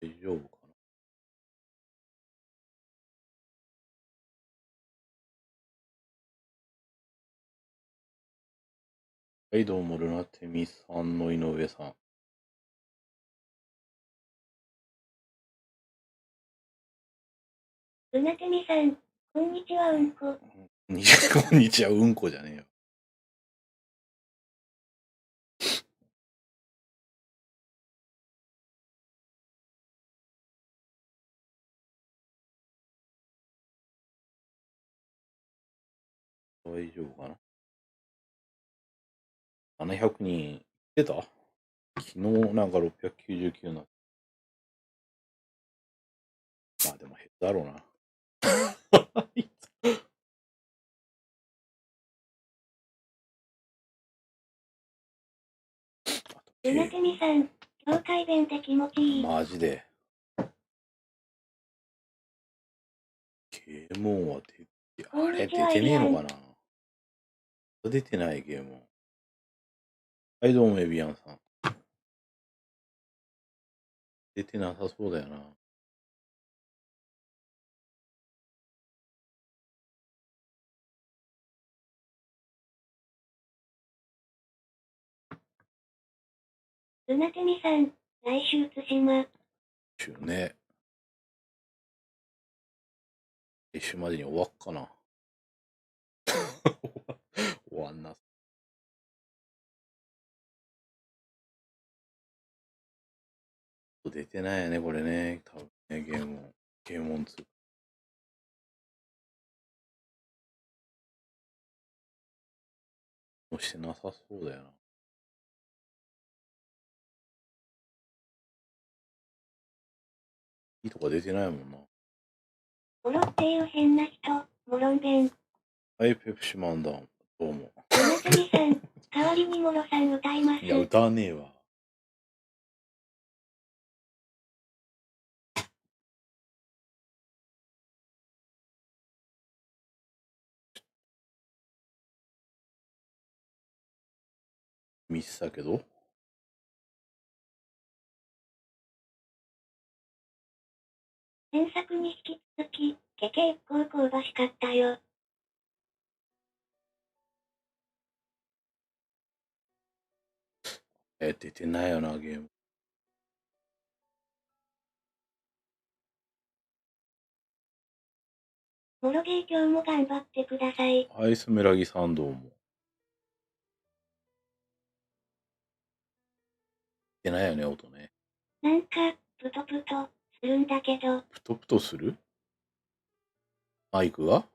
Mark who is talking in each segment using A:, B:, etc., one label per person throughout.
A: 大丈夫かな。はい、どうも、ルナテミさんの井上さん。
B: ルナテミさん、こんにちは、うんこ。
A: こんにちは、うんこじゃねえよ。大丈夫かな。700人出た。昨日なんか699な。まあでも減っただろうな。
B: ルナテミさん、境界弁って気持ちいい。
A: マジで。ゲーム音はあれ出てねえのかな。出てないゲーム音。はい、どうも、エビアンさん。出てなさそうだよな。
B: ルナテミさん、来週対馬。
A: 週ね。来週までに終わっかな。終わんな。出てないよね、これね。多分ね、ゲーム音。ゲーム音2。もしてなさそうだよな。いいとか出てないもんな。
B: モロっていう変な人、モロン弁。
A: はい、ペプシマンダン。どうも。
B: ルナテミさん、代わりにモロさん歌います。
A: いや、歌わねえわ。見せたけど。
B: 原作に引き続き、結構香ばしかったよ。
A: 出てないよな、ゲーム。
B: モロゲー今日も頑張ってください。
A: アイスメラギさんどうも。出ないよね、音ね。
B: なんか、プトプト、するんだけど。
A: プトプトするマイクが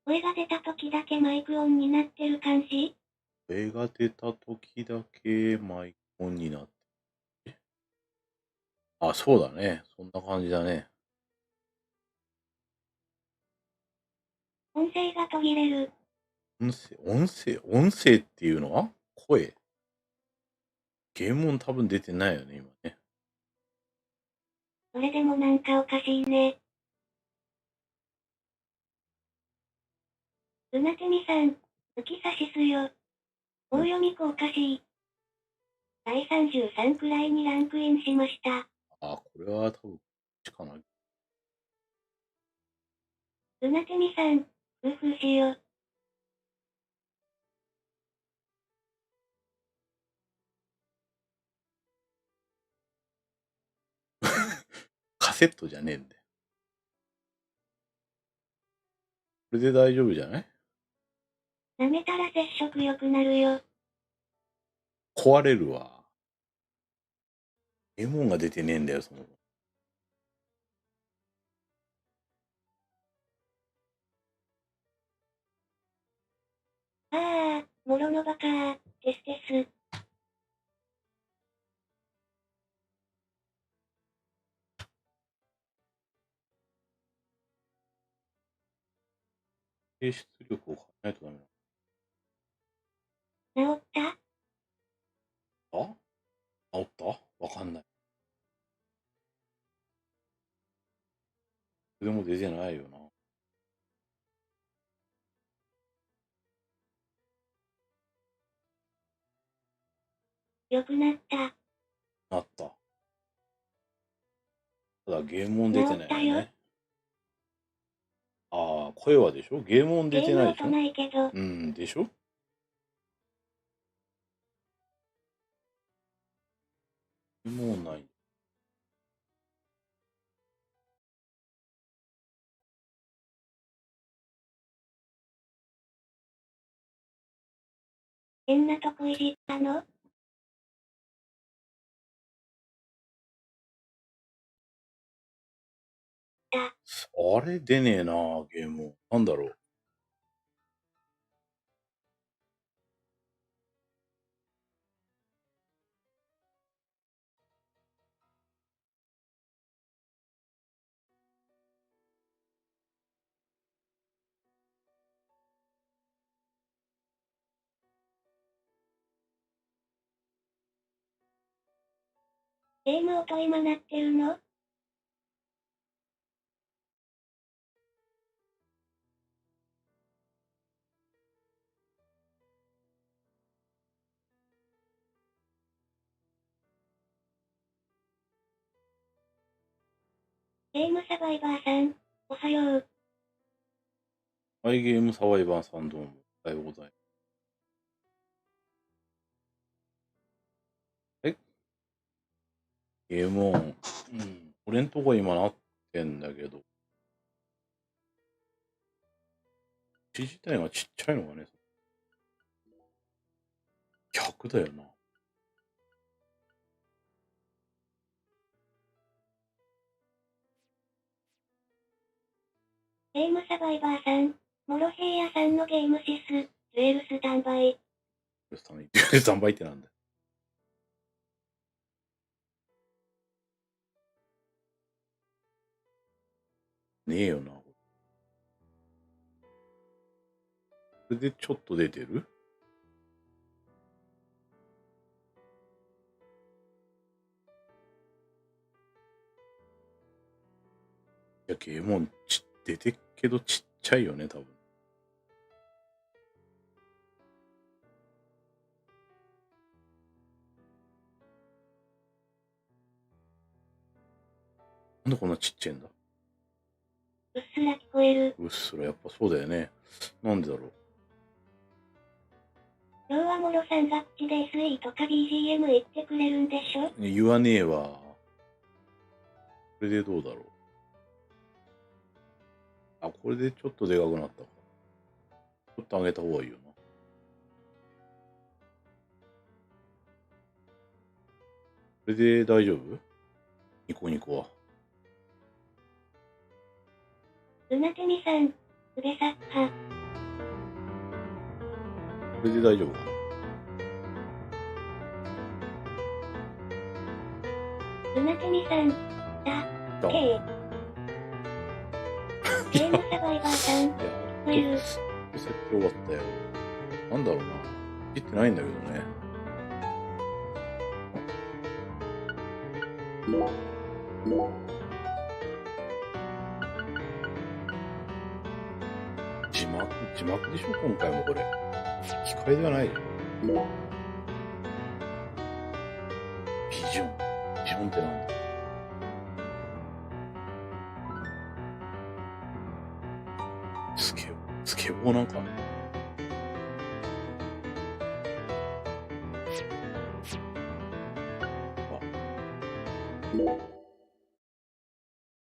B: 声が出た時だけマイクオンになってる感じ？
A: 声が出た時だけマイクオンになって。あ、そうだね。そんな感じだね。
B: 音声が途切れる。
A: 音声っていうのは声。ゲーム音多分出てないよね、今ね。
B: それでもなんかおかしいね。ルナテミさん、抜き差しすよ。大読み子おかしい。第33くらいにランクインしました。
A: あ、これは多分、かな。
B: ルナテミさん、夫婦しよ。
A: カセットじゃねえんだよ。これで大丈夫じゃない？
B: 舐めたら接触良くなるよ。
A: 壊れるわ。ゲーム音が出てねえんだよ、その。
B: ああ、もろのバカー、ですです。
A: 低出力を変えないとダメ
B: 治った
A: なの。治ったわかんない。それでも出てないよな。
B: 良くなった。
A: あった。ただゲーム音出てないよね。ああ、声はでしょ？ゲーム音出てないでしょ？
B: ゲーム音ないけど。
A: うん、でしょ？ゲーム音ない。
B: 変なとこいじったの？
A: あれ出ねえな、ゲーム音。なんだろう。
B: ゲーム音今鳴ってるの？ゲームサバイバーさん、おはよう。
A: はい、ゲームサバイバーさんどうも。おはようございます。ゲーム音。うん。俺んとこ今なってんだけど。口自体がちっちゃいのがね。逆だよな。
B: ゲームサバイバーさん、モロヘイヤさんのゲームシス、デュエルスタンバイ。
A: 3倍ってなんだよ。ねえよな。これでちょっと出てる？いや、ゲーム音出てっけどちっちゃいよね、多分。なんでこんなちっちゃいんだ？
B: うっすら聞こえる。
A: うっすら、やっぱそうだよね。なんでだろう。
B: 今日はモロさんが口で SE とか BGM 言ってくれるんでしょ？
A: 言わねえわ。これでどうだろう。あ、これでちょっとでかくなったか。ちょっと上げた方がいいよな。これで大丈夫？ニコニコは。
B: ルナテミさん、うべさっは。
A: これで大丈夫かな。
B: ルナテミさん、だ、けー。ゲームサバイバーさん、聞こえる。
A: 設定終わったよ。なんだろうな。切ってないんだけどね。字幕でしょ今回もこれ。機械ではないでしょ。ビジョン。ビジョンってなんだ？スケボーなんか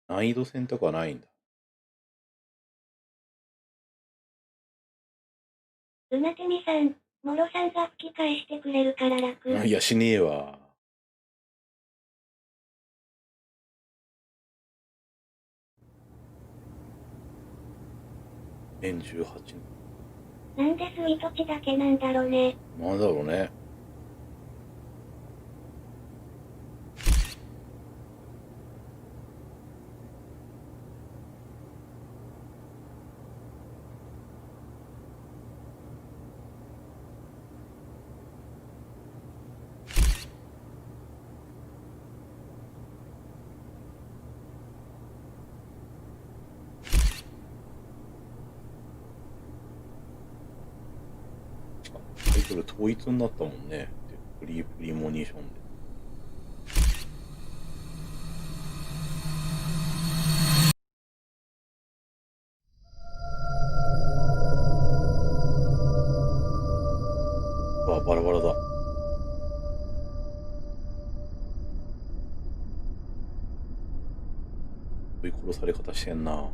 A: 難易度選択はないんだ。
B: ルナテミさん、モロさんが吹き返してくれるから楽。
A: いや、しねえわ。2018
B: なんでスイート値だけなんだろうね。
A: なんだろうね。タイトル統一になったもんね。リープリモニションで。わ、バラバラだ。追い殺され方してんな。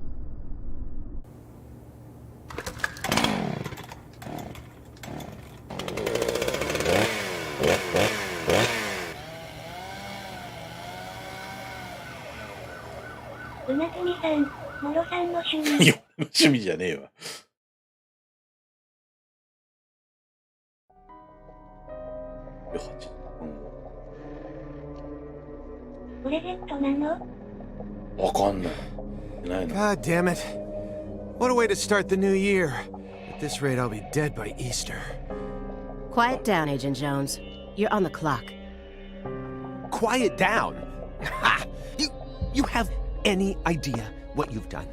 B: うなてみさん、もろさんの趣味。
A: いや、趣味じゃねえわ。8時間
B: これ Z なの？
A: 後。わかんない。ないの。
C: God damn it. What a way to start the new year. At this rate, I'll be dead by Easter.
D: Quiet down, Agent Jones. You're on the clock.
C: Quiet down? Ha! You have any idea what you've done?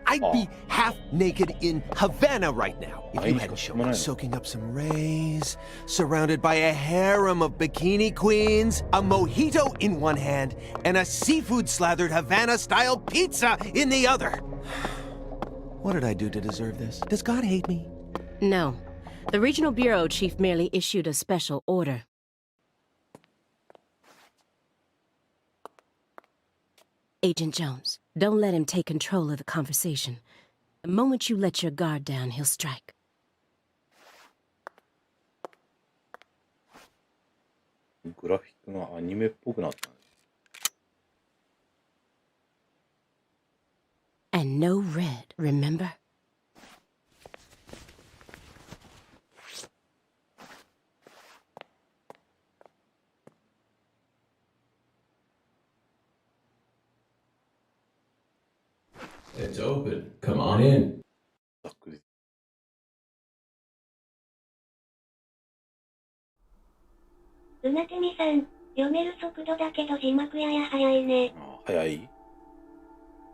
C: I'd be half naked in Havana right now if you hadn't shown up, soaking up some rays, surrounded by a harem of bikini queens, a mojito in one hand, and a seafood-slathered Havana-style pizza in the other. What did I do to deserve this? Does God hate me?
D: No. The Regional Bureau Chief merely issued a special order. Agent Jones, don't let him take control of the conversation. The moment you let your guard down, he'll strike.
A: グラフィックがアニメっぽくなったね。
D: And no red, remember?
E: It's open. Come on in.
A: ざっくり。
B: うなてみさん、読める速度だけど字幕や早いね。
A: あ、早い？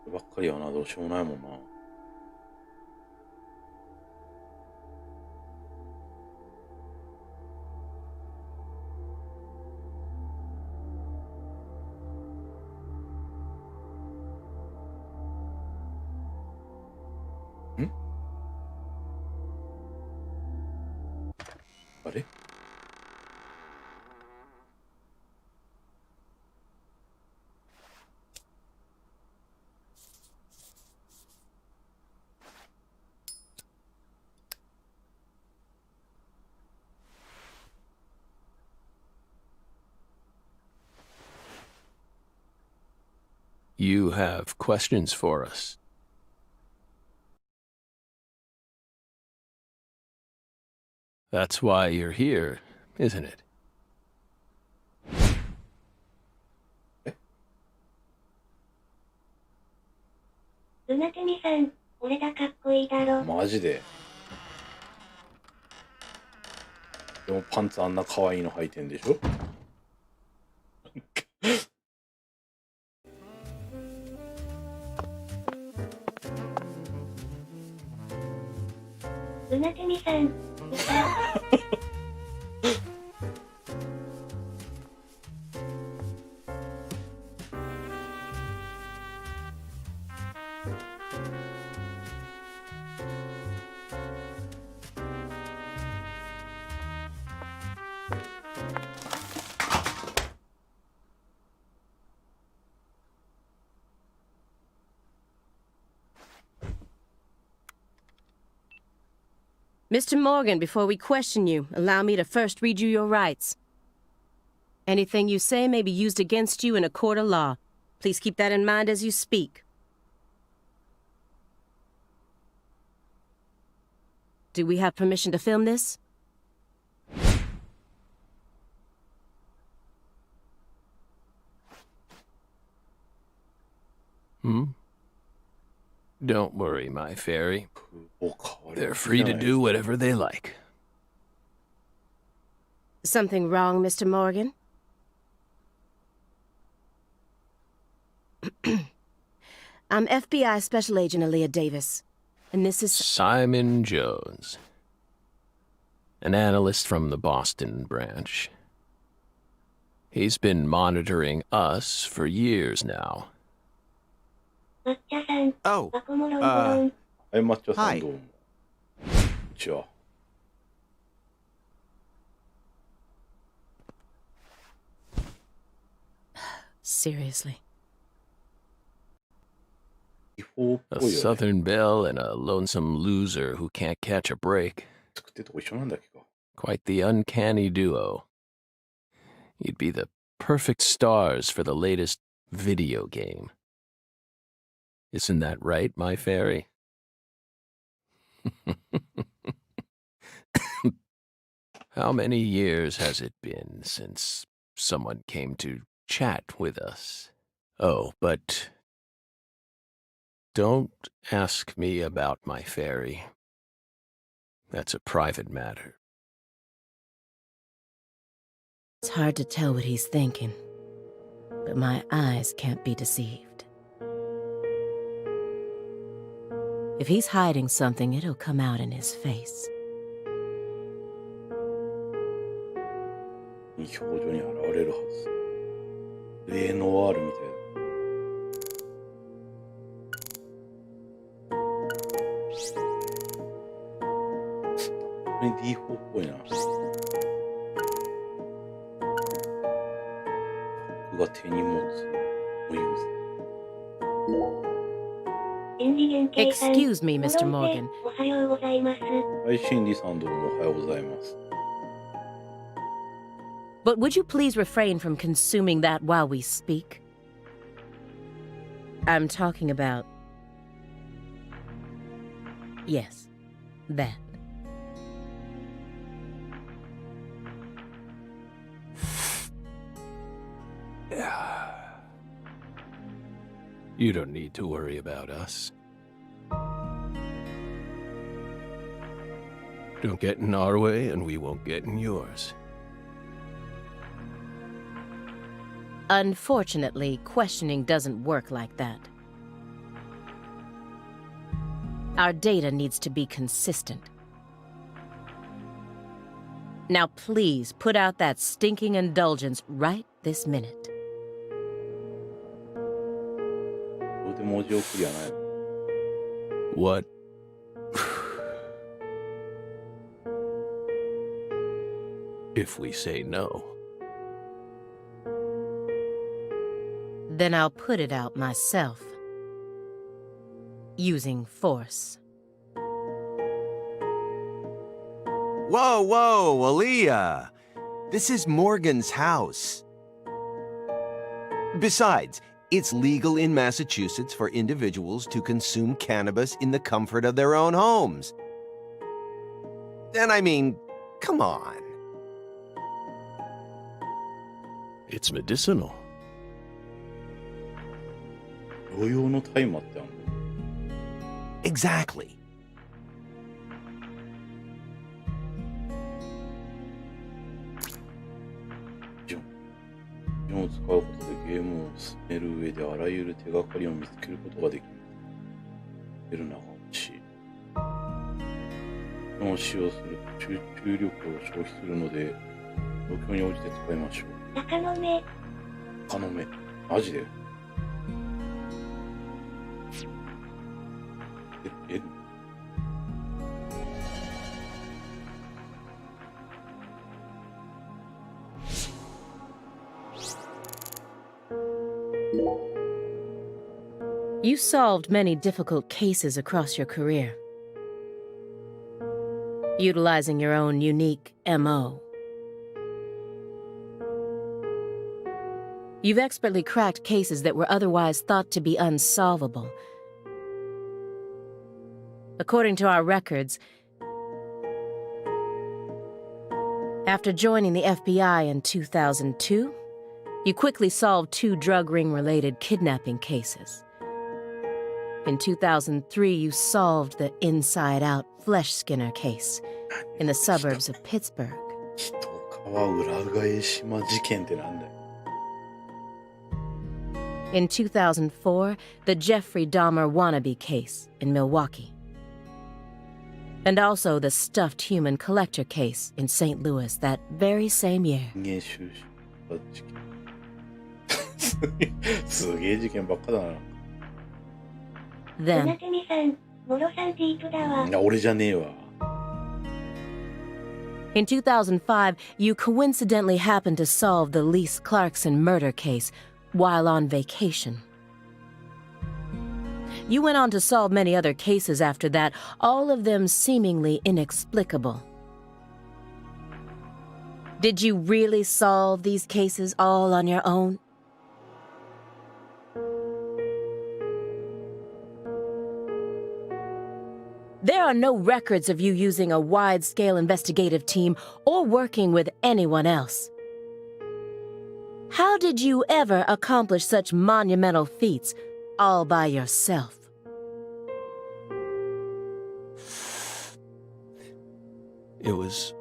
A: こればっかりはな、どうしようもないもんな。あれ
E: You have questions for us. That's why you're here, isn't it?
B: うなてみさん、俺がかっこいいだろ。
A: マジで。でもパンツあんな可愛いの履いてんでしょ？
B: うなてみさん、
D: Mr. Morgan, before we question you, allow me to first read you your rights. Anything you say may be used against you in a court of law. Please keep that in mind as you speak. Do we have permission to film this?
E: Don't worry, my fairy.
A: お、可愛い。
E: They're free to do whatever they like.
D: Something wrong, Mr. Morgan? I'm FBI Special Agent Aaliyah Davis, and this is...
E: Simon Jones. an analyst from the Boston branch. He's been monitoring us for years now.
B: 抹茶さん、
C: Oh,
B: バコモロンボロン。
A: はい、抹茶さん
C: Hi.
A: どうも。こんにちは。
D: Seriously.
A: 違法っ
E: A
A: ぽいよね。
E: Southern belle and a lonesome loser who can't catch a break.
A: 作ってるとこ一緒なんだっけか。
E: Quite the uncanny duo. You'd be the perfect stars for the latest video game. Isn't that right, my fairy? How many years has it been since someone came to chat with us? Oh, but don't ask me about my fairy. That's a private matter.
D: It's hard to tell what he's thinking, but my eyes can't be deceived. If he's hiding something, it'll come out in his face.
A: いい表情に現れるはず。レノワールみたいな。これ D4 っぽいな。僕が手に持つのユーズ。
B: 演次元計算。
D: Excuse me, Mr.
B: モロンペ
D: Morgan.
B: おはようございます。
A: はい、シンディさんどうもおはようございます。
D: But would you please refrain from consuming that while we speak? I'm talking about... Yes, that.
E: You don't need to worry about us. Don't get in our way, and we won't get in yours.
D: Unfortunately, questioning doesn't work like that. Our data needs to be consistent. Now please put out that stinking indulgence right this minute.
A: これで文字送りはないの。
E: What? If we say no.
D: Then I'll put it out myself. Using force.
C: Whoa, whoa, Aaliyah. This is Morgan's house. Besides, it's legal in Massachusetts for individuals to consume cannabis in the comfort of their own homes. And I mean, come on.
E: It's medicinal.
A: 療養の大麻ってあるの？
C: Exactly.
A: ジョンを使うことでゲームを進める上であらゆる手がかりを見つけることができる。ベルナが欲しい。ジョンを使用すると集中力を消費するので、状況に応じて使いましょう。
B: 鷹の目。
A: 鷹の目。マジでえ
D: You solved many difficult cases across your career, utilizing your own unique MO. You've expertly cracked cases that were otherwise thought to be unsolvable. According to our records, after joining the FBI in 2002, you quickly solved 2 drug ring-related kidnapping cases. In 2003, you solved the inside-out flesh skinner case in the suburbs of Pittsburgh.
A: 北川裏返島事件ってなんだよ。
D: In 2004, the Jeffrey Dahmer wannabe case in Milwaukee. And also the stuffed human collector case in St. Louis that very same year.
A: 人間収集事件すげえ事件ばっかだな。
B: うな
D: Then,
B: てみさん、モロさんディープだわ。
A: いや俺じゃねえわ。
D: in 2005, you coincidentally happened to solve the Lise Clarkson murder case while on vacation. You went on to solve many other cases after that, all of them seemingly inexplicable. Did you really solve these cases all on your own? There are no records of you using a wide-scale investigative team or working with anyone else. How did you ever accomplish such monumental feats all by yourself?
E: It was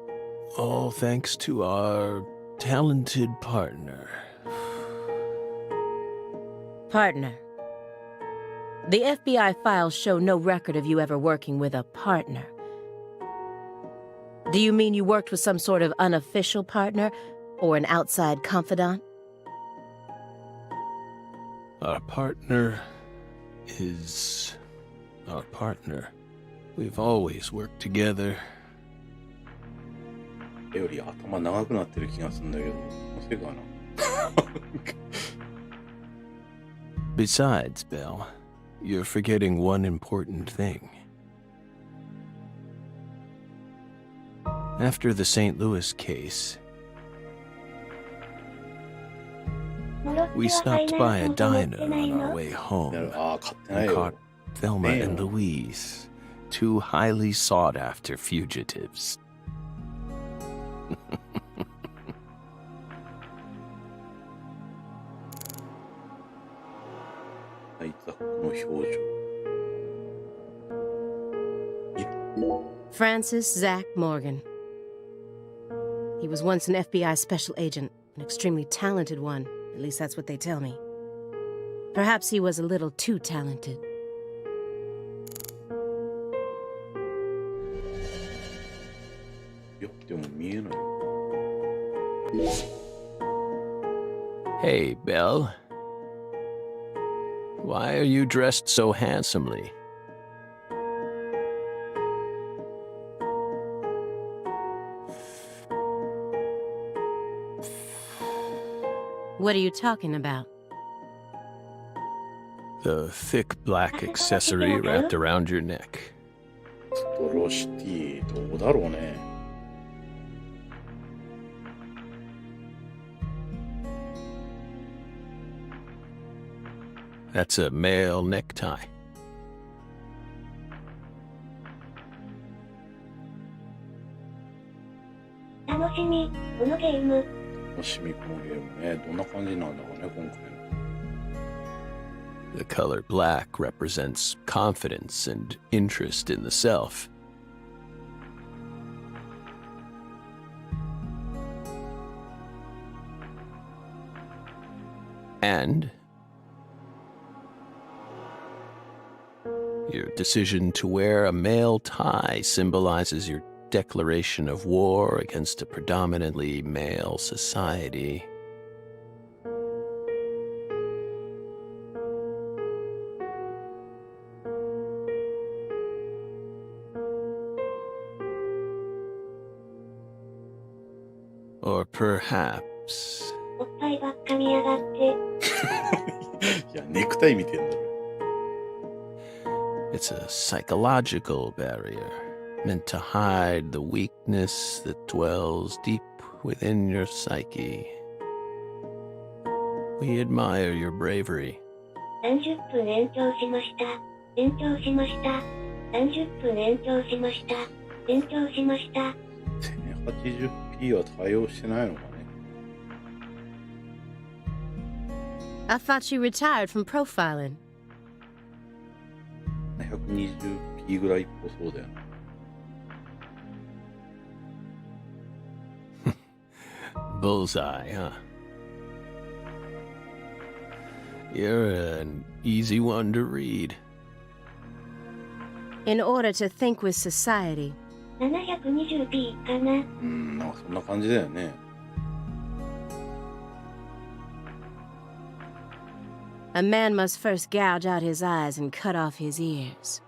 E: all thanks to our talented partner.
D: Partner. The FBI files show no record of you ever working with a partner. Do you mean you worked with some sort of unofficial partner or an outside confidant?
E: Our partner is our partner. We've always worked together.
A: より頭長くなってる気がするんだけど、せいかな。
E: Besides, Belle, you're forgetting one important thing. After the St. Louis case,
B: モロッチ
E: we
B: は
E: stopped
B: ファ
E: by
B: イ
E: a
B: ナンスを持っ
E: diner
B: てない
E: on our
B: の？
E: way home
A: ああ、買ってない
E: and
A: よ
E: caught。Thelma and
A: Damn.
E: Louise, two highly sought-after fugitives.
A: あいつはこの表情。
D: Francis Zach Morgan. He was once an FBI special agent, an extremely talented one. At least that's what they tell me. Perhaps he was a little too talented.
A: いや、でも見えない。
E: Hey, Belle. Why are you dressed so handsomely?
D: What are you talking about?
E: The thick black accessory wrapped around your neck.
A: ストロシティ、どうだろうね。
E: That's a male necktie.
B: 楽しみ、このゲーム。
A: 楽しみ、このゲームね。どんな感じなんだろうね、今回の。
E: The color black represents confidence and interest in the self. And your decision to wear a male tie symbolizes your declaration of war against a predominantly male society. Or perhaps
B: おっぱいばっか見やがって。
A: いや、ネクタイ見てんだ。
E: it's a psychological barrier meant to hide the weakness that dwells deep within your psyche. We admire your bravery.
B: 30分延長しました。延長しました。30分延長しました。延長しました。
A: 1080p は対応してないのかね。
D: I thought you retired from profiling.
A: 120p ぐらいっぽそうだよな。
E: Bullseye, huh? You're an easy one to read.
D: In order to think with society.
B: 720p かな。
A: なんかそんな感じだよね。
D: A man must first gouge out his eyes and cut off his ears.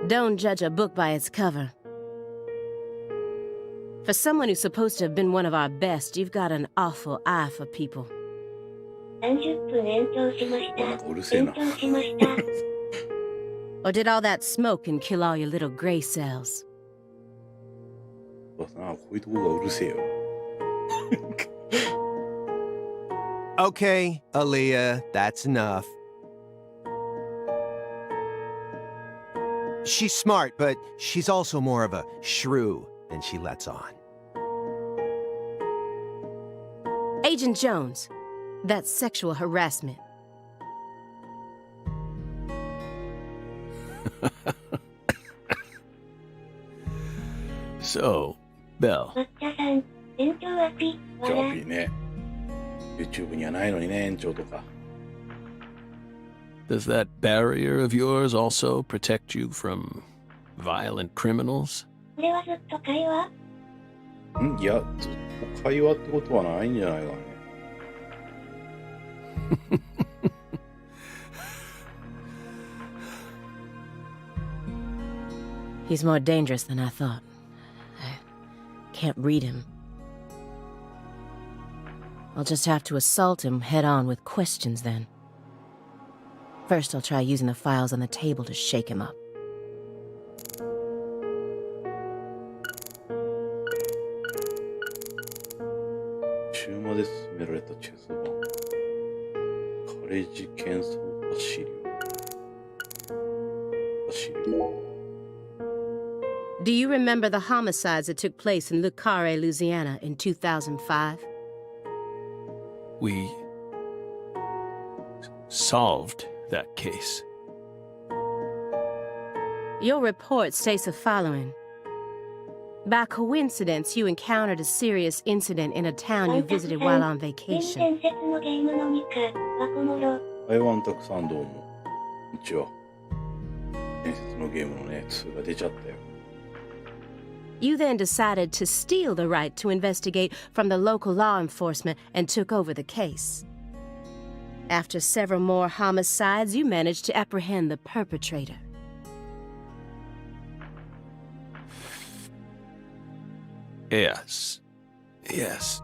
D: Don't judge a book by its cover. For someone who's supposed to have been one of our best, you've got an awful eye for people.
B: 30分延長しました。
A: なんかうるせえな。
B: 延長しました。
D: Or did all that smoke and kill all your little gray cells?
A: こういうとこがうるせえよ。
C: Okay, Aaliyah, that's enough. She's smart, but she's also more of a shrew than she lets on.
D: Agent Jones, that's sexual harassment.
E: So, Belle,
B: 抹茶さん、延長はピ、
A: じゃあ
B: 笑
A: いいね。YouTube にはないのにね、延長とか。
E: does that barrier of yours also protect you from violent criminals?
B: これはずっと会話？
A: いや、ずっと会話ってことはないんじゃないかね。
D: He's more dangerous than I thought. I can't read him. I'll just have to assault him head-on with questions then. First, I'll try using the files on the table to shake him up.
A: 中まで進められたチェス盤。カレッジ検査資料。資料。
D: Do you remember the homicides that took place in Le Carre, Louisiana in 2005?
E: We solved that case.
D: Your report states the following. By coincidence, you encountered a serious incident in a town you visited while on
B: 伝
D: vacation.
B: 説のゲームの2か、ワコモロ。
A: 台湾たくさんどうも。こんにちは。伝説のゲームのね、2が出ちゃったよ。
D: You then decided to steal the right to investigate from the local law enforcement and took over the case. After several more homicides, you managed to apprehend the perpetrator.
E: Yes. Yes.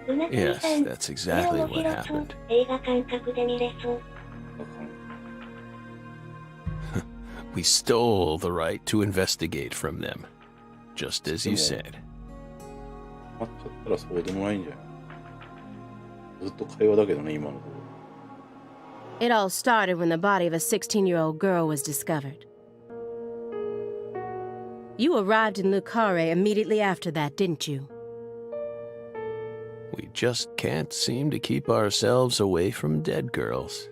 B: うなずみ
E: Yes,
B: さん、
E: that's
B: これ
E: exactly
B: 面
E: what
B: 白そう。
E: happened.
B: 映画感覚で見れそう。
E: We stole the right to investigate from them, just as you said.
A: 待っちゃったらそうでもないんじゃない？ずっと会話だけどね、今のところ。
D: It all started when the body of a 16-year-old girl was discovered. You arrived in Le Carre immediately after that, didn't you?
E: We just can't seem to keep ourselves away from dead girls.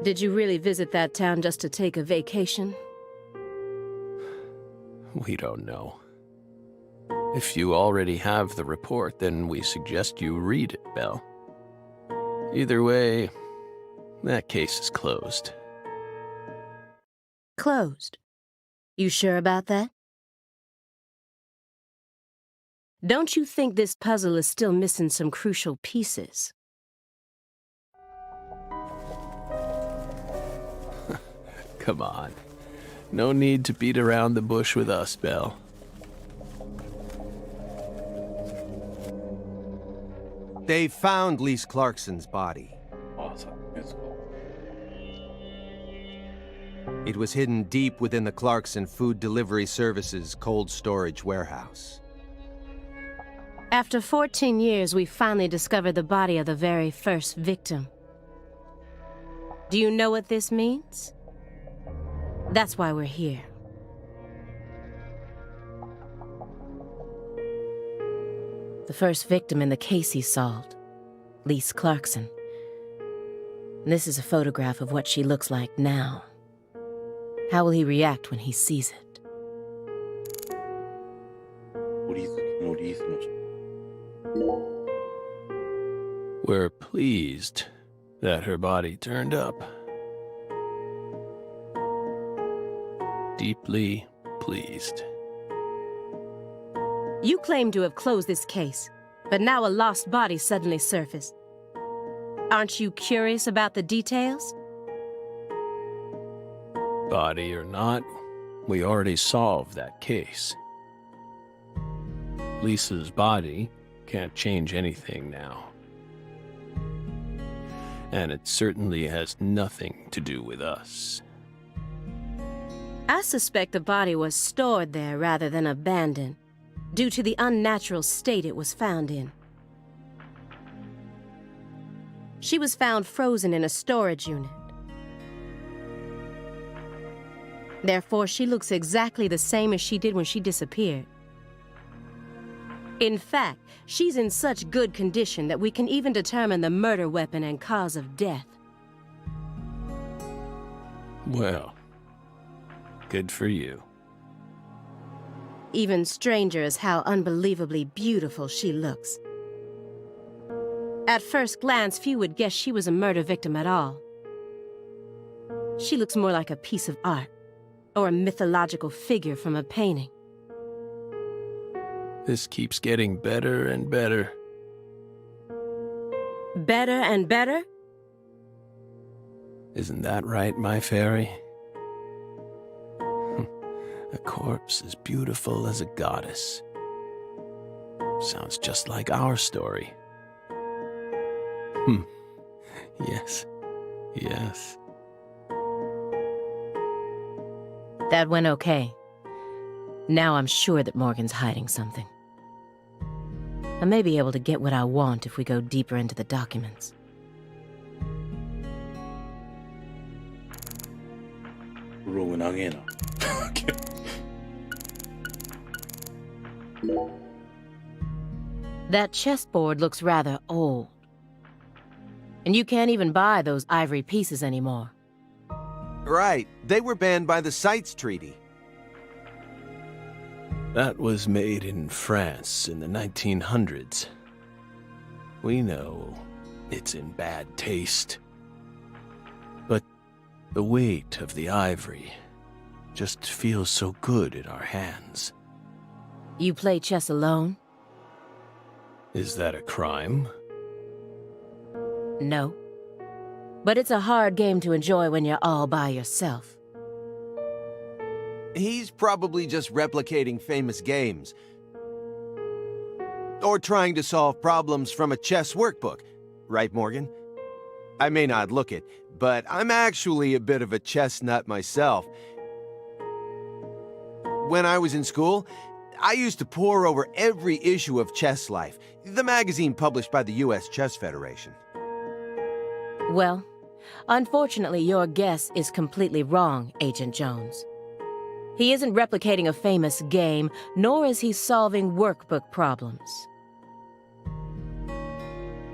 D: Did you really visit that town just to take a vacation?
E: We don't know. If you already have the report, then we suggest you read it, Belle. Either way, that case is closed.
D: Closed. You sure about that? Don't you think this puzzle is still missing some crucial pieces?
E: Come on. No need to beat around the bush with us, Belle.
C: They found Lise Clarkson's body.
A: ああ、さっきのやつか。
C: It was hidden deep within the Clarkson Food Delivery Services cold storage warehouse.
D: After 14 years, we finally discovered the body of the very first victim. Do you know what this means? That's why we're here. The first victim in the case he solved, Lise Clarkson. This is a photograph of what she looks like now. How will he react when he sees it?
A: 鳥好きのリースの人。
E: We're pleased that her body turned up. Deeply pleased.
D: You claim to have closed this case, but now a lost body suddenly surfaced. Aren't you curious about the details?
E: Body or not, we already solved that case. Lisa's body can't change anything now. And it certainly has nothing to do with us.
D: I suspect the body was stored there rather than abandoned, due to the unnatural state it was found in. She was found frozen in a storage unit. Therefore, she looks exactly the same as she did when she disappeared. In fact, she's in such good condition that we can even determine the murder weapon and cause of death.
E: Well, good for you.
D: Even stranger is how unbelievably beautiful she looks. At first glance, few would guess she was a murder victim at all. She looks more like a piece of art, or a mythological figure from a painting.
E: This keeps getting better and better.
D: Better and better?
E: Isn't that right, my fairy? A corpse as beautiful as a goddess. Sounds just like our story. Yes. Yes.
D: That went okay. Now I'm sure that Morgan's hiding something. I may be able to get what I want if we go deeper into the documents.
A: 블로그 나게나.
D: That chessboard looks rather old. And you can't even buy those ivory pieces anymore.
C: Right. They were banned by the CITES Treaty.
E: That was made in France in the 1900s. We know it's in bad taste. But the weight of the ivory just feels so good in our hands.
D: You play chess alone?
E: Is that a crime?
D: No. But it's a hard game to enjoy when you're all by yourself.
C: He's probably just replicating famous games. Or trying to solve problems from a chess workbook. Right, Morgan? I may not look it, but I'm actually a bit of a chess nut myself. When I was in school, I used to pore over every issue of Chess Life, the magazine published by the U.S. Chess Federation.
D: Well, unfortunately, your guess is completely wrong, Agent Jones. He isn't replicating a famous game, nor is he solving workbook problems.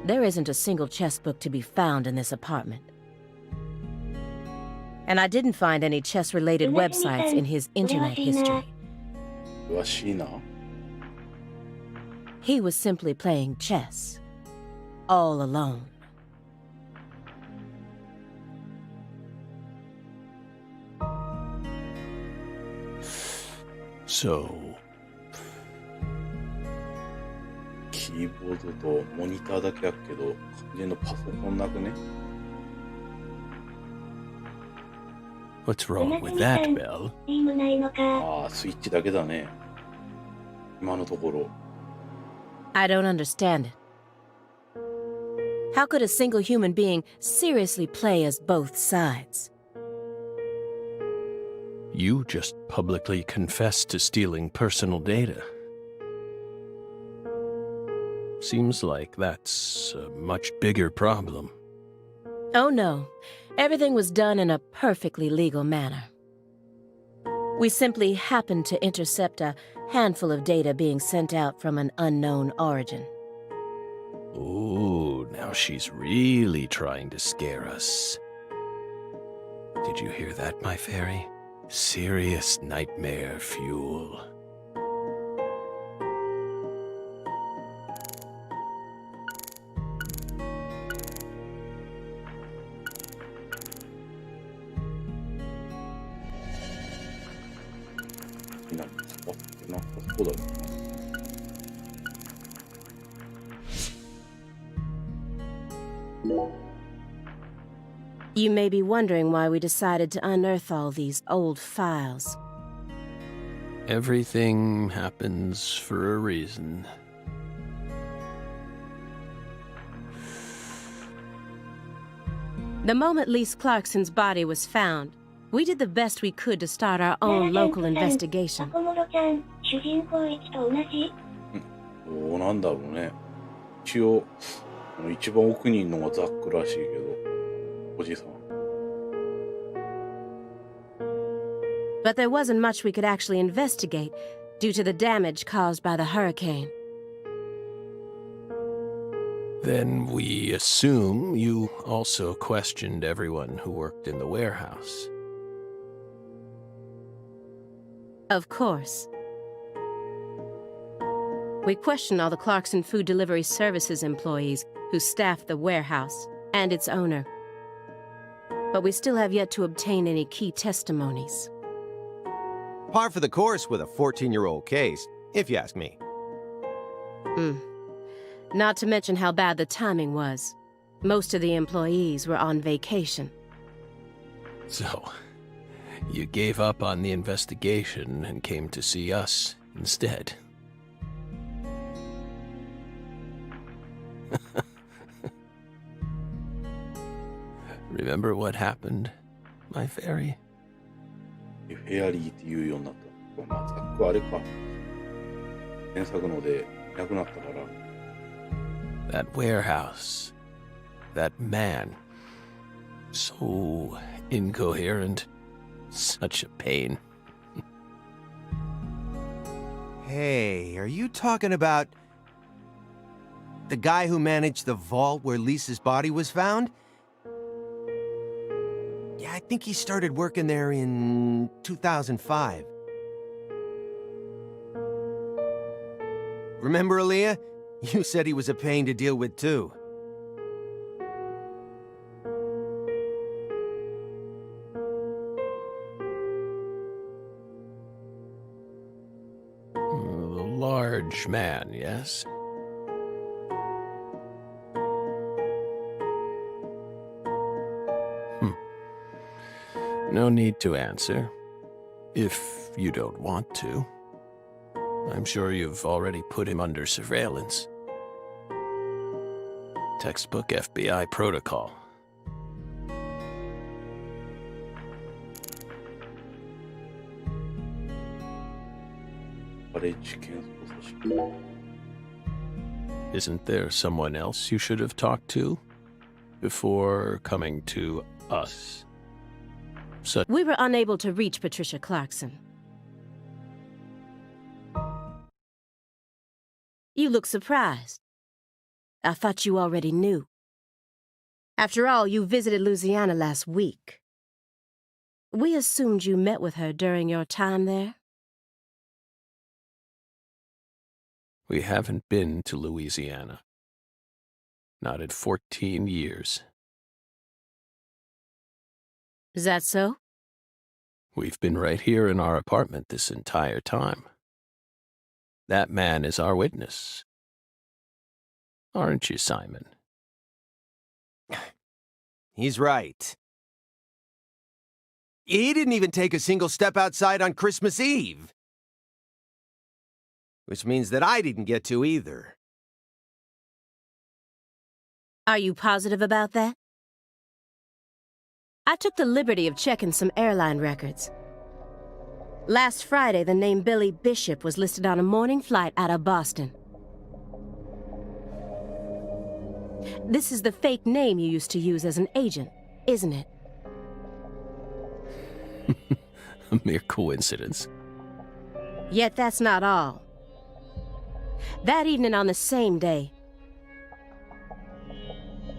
D: There isn't a single chess book to be found in this apartment. And I didn't find any chess-related websites in his internet history.
A: 詳しいな。
D: He was simply playing chess, all alone.
E: So,
A: キーボードとモニターだけあっけど、完全のパソコンなくね。
E: what's wrong with that, Belle?
B: チームないのか。
A: ああ、スイッチだけだね。今のところ。
D: I don't understand it. How could a single human being seriously play as both sides?
E: You just publicly confessed to stealing personal data. Seems like that's a much bigger problem.
D: Oh no, everything was done in a perfectly legal manner. We simply happened to intercept a handful of data being sent out from an unknown origin.
E: Ooh, now she's really trying to scare us. Did you hear that, my fairy? Serious nightmare fuel.
A: こだね。
D: You may be wondering why we decided to unearth all these old files.
E: Everything happens for a reason.
D: The moment Lise Clarkson's body was found, we did the best we could to start our own local investigation.
B: タコモロちゃん、主人公1と同じ？
A: どうなんだろうね。一応、一番奥にいるのがザックらしいけど、おじさん。
D: But there wasn't much we could actually investigate due to the damage caused by the hurricane.
E: Then we assume you also questioned everyone who worked in the warehouse.
D: Of course. We questioned all the Clarkson Food Delivery Services employees who staffed the warehouse and its owner. But we still have yet to obtain any key testimonies.
C: Par for the course with a 14-year-old case, if you ask me.
D: Not to mention how bad the timing was. Most of the employees were on vacation.
E: So, you gave up on the investigation and came to see us instead. Remember what happened, my fairy?
A: フェアリーって言うようになった。まあ、ザックはあれか。原作のでいなくなったから。
E: That warehouse. That man. So incoherent. Such a pain.
C: Hey, are you talking about the guy who managed the vault where Lisa's body was found? Yeah, I think he started working there in 2005. Remember, Aaliyah? You said he was a pain to deal with, too.
E: The large man, yes? No need to answer, if you don't want to. I'm sure you've already put him under surveillance. Textbook FBI protocol. Isn't there someone else you should have talked to before coming to us?
D: We were unable to reach Patricia Clarkson. You look surprised. I thought you already knew. After all, you visited Louisiana last week. We assumed you met with her during your time there.
E: We haven't been to Louisiana. Not in 14 years.
D: Is that so?
E: We've been right here in our apartment this entire time. That man is our witness. Aren't you, Simon?
C: He's right. He didn't even take a single step outside on Christmas Eve. Which means that I didn't get to either.
D: Are you positive about that? I took the liberty of checking some airline records. Last Friday, the name Billy Bishop was listed on a morning flight out of Boston. This is the fake name you used to use as an agent, isn't it?
E: A mere coincidence.
D: Yet that's not all. That evening on the same day,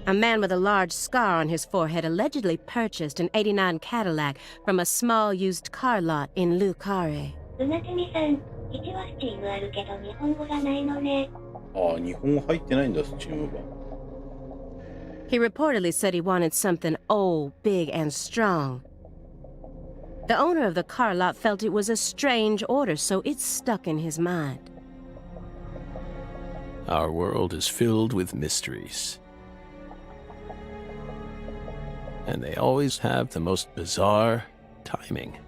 D: a man with a large scar on his forehead allegedly purchased an '89 Cadillac from a small used car lot in Le Carré.
B: うなてみさん、1はスチームあるけど日本語がないのね。
A: ああ、日本語入ってないんだ、スチーム版。
D: He reportedly said he wanted something old, big, and strong. The owner of the car lot felt it was a strange order, so it stuck in his mind.
E: Our world is filled with mysteries. And they always have the most bizarre timing.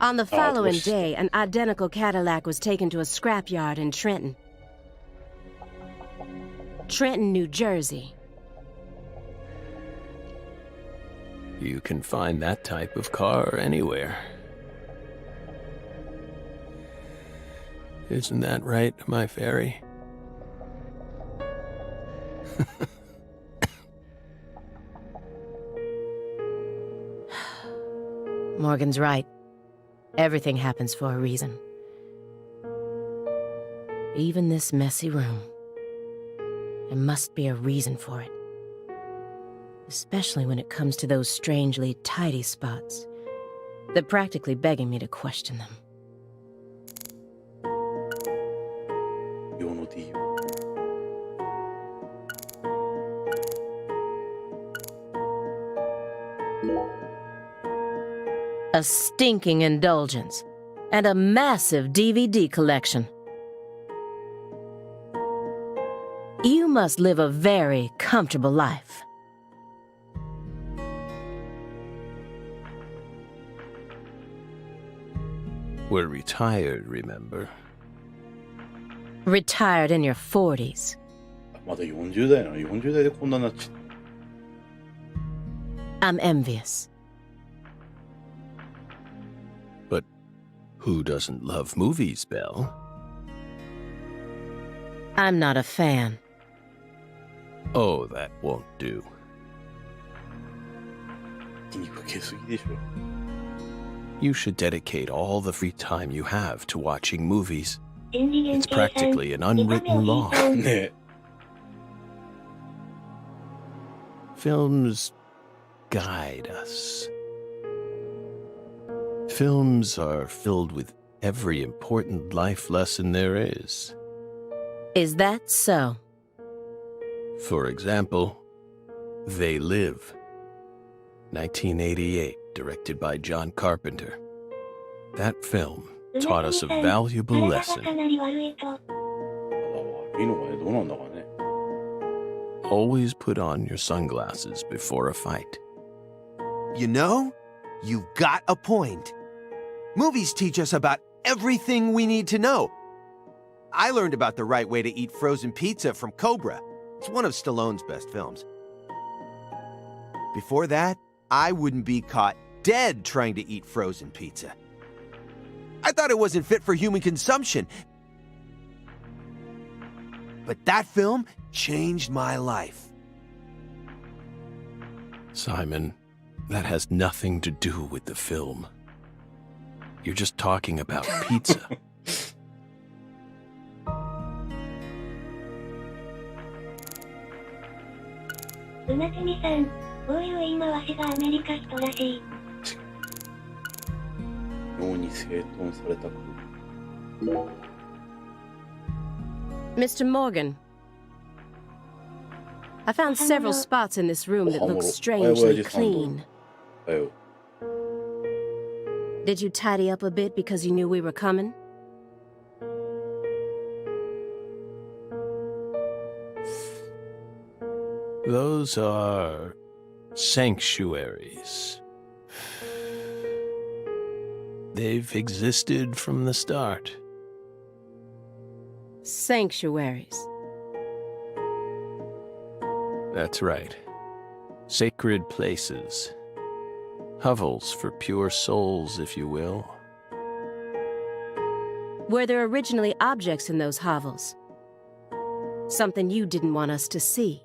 D: On the
A: it
D: following
A: was-
D: day, an identical Cadillac was taken to a scrapyard in Trenton. Trenton, New Jersey.
E: You can find that type of car anywhere. Isn't that right, my fairy?
D: Morgan's right. Everything happens for a reason. Even this messy room. There must be a reason for it. Especially when it comes to those strangely tidy spots. They're practically begging me to question them.
A: 用の D
D: A stinking indulgence. And a massive DVD collection. You must live a very comfortable life.
E: We're retired, remember?
D: Retired in your 40s.
A: まだ40代なの40代でこんなになっちゃった
D: I'm envious.
E: But who doesn't love movies, Belle?
D: I'm not a fan.
E: Oh, that won't do.
A: 気にかけすぎでしょ
E: You should dedicate all the free time you have to watching movies.
B: 人事限
E: It's
B: 定さん
E: practically an unwritten law.
A: ね
E: Films guide us. Films are filled with every important life lesson there is.
D: Is that so?
E: For example, They Live. 1988, directed by John Carpenter. That film taught us a valuable
B: 体が
E: lesson.
B: かなり悪いと。
A: 体悪いのかねどうなんだかね
E: Always put on your sunglasses before a fight.
C: You know, you've got a point. Movies teach us about everything we need to know. I learned about the right way to eat frozen pizza from Cobra. It's one of Stallone's best films. Before that, I wouldn't be caught dead trying to eat frozen pizza. I thought it wasn't fit for human consumption. But that film changed my life.
E: Simon, that has nothing to do with the film. You're just talking about pizza.
B: うなつみさん、こういう言い回しがアメリカ人らしい。
A: 脳に整頓された空
D: Mr. Morgan. I found several spots in this room that look strangely clean.
A: だよ
D: Did you tidy up a bit because you knew we were coming?
E: Those are sanctuaries. They've existed from the start.
D: Sanctuaries.
E: That's right. Sacred places. Hovels for pure souls, if you will.
D: Were there originally objects in those hovels? Something you didn't want us to see?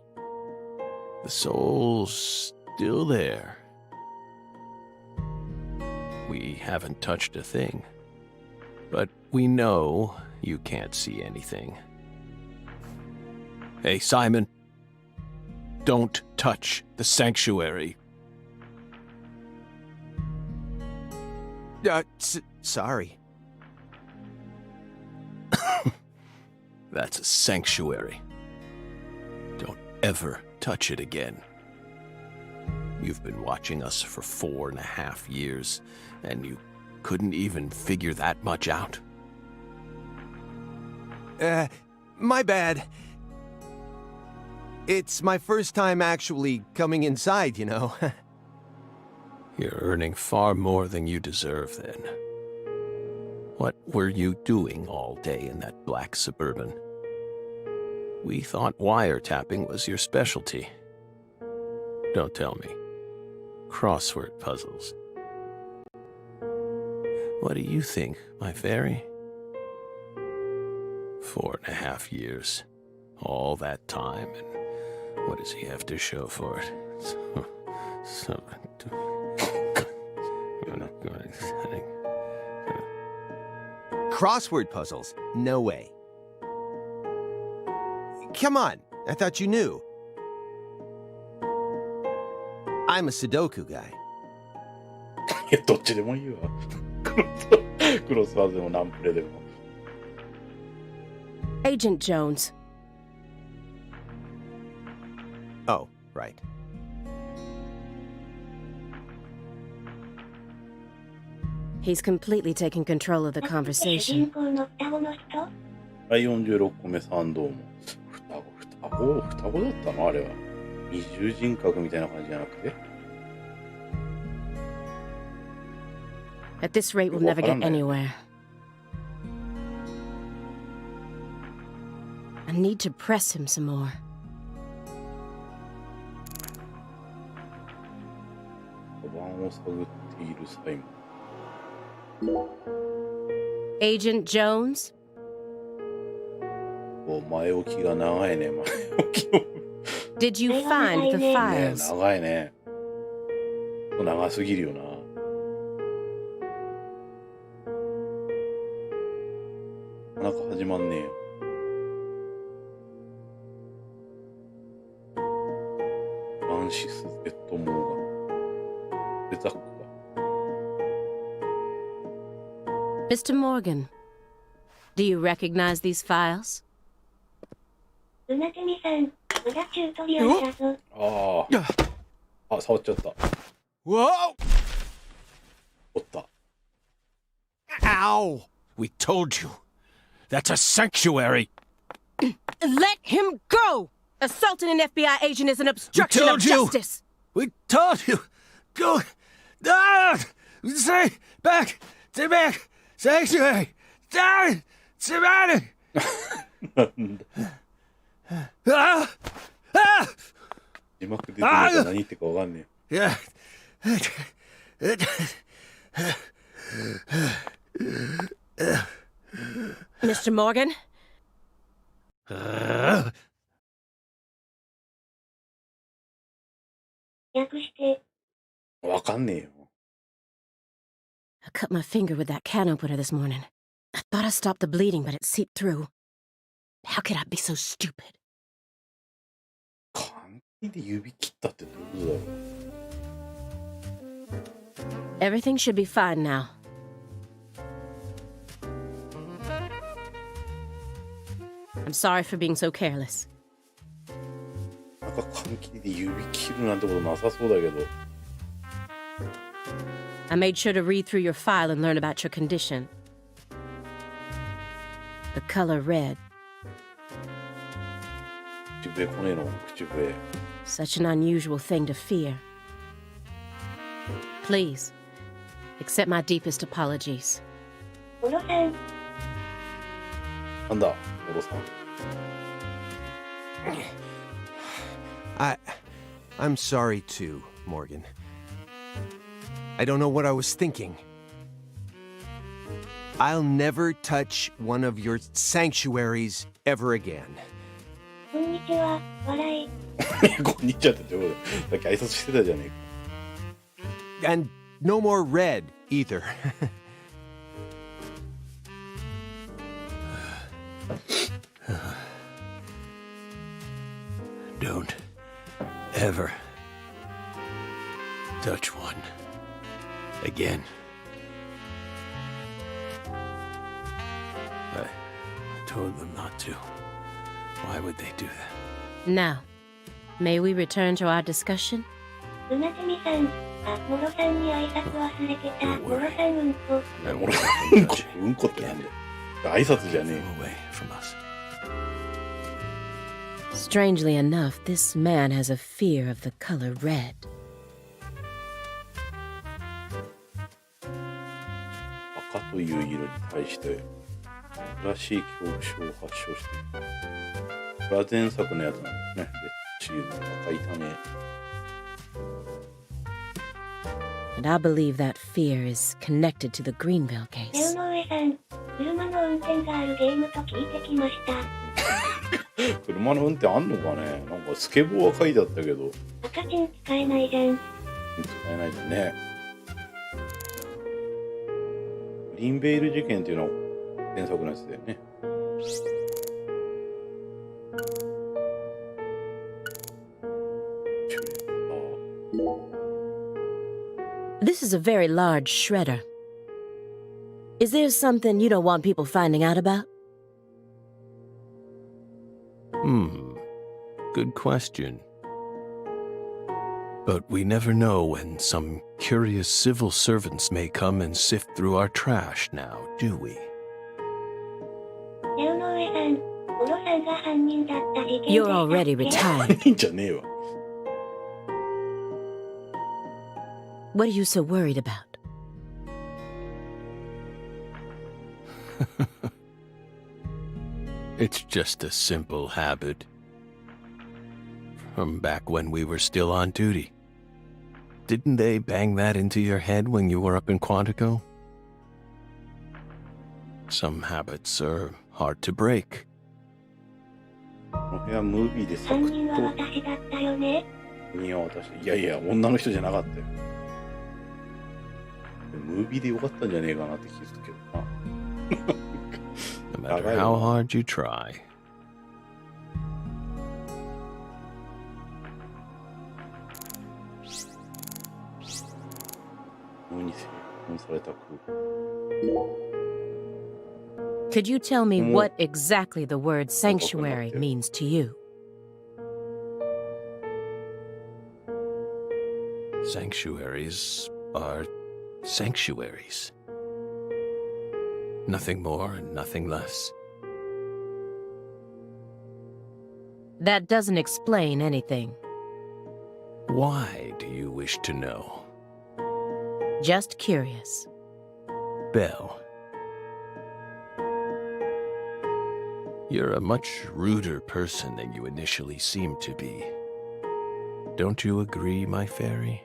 E: The soul's still there. We haven't touched a thing. But we know you can't see anything. Hey, Simon. Don't touch the sanctuary.
C: Sorry.
E: That's a sanctuary. ever touch it again. You've been watching us for 4.5 years, and you couldn't even figure that much out?
C: My bad. It's my first time actually coming inside, you know.
E: You're earning far more than you deserve, then. What were you doing all day in that black Suburban? We thought wiretapping was your specialty. Don't tell me. Crossword puzzles. What do you think, my fairy? 4.5 years. All that time, and what does he have to show for it?
C: Crossword puzzles? No way. Come on, I thought you knew. I'm a Sudoku guy.
A: どっちでもいいわ。クロスワーズでもナンプレでも。
D: Agent Jones.
C: Oh, right.
D: He's completely taken control of the
B: 主
D: conversation.
B: 人公の双子の人
A: 第46個目参道も。双子だったのあれは。二重人格みたいな感じじゃなくて。
D: At this rate, we'll never get anywhere. I need to press him some more.
A: カバンを探っている際も。
D: Agent Jones?
A: 前置きが長いね、前置きの。
D: Did you find the
A: ね
D: files?
A: 長いね。長すぎるよな。なかなか始まんねえよ。フランシス・ベッド・モーガン。ベザックか。
D: Mr. Morgan, do you recognize these files?
B: ルナテミさん、まだチュートリアルだぞ。
A: あ、触っちゃった。
C: Whoa!
A: おった。
C: Ow!
E: We told you. That's a sanctuary.
D: Let him go! Assaulting an FBI agent is an obstruction of
E: told you.
D: justice!
E: We told you. Go. Stay back. Stay back. Sanctuary. Down. Surrounded.
A: なんだ。
E: Ah! Ah!
A: 字幕出てないから何言ってかわかんねえ。
E: Yeah.
D: Mr. Morgan?
B: 訳して、
A: わかんねえよ。
D: I cut my finger with that can opener this morning. I thought I stopped the bleeding, but it seeped through. How could I be so stupid?
A: 換気で指切ったってどういうことだろう。
D: Everything should be fine now. I'm sorry for being so careless.
A: なんか換気で指切るなんてことなさそうだけど。
D: I made sure to read through your file and learn about your condition. The color red.
A: 口笛来ねえの口笛。
D: Such an unusual thing to fear. Please, accept my deepest apologies.
B: オロさん、
A: なんだ、オロさん。
C: I'm sorry too, Morgan. I don't know what I was thinking. I'll never touch one of your sanctuaries ever again.
B: こんにちは、笑い。
A: こんにちはってどういうことだっけ挨拶してたじゃねえか。
C: And no more red either.
E: Don't ever touch one again. I told them not to. Why would they do that?
D: Now, May we return to our discussion?
B: うなずみさん、あ、モロさんに挨拶忘れてた。モロさんうんこ。
A: うんこってなんだよ。挨拶じゃねえよ。
E: Away from us.
D: Strangely enough, this man has a fear of the color red.
A: 赤という色に対して珍しい恐怖症を発症している。これは前作のやつなんですね。レッチーの赤い種。
D: And I believe that fear is connected to the Greenville
B: レ
D: case.
B: オノ上さん、車の運転があるゲームと聞いてきました。
A: 車の運転あんのかね。なんかスケボーは書いてあったけど
B: 赤チン使えないじゃん。
A: 使えないですね。グリーンベイル事件っていうのは前作のやつだよね。
D: This is a very large shredder. Is there something you don't want people finding out about?
E: Good question. But we never know when some curious civil servants may come and sift through our trash now, do we?
B: レオノ上さん、モロさんが犯人だった事件で
D: You're
B: したっ
D: already
B: け？
D: retired.
A: いいんじゃねえわ。
D: What are you so worried about?
E: It's just a simple habit. From back when we were still on duty. Didn't they bang that into your head when you were up in Quantico? Some habits are hard to break.
A: この部屋ムービーでサク
B: 犯人は
A: ッ
B: 私だったよね。
A: といやいや女の人じゃなかったよ。ムービーでよかったんじゃねえかなって気づくけどな。
E: No matter how hard you try.
A: このように製本された空間。
D: Could you tell me
A: Mm.
D: what exactly the word sanctuary means to you?
E: Sanctuaries are sanctuaries. Nothing more and nothing less.
D: That doesn't explain anything.
E: Why do you wish to know?
D: Just curious.
E: Belle. You're a much ruder person than you initially seemed to be. Don't you agree, my fairy?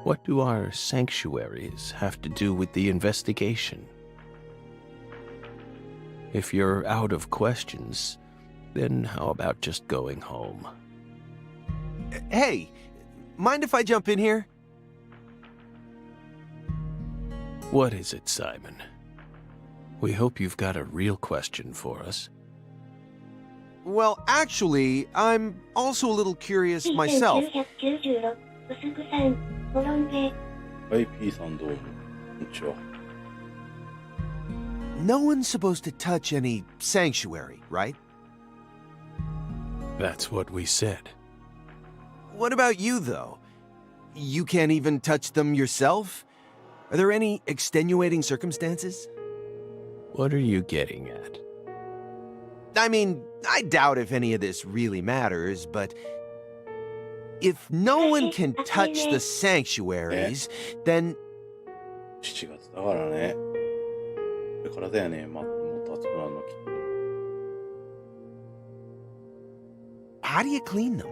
E: What do our sanctuaries have to do with the investigation? If you're out of questions, then how about just going home?
C: Hey, mind if I jump in here?
E: What is it, Simon? We hope you've got a real question for us.
C: Well, actually, I'm also a little curious myself.
B: 1996、薄ぐさん、モロンベ。
A: はい、P さんどうも。こんにちは。
C: No one's supposed to touch any sanctuary, right?
E: That's what we said.
C: What about you, though? You can't even touch them yourself? Are there any extenuating circumstances?
E: What are you getting at?
C: I mean, I doubt if any of this really matters, but if no one can touch the sanctuaries, then
A: 7月だからね。これからだよね。もっと暑くなるのきっと。
C: how do you clean them? .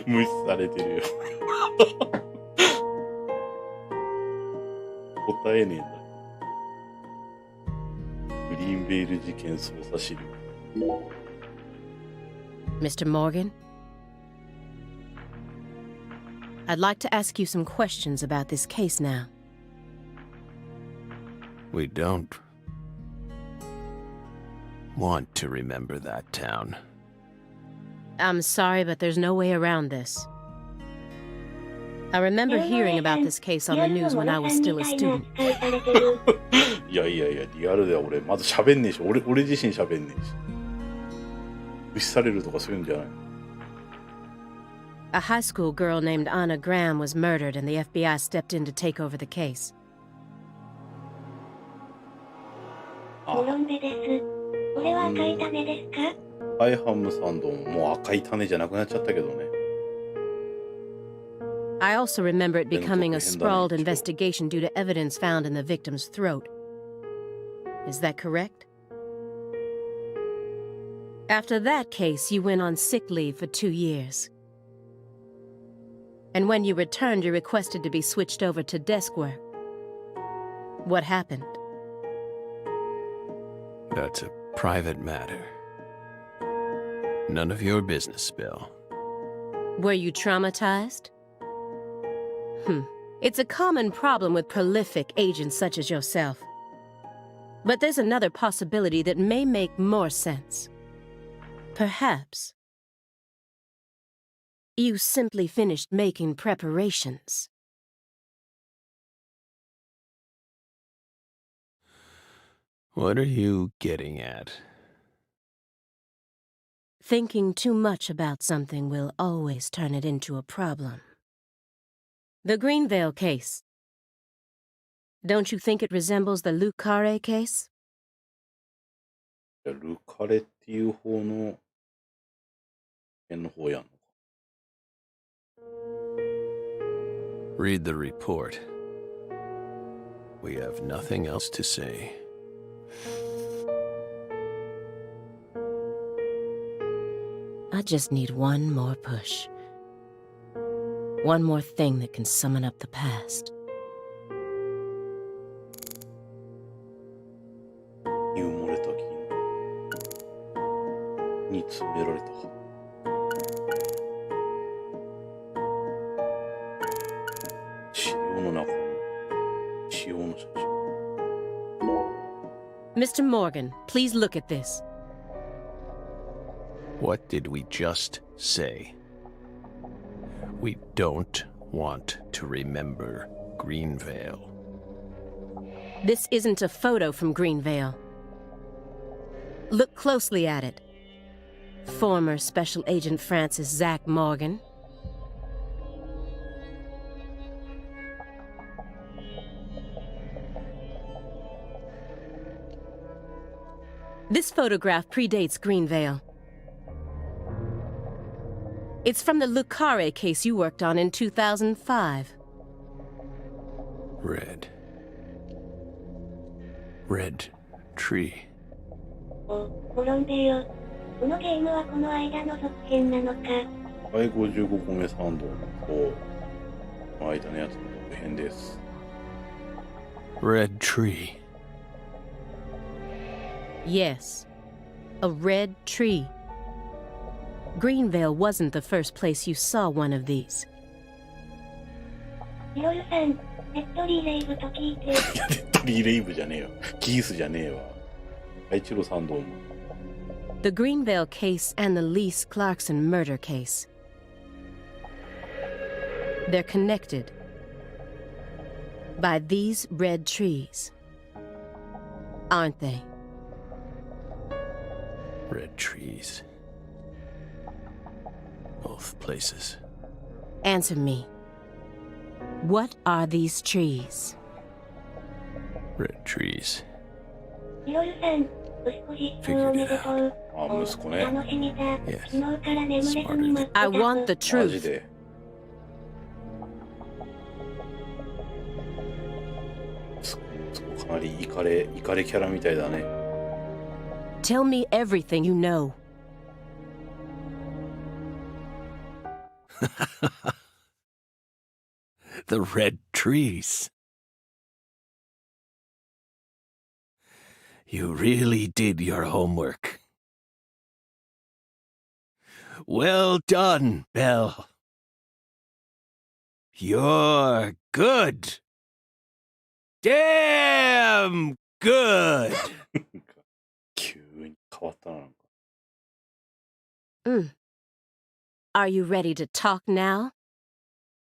A: 無視されてるよ。答えねえんだ。グリーンベイル事件捜査資料。
D: Mr. Morgan? I'd like to ask you some questions about this case now.
E: We don't want to remember that town.
D: I'm sorry, but there's no way around this. I remember hearing about this case on the news when I was still a student.
A: いやいやいや、リアルでは俺、まず喋んねえし、俺自身喋んねえし。無視されるとかそういうんじゃない。
D: A high school girl named Anna Graham was murdered and the FBI stepped in to take over the case.
B: モロンベです。これは赤い種ですか？
A: アイハムサンドもう赤い種じゃなくなっちゃったけどね。
D: I also remember it becoming a sprawled investigation due to evidence found in the victim's throat. Is that correct? After that case, you went on sick leave for 2 years. And when you returned, you requested to be switched over to desk work. What happened?
E: That's a private matter. None of your business, Bill.
D: Were you traumatized? It's a common problem with prolific agents such as yourself. But there's another possibility that may make more sense. Perhaps you simply finished making preparations.
E: What are you getting at?
D: Thinking too much about something will always turn it into a problem. The Greenvale case. Don't you think it resembles the Luke Carre case?
A: ルカレっていう方の件の方やんのか。
E: Read the report. We have nothing else to say.
D: I just need one more push. One more thing that can summon up the past.
A: に埋もれた銀に詰められた。塩の中の塩の写真。
D: Mr. Morgan, please look at this.
E: What did we just say? We don't want to remember Greenvale.
D: This isn't a photo from Greenvale. Look closely at it. Former Special Agent Francis Zach Morgan. This photograph predates Greenvale. It's from the Luke Carre case you worked on in 2005.
E: Red tree.
B: モロンベよ。このゲームはこの間の続編なのか。
A: 第55個目サンドとこの間のやつの続編です。
E: Red tree.
D: Yes, a red tree. Greenvale wasn't the first place you saw one of these.
B: リロルさん、デッドリーレイブと聞いて。
A: いや、デッドリーレイブじゃねえよ。キースじゃねえわ。愛知路サンドも。
D: The Greenvale case and the Lise Clarkson murder case. They're connected by these red trees, aren't they?
E: Red trees. Both places.
D: Answer me. What are these trees?
E: Red trees.
B: リロルさん、息子実装おめでとう。
A: あ、息子ね。
B: 楽しみだ。
E: Yes.
B: 昨日から眠れずに待ってた。
D: I want the
A: マジ
D: truth.
A: で。かなりイカレキャラみたいだね。
D: Tell me everything you know.
E: The red trees. You really did your homework. Well done, Belle. You're good. Damn good.
A: 急に変わったな、なんか。
D: うん。Are you ready to talk now?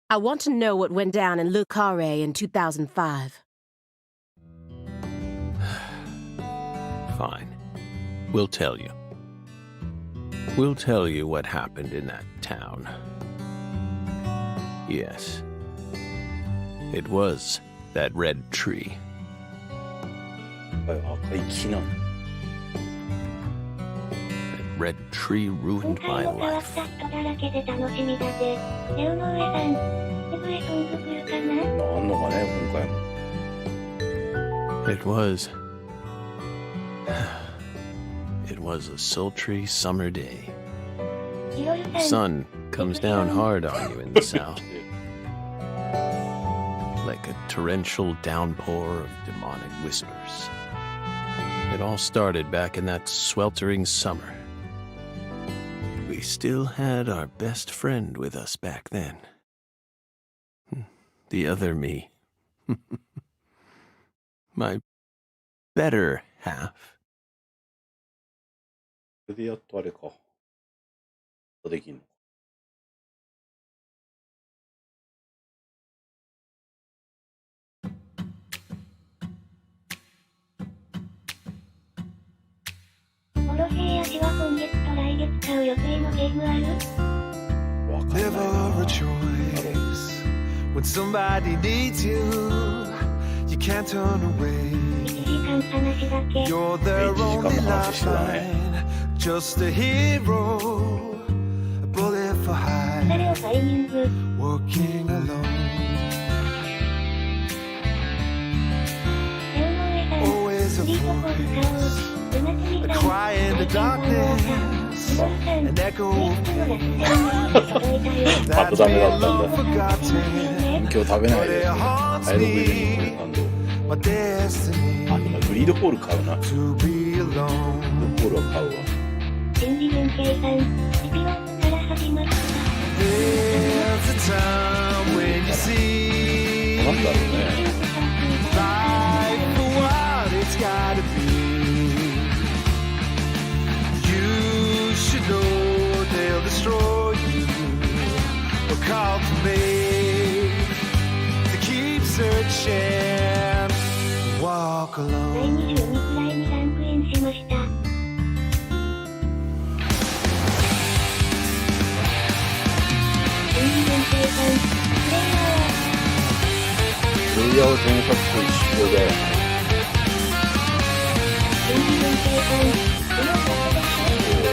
D: I want to know what went down in Le Carré in 2005.
E: Fine. We'll tell you. We'll tell you what happened in that town. Yes. It was that red tree.
A: 赤い木なんだ。
E: That red tree
B: 今
E: ruined
B: 回
E: my
B: も変わっ
E: life.
B: た人だらけで楽しみだぜ。レオの上さん、セグエソング来るかな？
A: まあ、あんのかね、今回も。
E: It was... It was a sultry summer day.
B: ヒロル
E: The
B: さん、
E: sun comes down hard on you in the south, like a torrential downpour of demonic whispers. It all started back in that sweltering summer. We still had our best friend with us back then. The other me. My better half.
A: それでやっとあれか。できんの。
B: モロシーやシは今月と来月買う予定のゲームある？
A: わかんない
F: Never
A: な。
F: a choice when somebody needs you. You can't turn away.
B: 1時間話だけ。
F: You're their
A: 1時間
F: only
A: も話してたね。
F: lifeline. Just a hero, a bullet for
B: 誰
F: high.
B: をファイニング。
F: Working alone.
B: レオの上さん、
F: Always
B: フ
F: a
B: リートコール買おう。
F: voice,
B: うなつみ
F: a
B: さん、
F: cry in the
B: 最近版ウォーター。
F: darkness,
B: ヒロルさん、
F: an echo
B: ネ
F: of
B: ットの楽
F: pain.
B: 天が届いたよ。
F: That's
A: Papa,
F: been
A: dame
F: long
A: la
F: forgotten.
A: 今日食べない
F: But
A: で。
F: it
A: ア
F: haunts
A: イドルベリー
F: me,
A: のコール感動。
F: my destiny
A: あ、今グリードホール買うな。グ
F: to be
A: リー
F: alone.
A: ドホールは買うわ。
B: 新次元計算、エピローグから始まった。
F: There's a time when you
A: な
F: see
A: んだろうね。
F: life for what it's gotta be. You should know they'll destroy you. Or cultivate to keep searching. Walk
B: 第
F: alone.
B: 22くらいにランクインしました。新次元計算、プレイヤーは
A: プレイヤーは検索と一緒だよ。
B: 新次元計算、このことで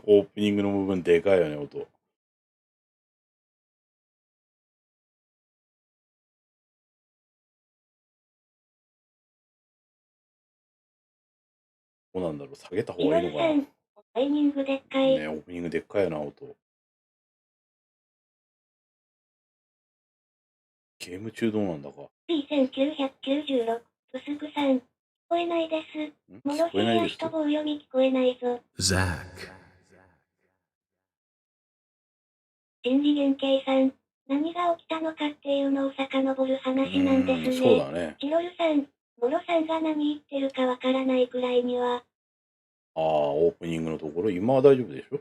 A: オープニングの部分でかいよね、音。どうなんだろう、下げた方
B: ヒ
A: がいいのかな。
B: ロルさん、タイミングでっかい。
A: ね、オープニングでっかいよな、音。ゲーム中どうなんだか。
B: P1996、ブスクさん、聞こえないです。モロシーや人棒読み聞こえないぞ。
E: Zach.
B: 新次元計算、何が起きたのかっていうのを遡る話なんです
A: そう
B: ね。
A: だね。
B: ヒロルさん、モロさんが何言ってるかわからないくらいには、
A: ああ、オープニングのところ、今は大丈夫でしょ。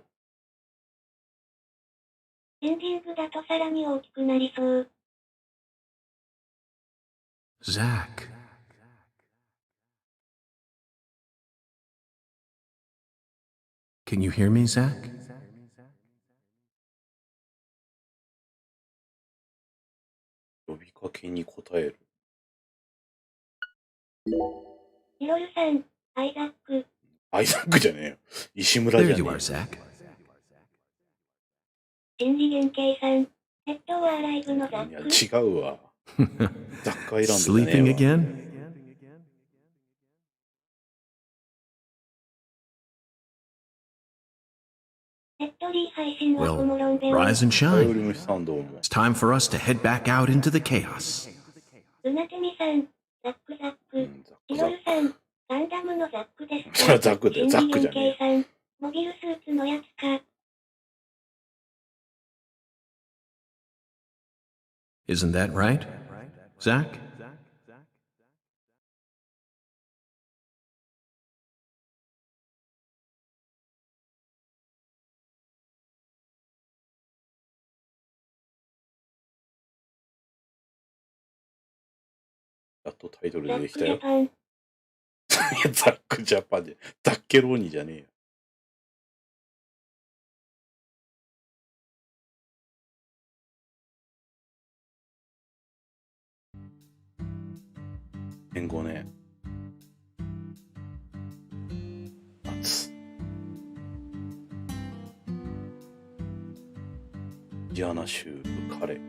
B: エンディングだとさらに大きくなりそう。
E: Zach. Can you hear me, Zach?
A: 呼びかけに答える。
B: ヒロルさん、アイザック、
A: アイザックじゃねえよ。石村
E: There
A: じゃね
E: you
A: え
E: are,
A: よ。
E: Zach.
B: 新次元計算、ヘッドはアライブのザ
A: いや、
B: ック。
A: 違うわ。ザックアイランドじゃね
E: Sleeping
A: えわ。
E: again?
B: デッドリー配信は
E: Well,
B: コモロンベオン。
E: rise and
A: 頼
E: shine.
A: り虫さんどうも。
E: It's time for us to head back out into the chaos.
B: ルナテミさん、ザックザック。
A: ザッ
B: ヒ
A: クザック。
B: ロルさん、ガンダムのザックです
A: それは
B: か？
A: ザックだよ。
B: 新次元
A: ザックじゃねえよ。
B: 計算、モビルスーツのやつか。
E: Isn't that right, Zach?
A: やっとタイトル
B: ザッ
A: 出てきたよ。
B: クジャパン。
A: いやザックジャパンで、ザッケローニじゃねえよ。年後ね。夏。ジアナシュープカレー。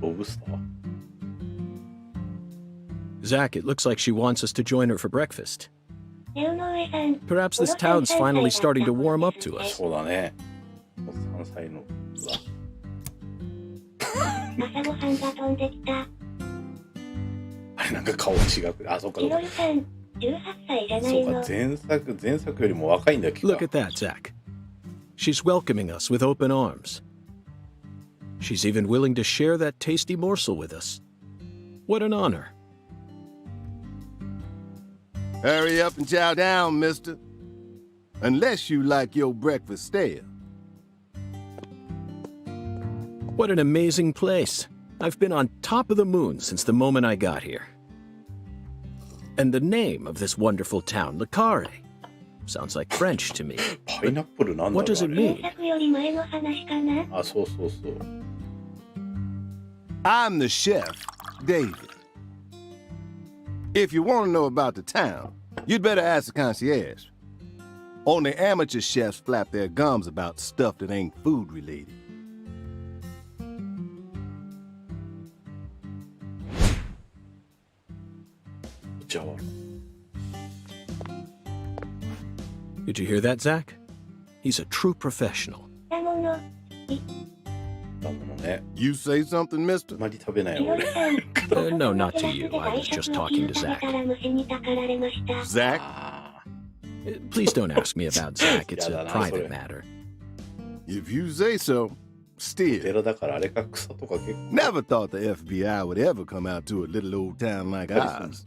A: ロブスター
E: Zach, it looks like she wants us to join her for breakfast.
B: 江上さん。
E: Perhaps this town's finally starting to warm up to us.
A: そうだね。3歳の子だ。
B: 朝ごはんが飛んできた。
A: あれなんか顔違く。あ、そっか。
B: キロルさん、18歳じゃないの。
A: そうか、前作よりも若いんだっけか。
E: Look at that, Zach. She's welcoming us with open arms. She's even willing to share that tasty morsel with us. What an honor.
G: Hurry up and chow down, mister. Unless you like your breakfast stale.
E: What an amazing place. I've been on top of the moon since the moment I got here. And the name of this wonderful town, Le Carre, sounds like French to me.
A: パイナップルなんだろう
E: What does it
A: あれ
E: mean?
B: 原作より前の話かな。
A: あ、そうそうそう。
G: I'm the chef, David. If you want to know about the town, you'd better ask the concierge. Only amateur chefs flap their gums about stuff that ain't food related.
E: Did you hear that, Zach? He's a true professional.
B: だもの。
A: だものね。
G: You say something,
A: あ
G: mister?
A: まり食べない
B: キロル
A: 俺。
B: さん。
E: No, not to you. I was just talking to Zach.
B: から虫にたかられました。
G: Zach?
A: あ
E: Please don't ask me about Zach. It's
A: Yeah,
E: a
A: no,
E: private
A: sorry.
E: matter.
G: If you say so.
A: ー
G: Still,
A: 寺だからあれか草とか結構
G: never thought the FBI would ever come out to a little old town like ours.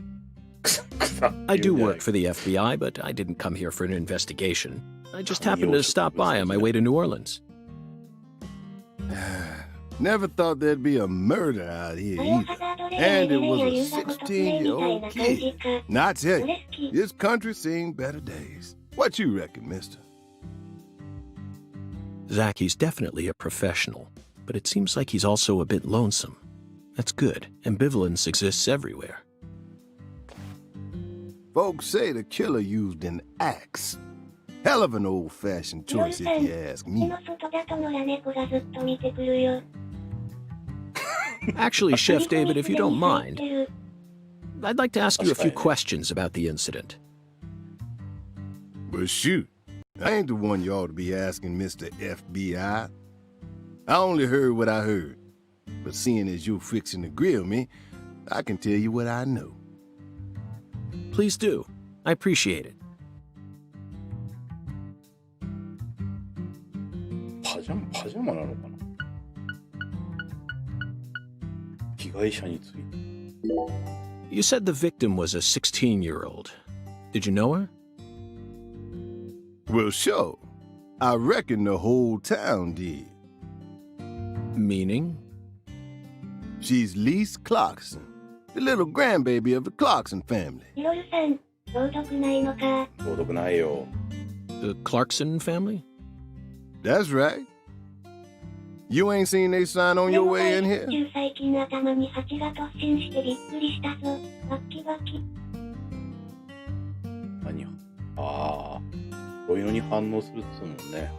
A: 草って
E: I
A: 言う
E: do
A: んじゃない
E: work for the FBI, but I didn't come here for an investigation. I just happened to stop by on my way to New Orleans.
G: Never thought there'd be a murder out here
B: バイオ
G: either.
B: ハザードレ
G: And
B: イ
G: it
B: レイヤ
G: was
B: ユ
G: a
B: ーザーごとプレイみたい
G: 16-year-old
B: な感じ
G: kid.
B: か。
G: Now I tell
B: そ
G: you,
B: れ好き。
G: this country's seen better days. What you reckon, mister?
E: Zach, he's definitely a professional, but it seems like he's also a bit lonesome. That's good. Ambivalence exists everywhere.
G: Folks say the killer used an axe. Hell of an old-fashioned
B: キロル
G: choice
B: さ
G: if
B: ん。
G: you ask
B: 家
G: me.
B: の外だと野良猫がずっと見てくるよ。
E: Actually, Chef David, if you don't mind,
B: 振り込みすでに入ってる。
E: I'd like to ask you a few
A: Okay.
E: questions about the incident.
G: But shoot, I ain't the one you ought to be asking, Mr. FBI. I only heard what I heard. But seeing as you're fixing to grill me, I can tell you what I know.
E: Please do. I appreciate it.
A: パジャマなのかな被害者について
E: You said the victim was a 16-year-old. Did you know her?
G: Well, sure. I reckon the whole town did.
E: Meaning?
G: She's Lise Clarkson, the little grandbaby of the Clarkson family.
B: キロルさん、朗読ないのか。
A: 朗読ないよ
E: The Clarkson family?
G: That's right. You ain't seen they sign on your way in here?
B: 最近頭に蜂が突進してびっくりしたぞ。バッキバキ。
A: 何ああこういうのに反応するっつうのね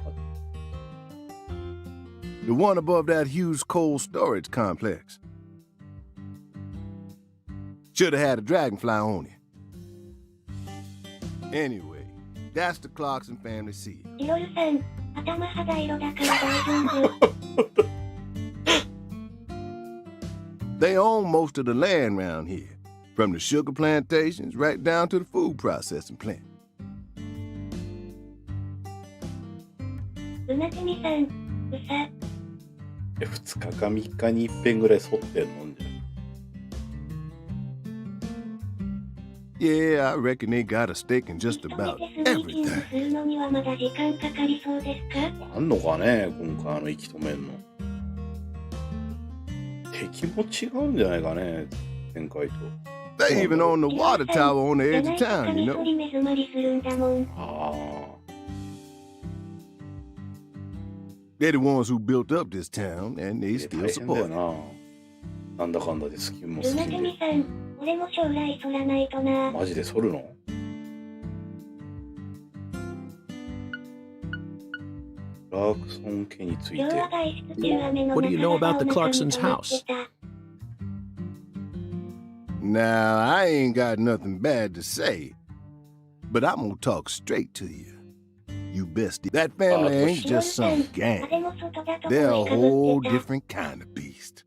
G: The one above that huge cold storage complex. Should have had a dragonfly on it. Anyway, that's the Clarkson family seal.
B: キロルさん、頭肌色だから大丈夫。
G: They own most of the land around here, from the sugar plantations right down to the food processing plant.
B: うなてみさん、うさ。
A: 2日か3日に1遍ぐらい剃ってんのんじゃん。
G: Yeah, I reckon they got a stake in just
B: 一人
G: about
B: でスミーキング
G: everything.
B: するのにはまだ時間かかりそうですか？
A: あんのかね今回息止めんの。敵も違うんじゃないかね前回と。
G: They even own the water tower on the
B: じゃ
G: edge
B: な
G: of
B: いと
G: town,
B: カ
G: you
B: ミ
G: know.
B: ソリ目詰まりするんだもん。
A: ああ。
G: They're the ones who built up this town, and they
A: 大
G: still
A: 変だよ
G: support it.
A: な。なんだかんだでスキンも
B: うな
A: スキンで。
B: てみさん、俺も将来剃らないとな。
A: マジで剃るの？クラークソン家について。
B: 今日は外出中雨の
E: What do you know about the
B: 中
E: Clarksons'
B: がお腹に溜まって
E: house?
B: た。
G: Now, I ain't got nothing bad to say, but I'm gonna talk straight to you. You bestie. That family ain't just some
B: あ
G: gang.
B: でも外だと
G: They're a
B: 帽子かぶ
G: whole
B: ってた。
G: different kind of beast.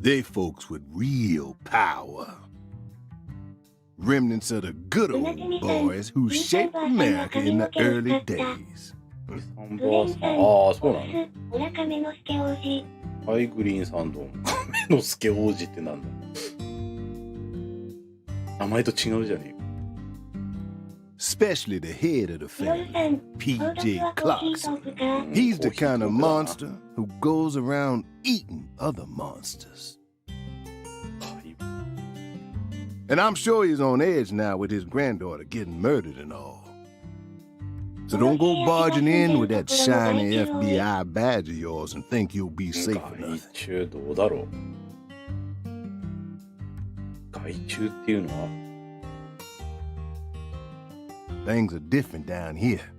G: They folks with real power. Remnants of the good old boys who shaped America in the early days.
A: サン
B: グリーンさん、
A: バーさん。ああ、そうなの。
B: ボス、オラ亀の助王子。
A: はい、グリーンサンド。亀の助王子ってなんだ。名前と違うじゃねえか。
G: Especially the head of the
B: ヒロルさ
G: family,
B: ん、購
G: P.J.
B: 読はコーヒート
G: Clarkson.
B: ークか。
G: He's the kind of monster who goes around eating other monsters.
A: はい。
G: And I'm sure he's on edge now with his granddaughter getting murdered and all. So don't go barging in with that shiny FBI badge of yours and think you'll be safe for
A: 害
G: nothing.
A: 虫どうだろう。害虫っていうのは
G: Things are different down here.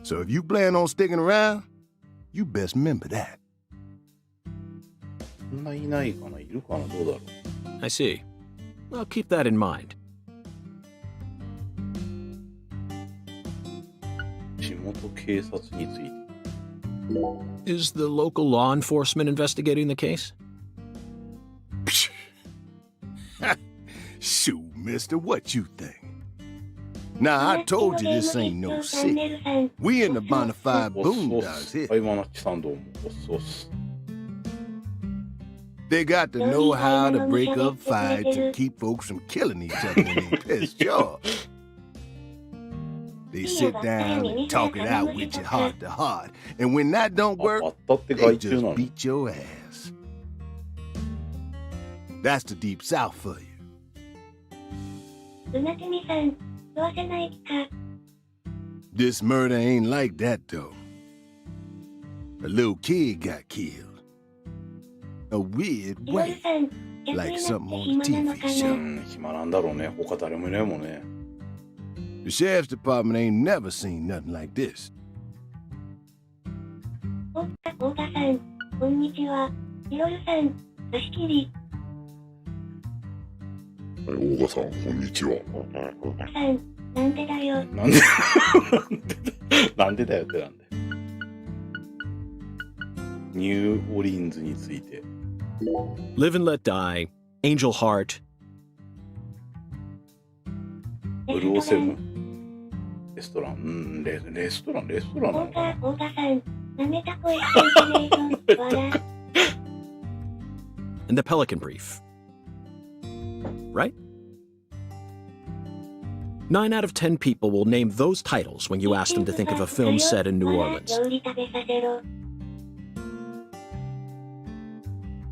G: So if you plan on sticking around, you best remember that.
A: そんないないかな、いるかな、どうだろう。
E: I see. I'll keep that in mind.
A: 地元警察について。
E: Is the local law enforcement investigating the case?
G: Shoot, mister, what you think? Now, I told you this ain't no city. We in the bona fide
A: オスオ
G: boondocks
A: ス。
G: here.
A: はい、マナッチさんどうも。オスオス。
G: They got to know how to break up fights and keep folks from killing each other when they piss off. They sit down and talk it out with you heart to heart. And when that don't
A: あ、
G: work,
A: バッタって
G: they
A: 害虫な
G: just
A: の？
G: beat your ass. That's the deep south for you.
B: うなてみさん、どうせない気か。
G: This murder ain't like that, though. A little kid got killed. A weird
B: ヒロル
G: way.
B: さん、逆
G: Like
B: にな
G: something
B: って
G: on
B: 暇
G: a
B: なの
G: TV
B: か
G: show.
B: な。
A: 暇なんだろうね。他誰もいないもんね。
G: The sheriff's department ain't never seen nothing like this.
B: 太田さん、こんにちは。ヒロルさん、足切り。
H: 大賀さん、こんにちは。
B: 太田さん、なんでだよ。
A: なんでなんでだよってなんで。ニューオリンズについて。
E: Live and Let Die, Angel Heart.
A: ブルーオセブン。レストラン。レストランなのかな。
B: 太田さん、なめた声してんじゃねえぞ。笑。
E: And the Pelican Brief. Right? 9 out of 10 people will name those titles when you ask them to think of a film set in New Orleans.
B: 料理食べさせろ。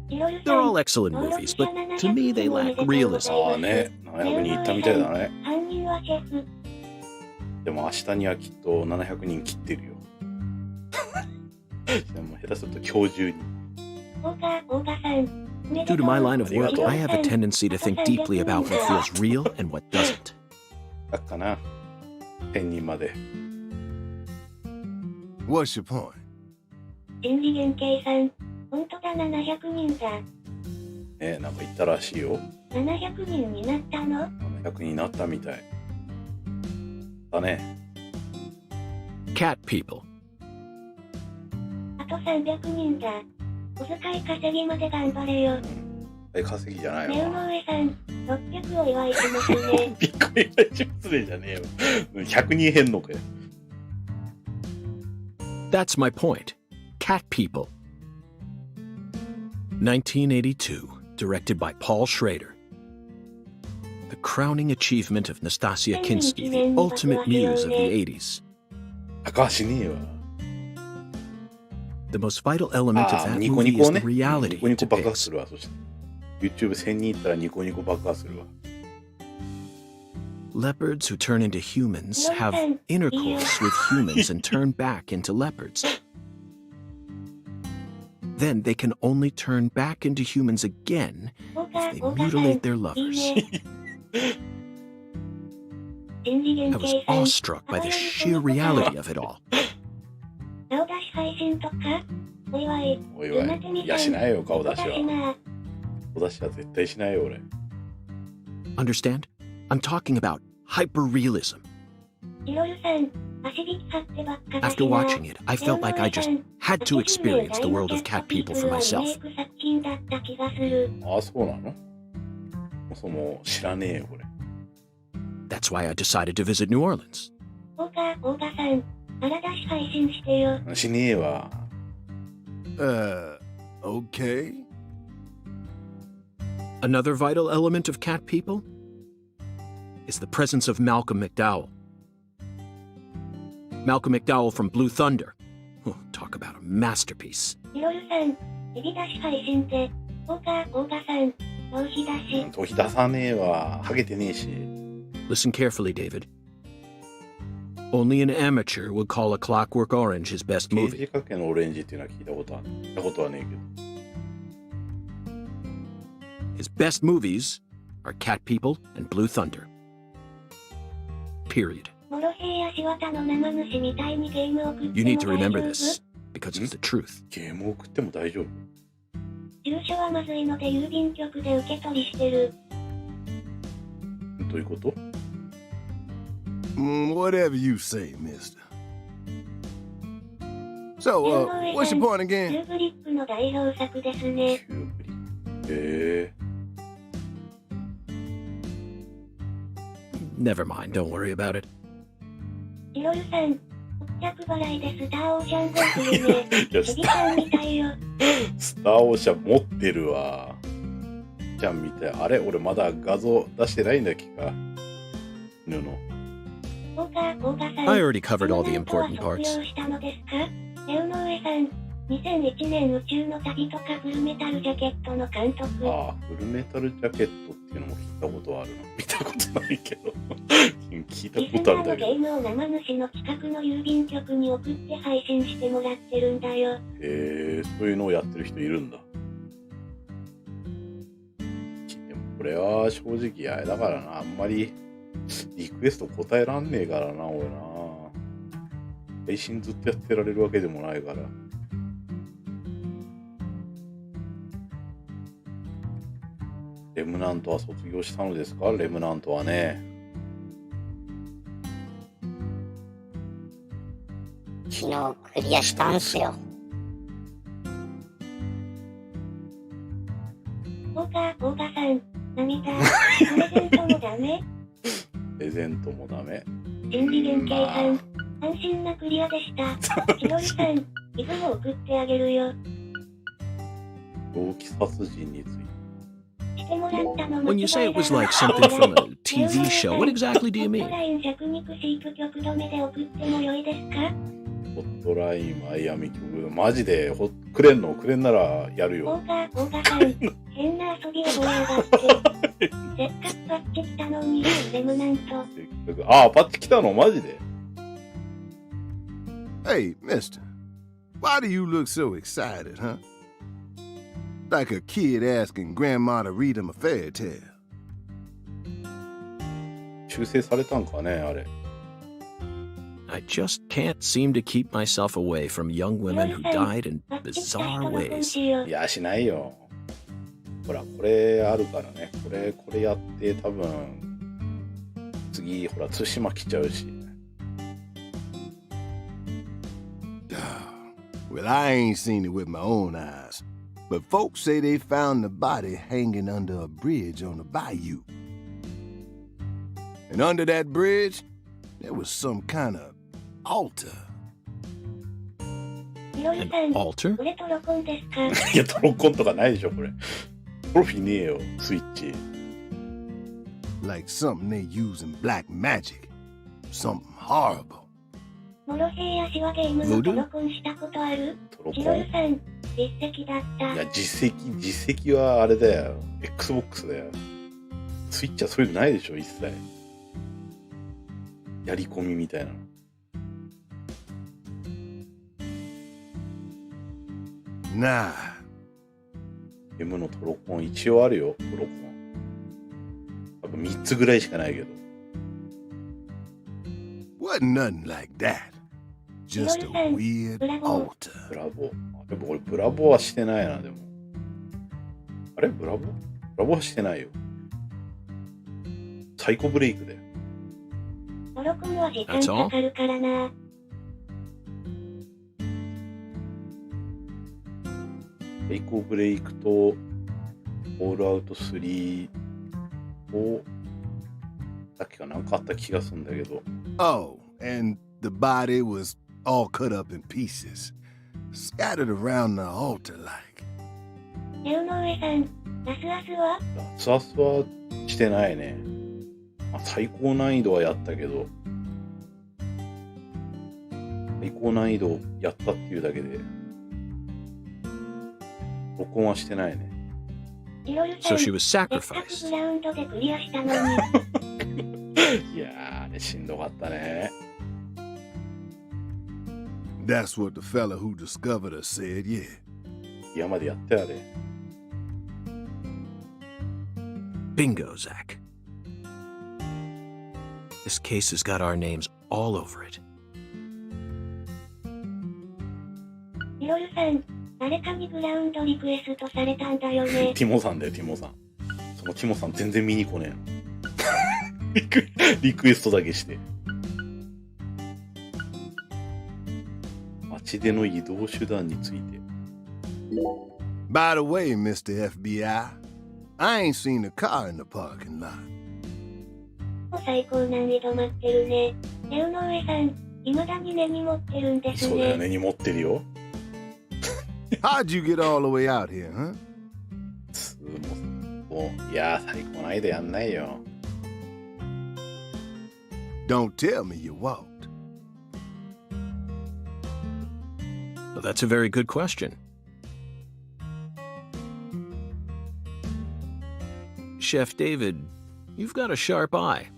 B: ヒロルさん、
E: They're all excellent movies, but to me they lack realism.
A: ああね、700人行ったみたいだね。
B: 犯人はシェフ。
A: でも明日にはきっと700人切ってるよ。でも下手すると今日中に。
B: 太田さん。
E: Due to my line of work, I have a tendency to think deeply about what feels real and what doesn't.
A: だっかな。1000人まで。
G: What's your point?
B: 人理元計算。本当だ、700人だ。
A: ね、なんか言ったらしいよ。
B: 700人になったの？
A: 700になったみたい。だね。
E: Cat people.
B: あと300人だ。お小遣い稼ぎまで頑張れよ。
A: 稼ぎじゃない
B: ネオ
A: のかな。
B: の上さん、600お祝いしますね。
A: びっくりしますねじゃねえよ。100人変のかよ。
E: That's my point. Cat People. 1982, directed by Paul Schrader. The crowning achievement of Nastasia Kinski, the ultimate muse of the 80s.
A: 高橋ねえわ。
E: The most vital element of that
A: ニコ
E: movie
A: ニ
E: is
A: コね。
E: the reality
A: ニコニ
E: it
A: コ爆発す
E: depicts.
A: るわ。そして YouTube1000 人いったらニコニコ爆発するわ。
E: Leopards who turn into humans have intercourse with humans and turn back into leopards. Then they can only turn back into humans again if they mutilate their lovers. I was awestruck by the sheer reality of it all.
B: 顔出し配信とかお祝い。
A: おいおい。いやしないよ、顔出しは。顔出しは絶対しないよ、俺。
E: Understand? I'm talking about hyperrealism.
B: いろるさん、足引き張ってばっかだし
E: After
B: な。
E: watching it, I felt like I just had to experience the world of cat people for myself.
B: リメイク作品だった気がする。
A: ああ、そうなの？そも知らねえよ、これ。
E: That's why I decided to visit New Orleans.
B: 大賀さん、荒出し配信してよ。
A: しねえわ。
G: Okay.
E: Another vital element of cat people is the presence of Malcolm McDowell. Malcolm McDowell from Blue Thunder. Oh, talk about a masterpiece.
B: いろるさん、エビ出し配信って、大賀さん、浪費だし。
A: 頭皮出さねえわ。ハゲてねえし。
E: Listen carefully, David. Only an amateur would call A Clockwork Orange his best
A: 刑
E: movie.
A: 事掛けのオレンジっていうのは聞いたことある。聞いたことはねえけど。
E: His best movies are Cat People and Blue Thunder. Period.
B: モロヘイやシワタの生主みたいにゲームを食っても
E: You need to
B: 大
E: remember
B: 丈
E: this
B: 夫？
E: because it's the truth.
A: ゲームを送っても大丈夫？
B: 住所はまずいので郵便局で受け取りしてる。
A: どういうこと？
G: Whatever you say, mister. So, what's your point
B: キュ
G: again?
B: ーブリックの代表作ですね。
A: キューブリ。へえ。
E: Never mind, don't worry about it.
B: いろるさん、600払いでスターオーシャン号するね。
A: いや、
B: エビさんみたいよ。
A: スターオーシャン持ってるわ。ちゃんみたい。あれ俺まだ画像出してないんだっけか。犬の。
B: 大賀さん。
E: I already covered all the important
B: 卒
E: parts.
B: 業したのですか？レオノ上さん、2001年宇宙の旅とかフルメタルジャケットの監督。
A: ああ、フルメタルジャケットっていうのも聞いたことあるな。見たことないけど。聞いた
B: リスナーの
A: ことあるんだけど。
B: ゲームを生主の企画の郵便局に送って配信してもらってるんだよ。
A: へえ、そういうのをやってる人いるんだ。でもこれは正直あれだからな、あんまりリクエスト答えらんねえからな、俺な。配信ずっとやってられるわけでもないから。レムナントは卒業したのですか？レムナントはね。
I: 昨日クリアしたんすよ。
B: 大賀さん、涙。プレゼントもダメ？
A: プレゼントもダメ。
B: 心理原型さん、安心なクリアでした。ひろりさん、イブも送ってあげるよ。
A: 動機殺人について。
B: してもらったの
E: When you say it was like something from a TV show, what exactly do you
B: ホッ
E: mean?
B: トライン弱肉シープ曲止めで送ってもよいですか？
A: ホットラインマイアミ曲マジでくれんならやるよ。
B: 大賀さん、変な遊び覚えやがって。せっかくパッチ来たのに、レムナント。
A: ああ、パッチ来たのマジで？
G: Hey, mister. Why do you look so excited, huh? Like a kid asking grandma to read him a fairy tale.
A: 修正されたんかね、あれ。
E: I just can't seem to keep myself away from young women who died in bizarre ways.
A: いや、しないよ。ほら、これあるからね。これやって多分、次、ほら、対馬来ちゃうし。
G: Well, I ain't seen it with my own eyes. But folks say they found the body hanging under a bridge on the bayou. And under that bridge, there was some kind of altar.
B: いろり
E: An
B: さん、
E: altar?
B: これトロコンですか？
A: いや、トロコンとかないでしょ、これ。トロフィーねえよ、スイッチ。
G: Like something they use in black magic. Something horrible.
B: モロヘイやシワゲームのトロコンしたことある？
A: トロコ
B: ヒロル
A: ン
B: さん、実績だった。
A: いや、実績はあれだよ。Xbox だよ。スイッチはそういうのないでしょ、一切。やり込みみたいなの。
G: Nah.
A: M のトロコン一応あるよ、トロコン。多分3つぐらいしかないけど。
G: Wasn't nothing like that. Just a weird altar.
A: ブラボー。でも俺ブラボーはしてないな、でも。あれブラボーはしてないよ。サイコブレイクだよ。
B: トロコンは時間かかるからな。
A: サイコブレイクと、オールアウト3を、さっきかなんかあった気がするんだけど。
G: Oh, and the body was all cut up in pieces, scattered around the altar like.
B: ネオの上さん、ラスアスは？
A: ラスアスはしてないね。まあ、最高難易度はやったけど、最高難易度やったっていうだけで、録音はしてないね。
B: ヒロルさ
E: So
B: ん、
E: she was
B: せっかく
E: sacrificed.
B: グラウンドでクリアしたのに。
A: いやー、あれしんどかったね。
G: That's what the fella who discovered her said, yeah.
A: 山でやってあれ。
E: Bingo, Zach. This case has got our names all over it.
B: ヒロルさん、誰かにグラウンドリクエストされたんだよね。
A: ティモさんだよ、ティモさん。そのティモさん全然見に来ねえの。リクエストだけして。街での移動手段について。
G: By the way, Mr. FBI, I ain't seen a car in the parking lot.
B: 最高難易度待ってるね。ネオの上さん、未だに根に持ってるんです
A: そうだよ、
B: ね。
A: 根に持ってるよ。
G: How'd you get all the way out here, huh?
A: もう、いやー、最高難易度やんないよ。
G: Don't tell me you walked.
E: Well, that's a very good question. Chef David, you've got a sharp eye.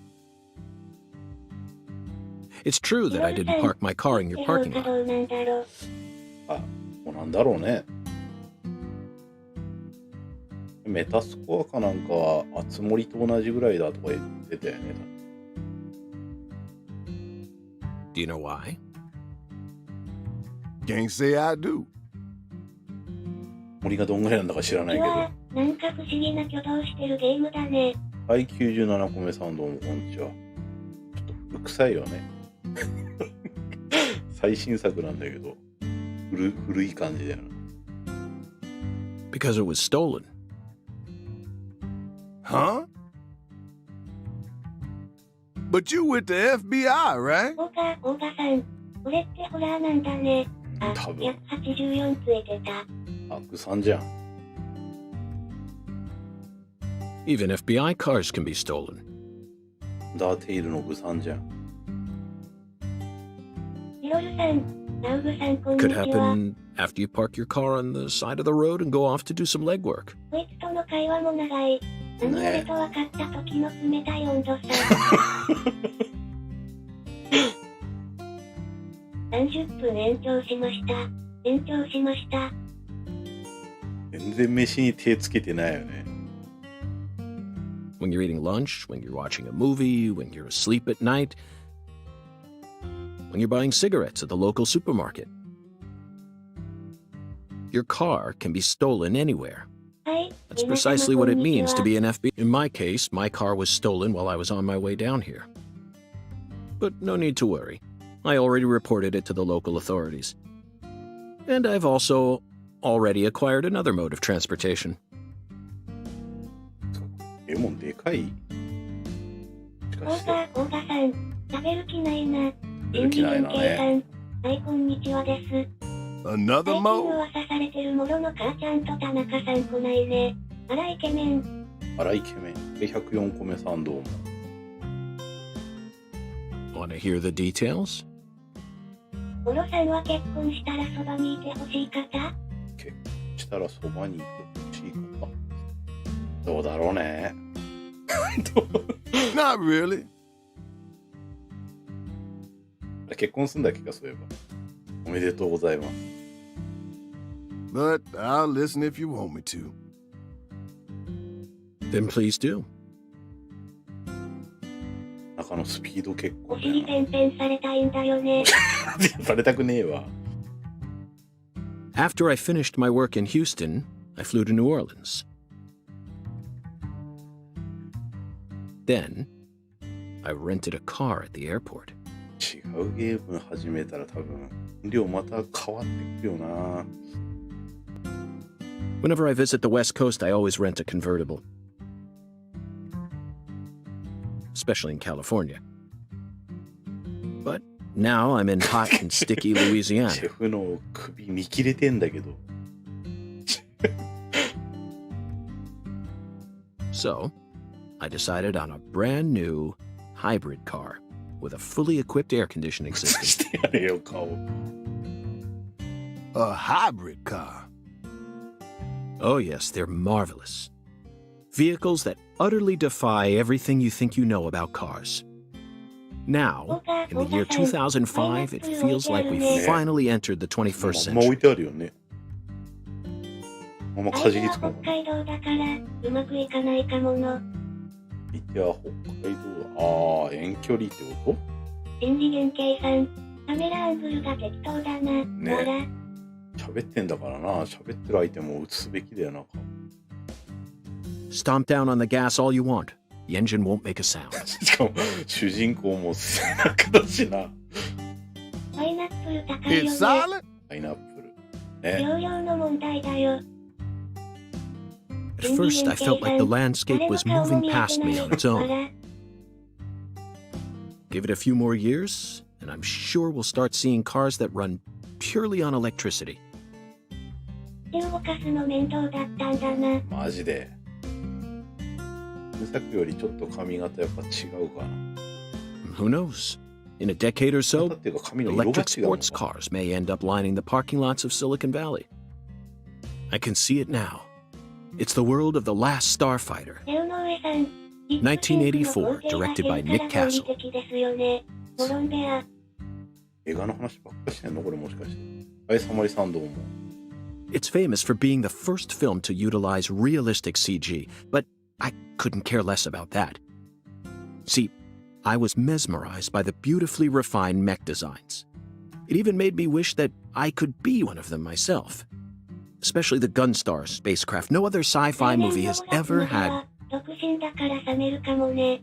E: It's true that I didn't park my car in your parking
B: ど
E: lot.
B: うなんだろう。
A: あ、もうなんだろうね。メタスコアかなんかは、あつ森と同じぐらいだとか言ってたよね。
E: Do you know why?
G: Can't say I do.
A: 森がどんぐらいなんだか知らないけど。
B: うわー、なんか不思議な挙動してるゲームだね。
A: はい、97個目さんどうもこんにちは。ちょっと古臭いよね。最新作なんだけど、古い感じだよな。
E: Because it was stolen.
G: Huh? But you with the FBI, right?
B: オーガさん、これってホラーなんだね。あ、
A: 多分
B: 184ついてた。
A: あ、グさんじゃん。
E: Even FBI cars can be stolen.
A: ダーテイルのグさんじゃん。
B: ヒロルさん、ラウグさんこんに
E: Could
B: ちは。
E: happen after you park your car on the side of the road and go off to do some legwork.
B: こいつとの会話も長い。何やれと分かった時の冷たい温度差。30分延長しました。延長しました。
A: 全然飯に手つけてないよね。
E: When you're eating lunch, when you're watching a movie, when you're asleep at night, when you're buying cigarettes at the local supermarket. Your car can be stolen anywhere.
B: はい。
E: That's precisely what it means to be an FBI. In my case, my car was stolen while I was on my way down here. But no need to worry. I already reported it to the local authorities. And I've also already acquired another mode of transportation.
A: レモンでかい。
B: コーガさん、食べる気ないな。
A: 食べる気ないなね。
B: はい、こんにちはです。
G: Another
B: 最近
G: mo?
B: 噂されてるものの母ちゃんと田中さん来ないね。あらイケメン。
A: あらイケメン。で、104個目賛同も。
E: Want to hear the details?
B: オロさんは結婚したらそばにいてほしい方？
A: 結婚したらそばにいてほしい方。どうだろうね。
G: Not really.
A: 結婚すんだっけか、そういえば。おめでとうございます。
G: But I'll listen if you want me to.
E: Then please do.
A: 中のスピード結
B: お
A: 婚
B: 尻ペンペンされたいんだよね。
A: されたくねえわ。
E: After I finished my work in Houston, I flew to New Orleans. Then, I rented a car at the airport.
A: 違うゲーム始めたら多分量また変わってくるよな。
E: Whenever I visit the West Coast, I always rent a convertible. Especially in California. But now I'm in hot and sticky
A: シ
E: Louisiana.
A: ェフの首見切れてんだけど。
E: So, I decided on a brand new hybrid car with a fully equipped air conditioning
A: し
E: system.
A: てやれよ、顔。
G: A hybrid car.
E: Oh, yes, they're marvelous. Vehicles that utterly defy everything you think you know about cars. Now, in the year 2005, it feels like we finally entered the 21st
A: まあ置
E: century.
A: いてあるよね。まあかじりつくもん。
B: 北海道だからうまくいかないかもの。
A: いや、北海道。ああ、遠距離ってこ
B: 心理元計算。カメラアングルが適当だな。
A: ね
B: わら。
A: と喋ってんだからな。喋ってる相手も映すべきだよな。
E: Stomp down on the gas all you want. The engine won't make a sound.
A: しかも、主人公も背中だしな。
B: パイナップル高いよ
G: It's
B: ね。
G: solid?
A: パイナップル。ね。
B: 容量の問題だよ。
E: At first, I felt like the landscape was moving past me on its own. Give it a few more years, and I'm sure we'll start seeing cars that run purely on electricity.
B: 手動かすの面倒だったんだな。
A: マジで。さっきよりちょっと髪型やっぱ違うかな。
E: Who knows? In a decade or
A: だ
E: so,
A: っていうか髪の色が
E: electric
A: 違うもん
E: sports cars may end up lining the parking lots of Silicon Valley. I can see it now. It's the world of the last starfighter.
B: 江上さん。
E: 1984, directed by Nick Castle.
B: ですよね。モロンベア。
A: 映画の話ばっかしてんのこれもしかして。はい、サマリさんどうも。
E: It's famous for being the first film to utilize realistic CG, but I couldn't care less about that. See, I was mesmerized by the beautifully refined mech designs. It even made me wish that I could be one of them myself. Especially the Gunstar spacecraft. No other sci-fi movie has ever had.
B: 独身だから冷めるかもね。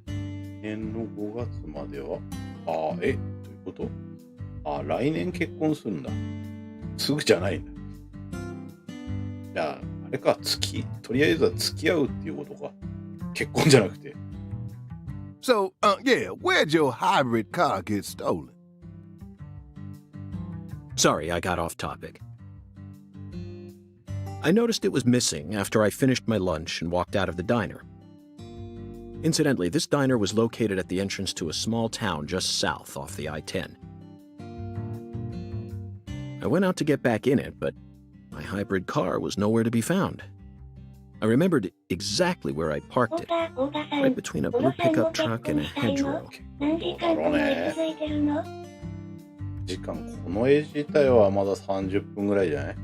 A: 年の5月まではどういうこと来年結婚するんだ。すぐじゃないんだ。じゃあ、あれか、とりあえずは付き合うっていうことか。結婚じゃなくて。
G: So, yeah, where'd your hybrid car get stolen?
E: Sorry, I got off topic. I noticed it was missing after I finished my lunch and walked out of the diner. Incidentally, this diner was located at the entrance to a small town just south off the I-10. I went out to get back in it, but my hybrid car was nowhere to be found. I remembered exactly where I parked it, right between a blue pickup truck and a hedgerow.
B: 何時間この絵続いてるの？
A: 時間、この絵自体はまだ30分ぐらいじゃない？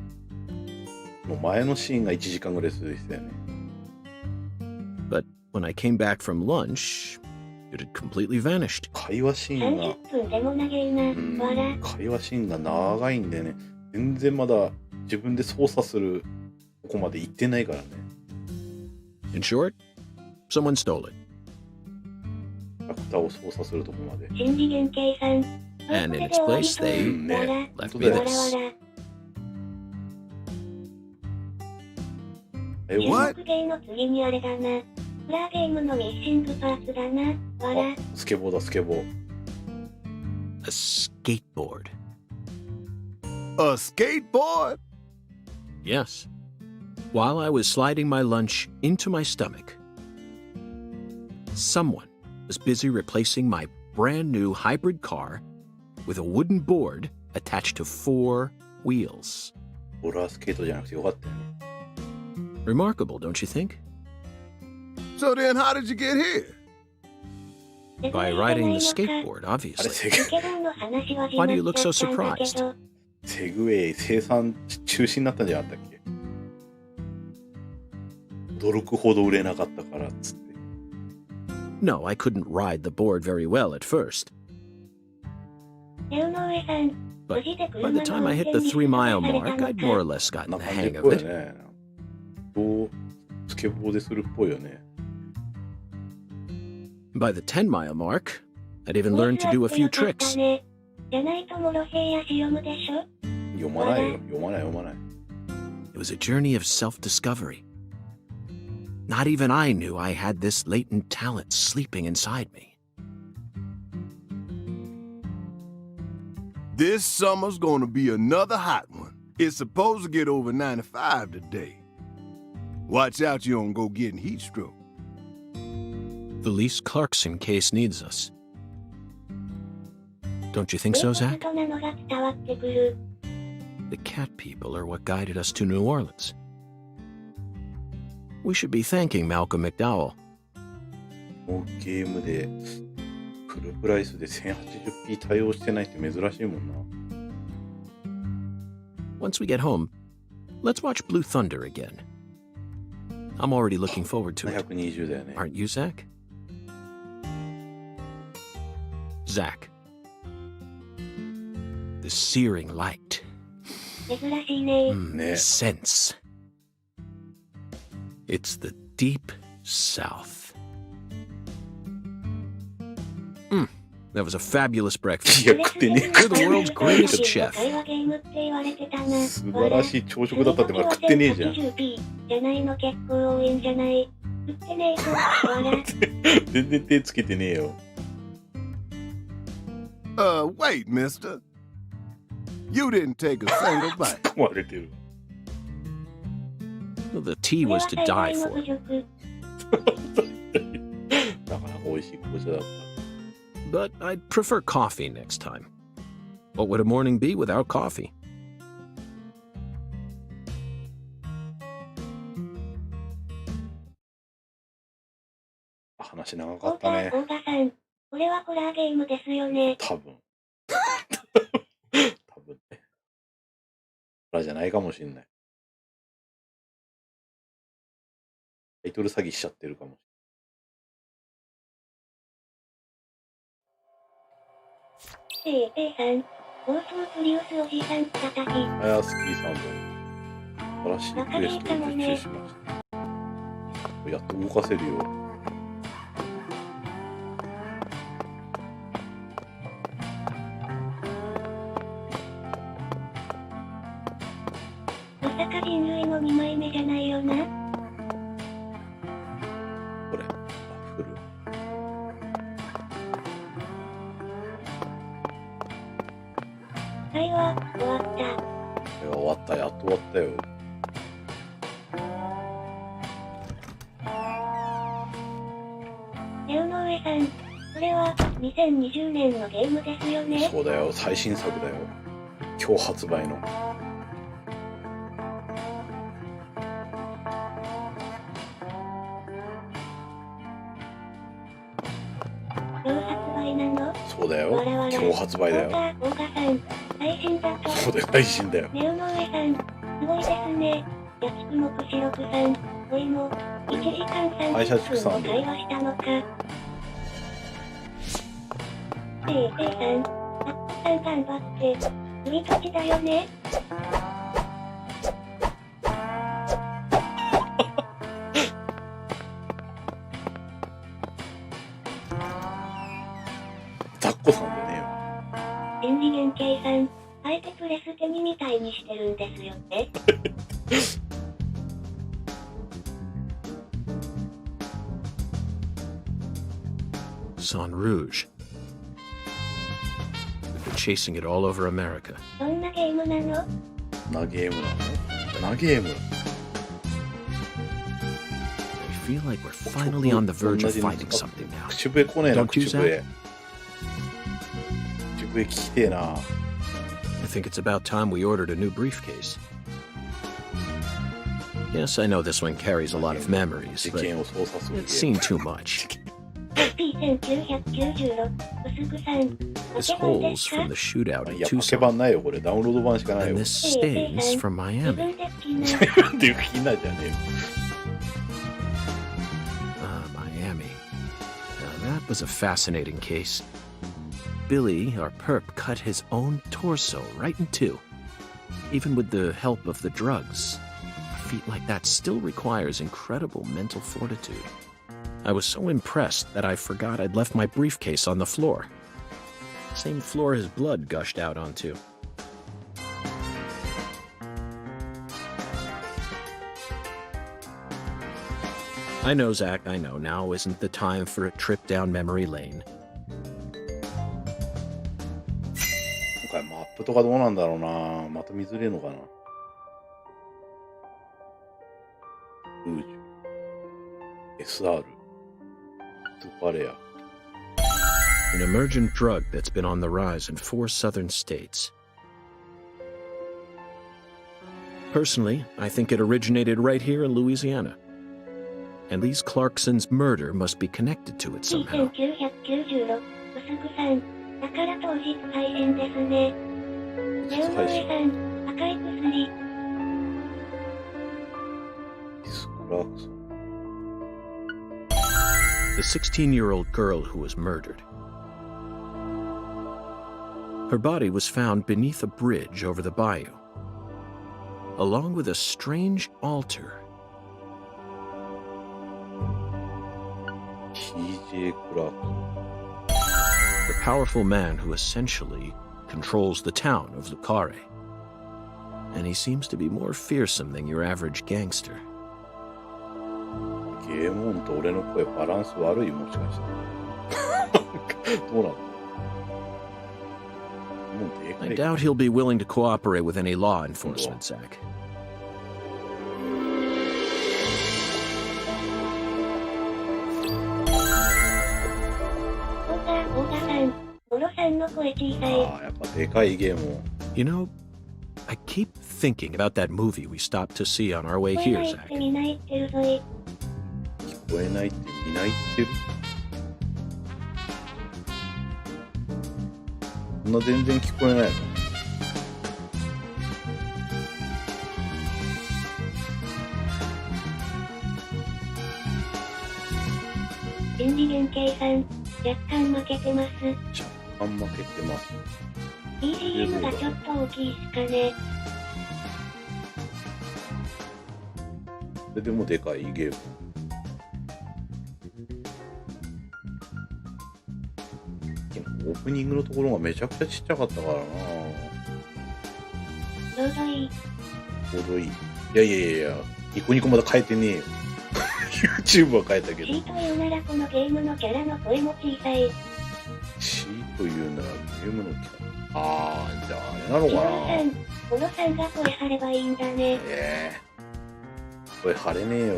A: もう前のシーンが1時間ぐらい続いてたよね。
E: But when I came back from lunch, it had completely vanished.
A: 会話シーンが、
B: 30分でも長いな。わら。
A: 会話シーンが長いんでね、全然まだ自分で操作するとこまで行ってないからね。
E: In short, someone stole it.
A: キャラクターを操作するとこまで。
B: 心理元計算。
E: And in its place, they
A: ね、
E: left
A: 本当
E: me
A: だよ。
E: this.
A: え、
B: 中
G: What?
B: 国芸の次にあれだな。ホラーゲームのミッシングパーツだな。わら。
A: スケボーだ、スケボー。
E: A skateboard.
G: A skateboard?
E: Yes. While I was sliding my lunch into my stomach, someone was busy replacing my brand new hybrid car with a wooden board attached to 4 wheels.
A: ローラースケートじゃなくてよかったよね。
E: Remarkable, don't you think?
G: So then how did you get here?
E: By riding the skateboard,
A: あれ、
E: obviously.
A: セグ
E: Why do you look so surprised?
A: セグウェイ生産中止になったんじゃなかったっけ？驚くほど売れなかったからっつって。
E: No, I couldn't ride the board very well at first. But by the time I hit the 3-mile mark, I'd more or less
A: こん
E: gotten
A: な
E: the
A: 感じっ
E: hang
A: ぽ
E: of
A: いよ
E: it.
A: ね。こうスケボーでするっぽいよね。
E: By the 10-mile mark, I'd even learned to do a few tricks.
B: じゃないとモロヘイヤシ読むでしょ。
A: 読まないよ。読まない読まない。
E: It was a journey of self-discovery. Not even I knew I had this latent talent sleeping inside me.
G: This summer's gonna be another hot one. It's supposed to get over 95 today. Watch out you don't go getting heat stroke.
E: The Lise Clarkson case needs us. Don't you think so, Zach?
B: なのが伝わってくる。
E: The cat people are what guided us to New Orleans. We should be thanking Malcolm McDowell.
A: もうゲームでフルプライスで 1080p 対応してないって珍しいもんな。
E: Once we get home, let's watch Blue Thunder again. I'm already looking forward to it.
A: 120だよね。
E: Aren't you, Zach? Zach. The searing light.
B: 珍しいね。
E: The sense. It's the deep south. That was a fabulous
A: い
E: breakfast.
A: や、食ってねえ。
E: You're the world's greatest chef.
B: 会話ゲームって言われてたな。
A: 素晴らしい朝食だったってまだ食ってねえじゃん。
B: 1080p じゃないの結構多いんじゃない。食ってねえぞ。わら。
A: 全然手つけてねえよ。
G: Wait, mister. You didn't take a single bite.
A: 壊れてる。
E: Well, the tea was to die for.
A: だから美味しい紅茶だった。
E: But I'd prefer coffee next time. What would a morning be without coffee?
A: 話長かったね。
B: 大賀さん、これはホラーゲームですよね。
A: 多分。多分ね。ホラーじゃないかもしれない。タイトル詐欺しちゃってるかもし
B: れない。A さん、暴走プリウスおじさん叩き。
A: あやスキーサンド。新しいクエストを受注しました。やっと動かせるよ。
B: まさか人類の2枚目じゃないよな。
A: これ、ワッフル。
B: 会話終わった。
A: これは終わった。やっと終わったよ。
B: 江上さん、これは2020年のゲームですよね。
A: そうだよ。最新作だよ。今日発売の。
B: 今日発売なの？
A: そうだよ。
B: わらわら
A: 今日発売だよ。
B: 大賀さん、配信だと。
A: そうだよ。配信だよ。
B: 江上さん、すごいですね。焼きくもくしろくさん、おいも、1時間30分も会話したのか。A さん、あっさん頑張って、次土地だよね。
A: ザッコさんじゃねえよ。
B: 原理原型さん、あえてプレステ2みたいにしてるんですよね。
E: Mousson Rouge. We've been chasing it all over America.
B: どんなゲームなの？
A: なゲームなの？なゲーム。
E: I feel like we're finally on the verge of finding something now.
A: 口笛来ねえな、
E: Don't you,
A: 口笛。口笛聞きてえな。
E: I think it's about time we ordered a new briefcase. Yes, I know this one carries a lot of memories,
A: 事
E: but
A: 件を操作するゲ
E: it's
A: ーム。
E: seen too much.
B: IP1996 薄くさん。
E: This hole's from the shootout
A: い
E: in
A: や、パケ
E: Tucson,
A: 版ないよ、これ。ダウンロード版しかないよ
E: and。this stains from
B: 自
E: Miami.
B: 分で好きな。
A: なんで気になるじゃねえよ。
E: Miami. Now that was a fascinating case. Billy, our perp, cut his own torso right in two. Even with the help of the drugs, a feat like that still requires incredible mental fortitude. I was so impressed that I forgot I'd left my briefcase on the floor. Same floor his blood gushed out onto. I know, Zach, I know. Now isn't the time for a trip down memory lane.
A: 今回マップとかどうなんだろうな。また見ずれるのかな。ルージュ。SR。トゥパレア。
E: An emergent drug that's been on the rise in 4 southern states. Personally, I think it originated right here in Louisiana. And Lise Clarkson's murder must be connected to it somehow.
B: 1996薄くさん。だから当日配信ですね。レオノエさん、赤い薬。
A: ディスクラークソン。
E: The 16-year-old girl who was murdered. Her body was found beneath a bridge over the bayou, along with a strange altar.
A: TJ クラークソン。
E: The powerful man who essentially controls the town of Lucare. And he seems to be more fearsome than your average gangster.
A: ゲーム音と俺の声バランス悪いもしかして。どうなの？もうでか
E: I
A: い。
E: doubt he'll be willing to cooperate with any law enforcement, Zach.
B: 太田さん、ボロさんの声小さい。
A: ああ、やっぱでかいゲーム音。
E: You know, I keep thinking about that movie we stopped to see on our way
B: 聞こえ
E: here,
B: ないっ
E: Zach.
B: てみないってるぞい。
A: 聞こえないってみんな言ってる。そんな全然聞こえないの？
B: 心理原型さん、若干負けてます。
A: 若干負けてます。
B: BGM がちょっと大きいっすかね。
A: それでもでかいゲーム。オープニングのところがめちゃくちゃちっちゃかったからな。
B: ちょうどいい。
A: ちょうどいい。いやいやいやいや、ニコニコまだ変えてねえよ。YouTube は変えたけど。
B: C というならこのゲームのキャラの声も小さい。
A: C というならゲームのキャラ。あー、じゃああれなのかな。
B: さん、ボロさんが声張ればいいんだね。
A: これ貼れねえよ。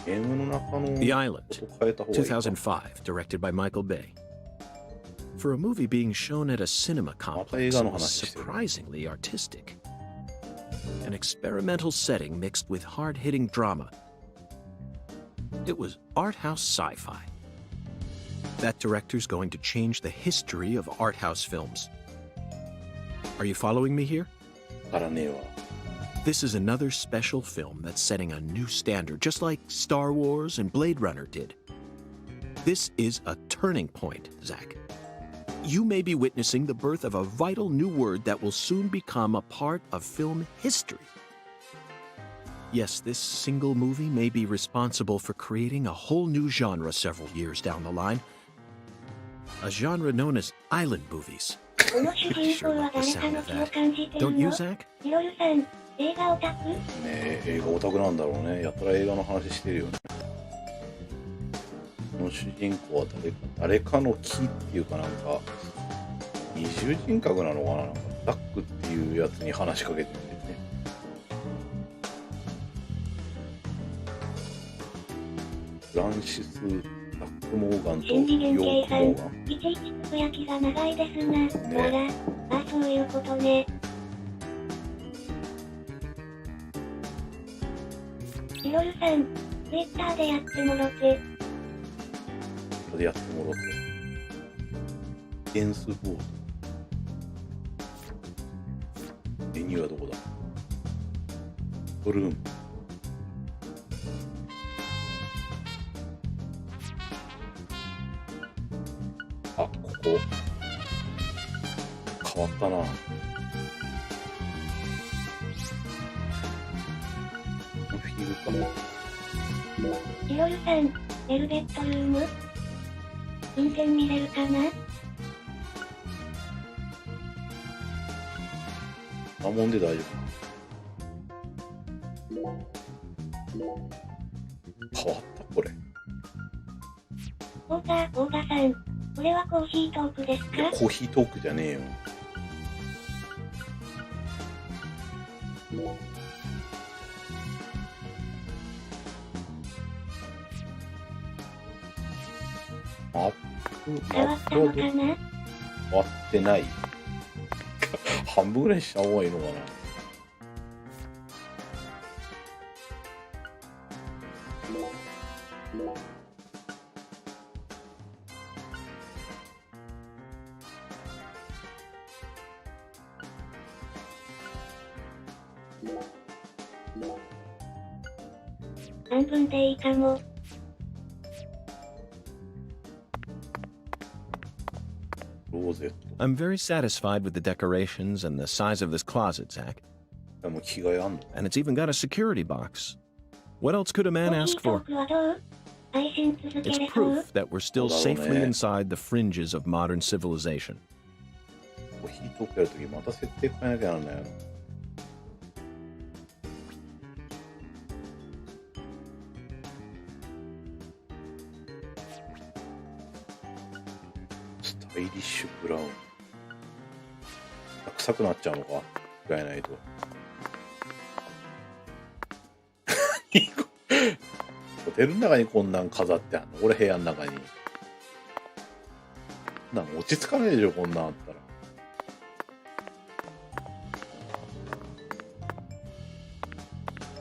A: ゲームの中の
E: The Island,
A: 音変えた方がいいか。
E: 2005, directed by Michael Bay. For a movie being shown at a cinema complex, it was surprisingly artistic. An experimental setting mixed with hard-hitting drama. It was art house sci-fi. That director's going to change the history of art house films. Are you following me here?
A: わからねえわ。
E: This is another special film that's setting a new standard, just like Star Wars and Blade Runner did. This is a turning point, Zach. You may be witnessing the birth of a vital new word that will soon become a part of film history. Yes, this single movie may be responsible for creating a whole new genre several years down the line. a genre known as island movies.
B: この主人公は誰かの気を感じてる
E: Don't you,
B: の
E: Zach?
B: ヒロルさん、映画オタク？
A: ねえ、映画オタクなんだろうね。やたら映画の話してるよね。この主人公は誰かの気っていうかなんか、二重人格なのかな、なんかダックっていうやつに話しかけてるんだよね。フランシス・ダック・モーガンとヨ
B: 新次元
A: ーク・
B: 計算、
A: モーガン。
B: いちいちつぶやきが長いですな。
A: ね
B: わら、あ、そういうことね。ヒロルさん、ツイッターでやってもろて。
A: これでやってもろて。ゲンスボード。メニューはどこだ？ブルーム。あ、ここ。変わったな。フィールかな。
B: ヒロルさん、ベルベットルーム？運転見れるかな？
A: あ、もんで大丈夫。変わったこれ。
B: オーガさん、これはコーヒートークですか？
A: いや、コーヒートークじゃねえよ。アップ
B: 変わったのかな？
A: 終わってない。半分ぐらいにした方がいいのかな。
B: 半分でいいかも。
A: ローゼット。
E: I'm very satisfied with the decorations and the size of this closet, Zach.
A: でも着替えあんの？
E: And it's even got a security box. What else could a
B: コ
E: man
B: ーヒ
E: ask
B: ート
E: for?
B: ークはどう？配信続け
E: It's
B: れそう？
E: proof that we're still safely inside the fringes of modern civilization.
A: コーヒートークやるときまた設定変えなきゃなんないよ。スタイリッシュブラウン。臭くなっちゃうのか？変えないと。ホテルの中にこんなん飾ってあんの？俺部屋の中に。なんか落ち着かないでしょ、こんなんあったら。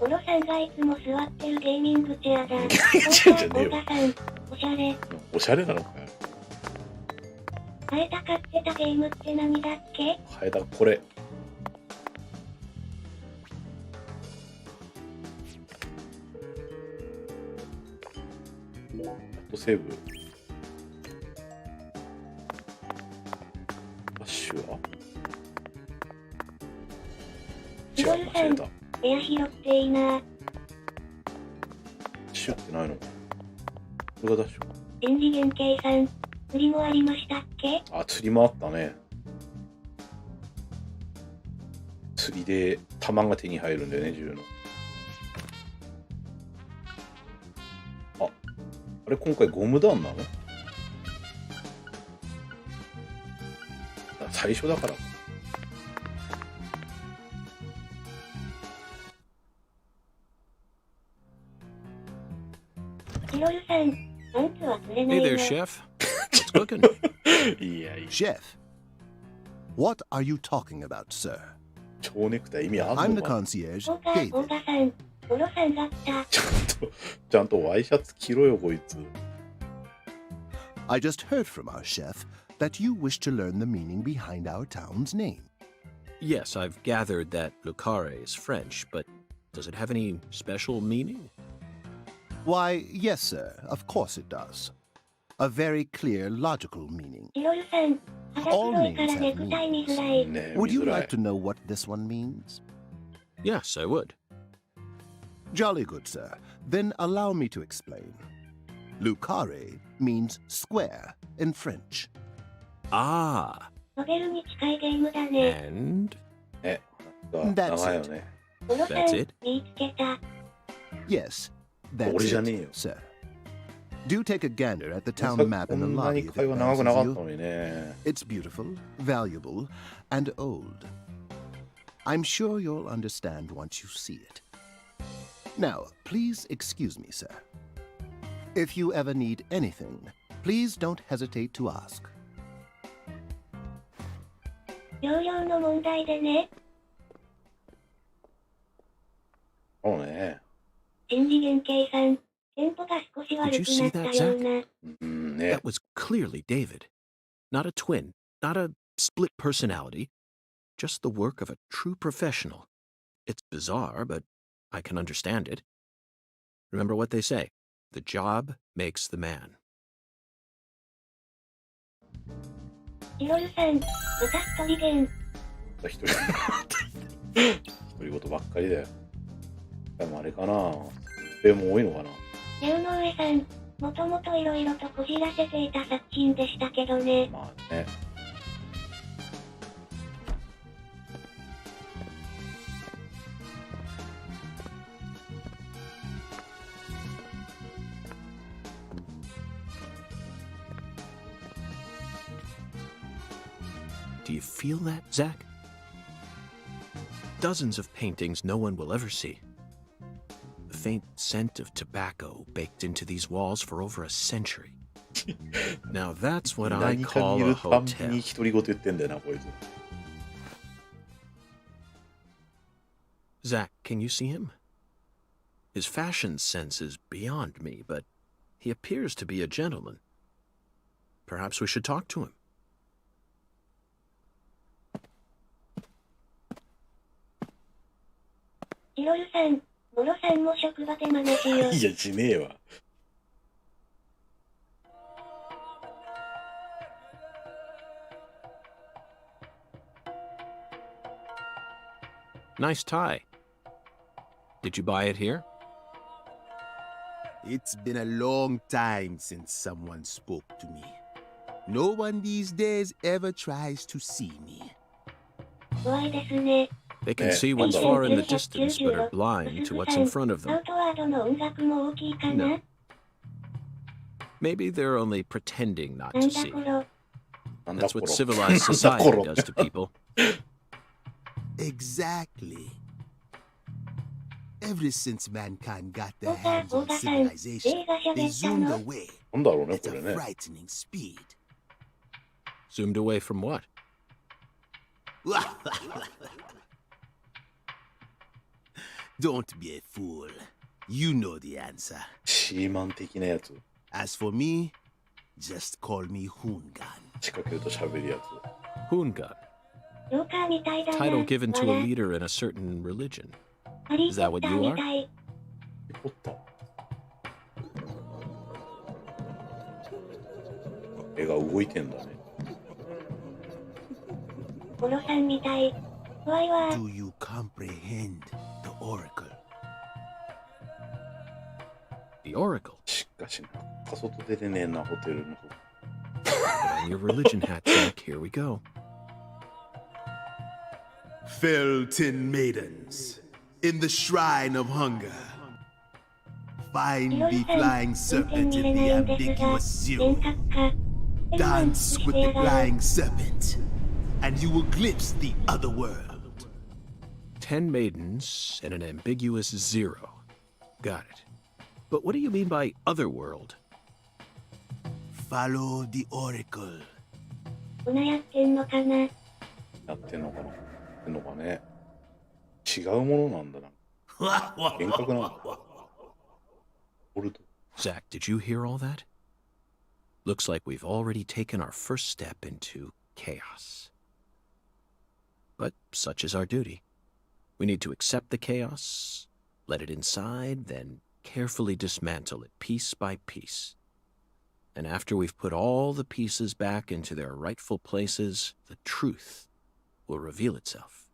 B: 小野さんがいつも座ってるゲーミングチェアだ。
A: 違うじゃねえよ。
B: 太田さん、おしゃれ。
A: おしゃれなのかよ。
B: ハエタ買ってたゲームって何だっけ？
A: ハエだ、これ。あとセーブ。ダッシュは違う、間違えた。ダ
B: エア拾っていいな。
A: ッシュってないのか。これがダッシュか。
B: 新次元計算。釣りもありましたっけ？
A: あ、釣りもあったね。釣りで弾が手に入るんだよね、銃の。あれ、今回ゴム弾なの？最初だから。
B: ヒロルさん、パンツは釣れない
E: Hey
B: の？
E: there, chef. What's cooking?
A: いやいや、
G: Chef, what are you talking about, sir?
A: 蝶ネクタイ意味あん
G: I'm
A: の
G: the
A: かな？
G: concierge,
B: オー
G: David.
B: ガさん、ゴロさんだった。
A: ちゃんとワイシャツ着ろよ、こいつ。
G: I just heard from our chef that you wish to learn the meaning behind our town's name.
E: Yes, I've gathered that Lucare is French, but does it have any special meaning?
G: Why, yes, sir, of course it does. A very clear, logical meaning.
B: ヒロルさん、肌黒いからネクタイ見づらい。
A: ねえ、
G: Would
A: 見
G: you
A: づら
G: like
A: い。
G: to know what this one means?
E: Yes, I would.
G: Jolly good, sir. Then allow me to explain. Lucare means square in French.
E: Ah,
B: ノベルに近いゲームだね。
E: and
A: 話が長いよね。
B: モロさん
E: That's it?
B: 見つけた。
G: Yes, that's
A: 俺じゃねえ
G: it,
A: よ。
G: sir. Do take a gander at the
A: さ
G: town
A: っき
G: map
A: こ
G: in the
A: んな
G: lobby
A: に
G: if
A: 会
G: it
A: 話長くなか
G: fancies
A: った
G: you.
A: のにね。
G: It's beautiful, valuable, and old. I'm sure you'll understand once you see it. Now, please excuse me, sir. If you ever need anything, please don't hesitate to ask.
B: 容量の問題でね。
A: そうね。
B: 新次元計算。テンポが少し悪くなったような。
A: うんね。
E: that was clearly David. Not a twin, not a split personality, just the work of a true professional. It's bizarre, but I can understand it. Remember what they say, the job makes the man.
B: チロルさん、また一人言。
A: 一人独り言ばっかりだよ。でもあれかな。でも多いのかな。
B: レオノ上さん、もともといろいろとこじらせていた作品でしたけどね。
A: まあね。
E: Do you feel that, Zach? Dozens of paintings no one will ever see. The faint scent of tobacco baked into these walls for over a century. Now that's what I
A: 何か
E: call
A: 見
E: a
A: るたんび
E: hotel.
A: に独り言言ってんだよな、こいつ。
E: Zach, can you see him? His fashion sense is beyond me, but he appears to be a gentleman. Perhaps we should talk to him.
B: チロルさん、モロさんも職場で真似しよう。
A: いや、しねえわ。
E: Nice tie. Did you buy it here?
J: It's been a long time since someone spoke to me. No one these days ever tries to see me.
B: 怖いですね。
E: They can
A: Eh,
E: see what's
A: wonder.
E: far in the distance, but are blind to what's in front of
B: アウ
E: them.
B: トワードの音楽も大きいかな。
E: No. Maybe they're only pretending not
B: な
E: to
B: んだ
E: see.
B: ころ。
A: なんだ
E: That's
A: こ
E: what
A: ろ。
E: civilized society does to people.
J: Exactly. Ever since mankind got their
B: オーダー、
J: hands
B: オー
J: on
B: ダーさん、
J: civilization,
B: 映画
J: they
B: 喋った
J: zoomed
B: の？
J: away
A: なんだろうね、
J: at
A: これ
J: a
A: ね。
J: frightening speed.
E: Zoomed away from what?
J: Don't be a fool. You know the answer.
A: シーマン的なやつ。
J: As for me, just call me Hoongan.
A: 仕掛けると喋るやつ。
E: Hoongan.
B: ジョーカーみたいだな。
E: Title given to a
B: 笑
E: leader in a certain religion.
B: ハリー
E: Is
B: ポ
E: that
B: ッ
E: what
B: タ
E: you
B: ーみ
E: are?
B: たい。
A: ポッター。絵が動いてんだね。
B: モロさんみたい。怖いわ。
J: Do you comprehend the oracle?
E: The Oracle.
A: しかしな、外出てねえな、ホテルの。
E: Put on your religion hat, Jack. Here we go.
J: Felton maidens, in the shrine of hunger. Find
B: チロ
J: the
B: ルさん、
J: flying
B: 運転
J: serpent
B: 見
J: in
B: れ
J: the
B: ないんですが、
J: ambiguous
B: 幻
J: zero.
B: 覚か。
J: Dance with the flying serpent, and you will glimpse the other world.
E: 10 maidens and an ambiguous zero. Got it. But what do you mean by otherworld?
J: Follow the oracle.
B: こなやってんのかな。
A: やってんのかな、やってんのかね。違うものなんだな。幻覚なんだ。オルト。
E: Zach, did you hear all that? Looks like we've already taken our first step into chaos. But such is our duty. We need to accept the chaos, let it inside, then carefully dismantle it piece by piece. And after we've put all the pieces back into their rightful places, the truth will reveal itself.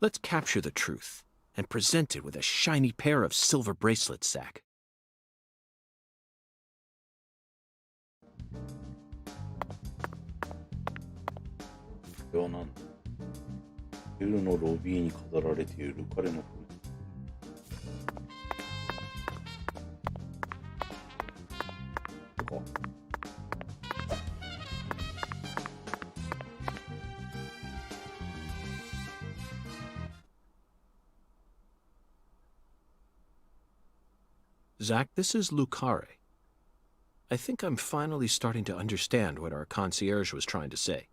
E: Let's capture the truth and present it with a shiny pair of silver bracelets, Zach.
A: れは何だ。ビルのロビーに飾られている彼の服。
E: Zach, this is Lucare. I think I'm finally starting to understand what our concierge was trying to say.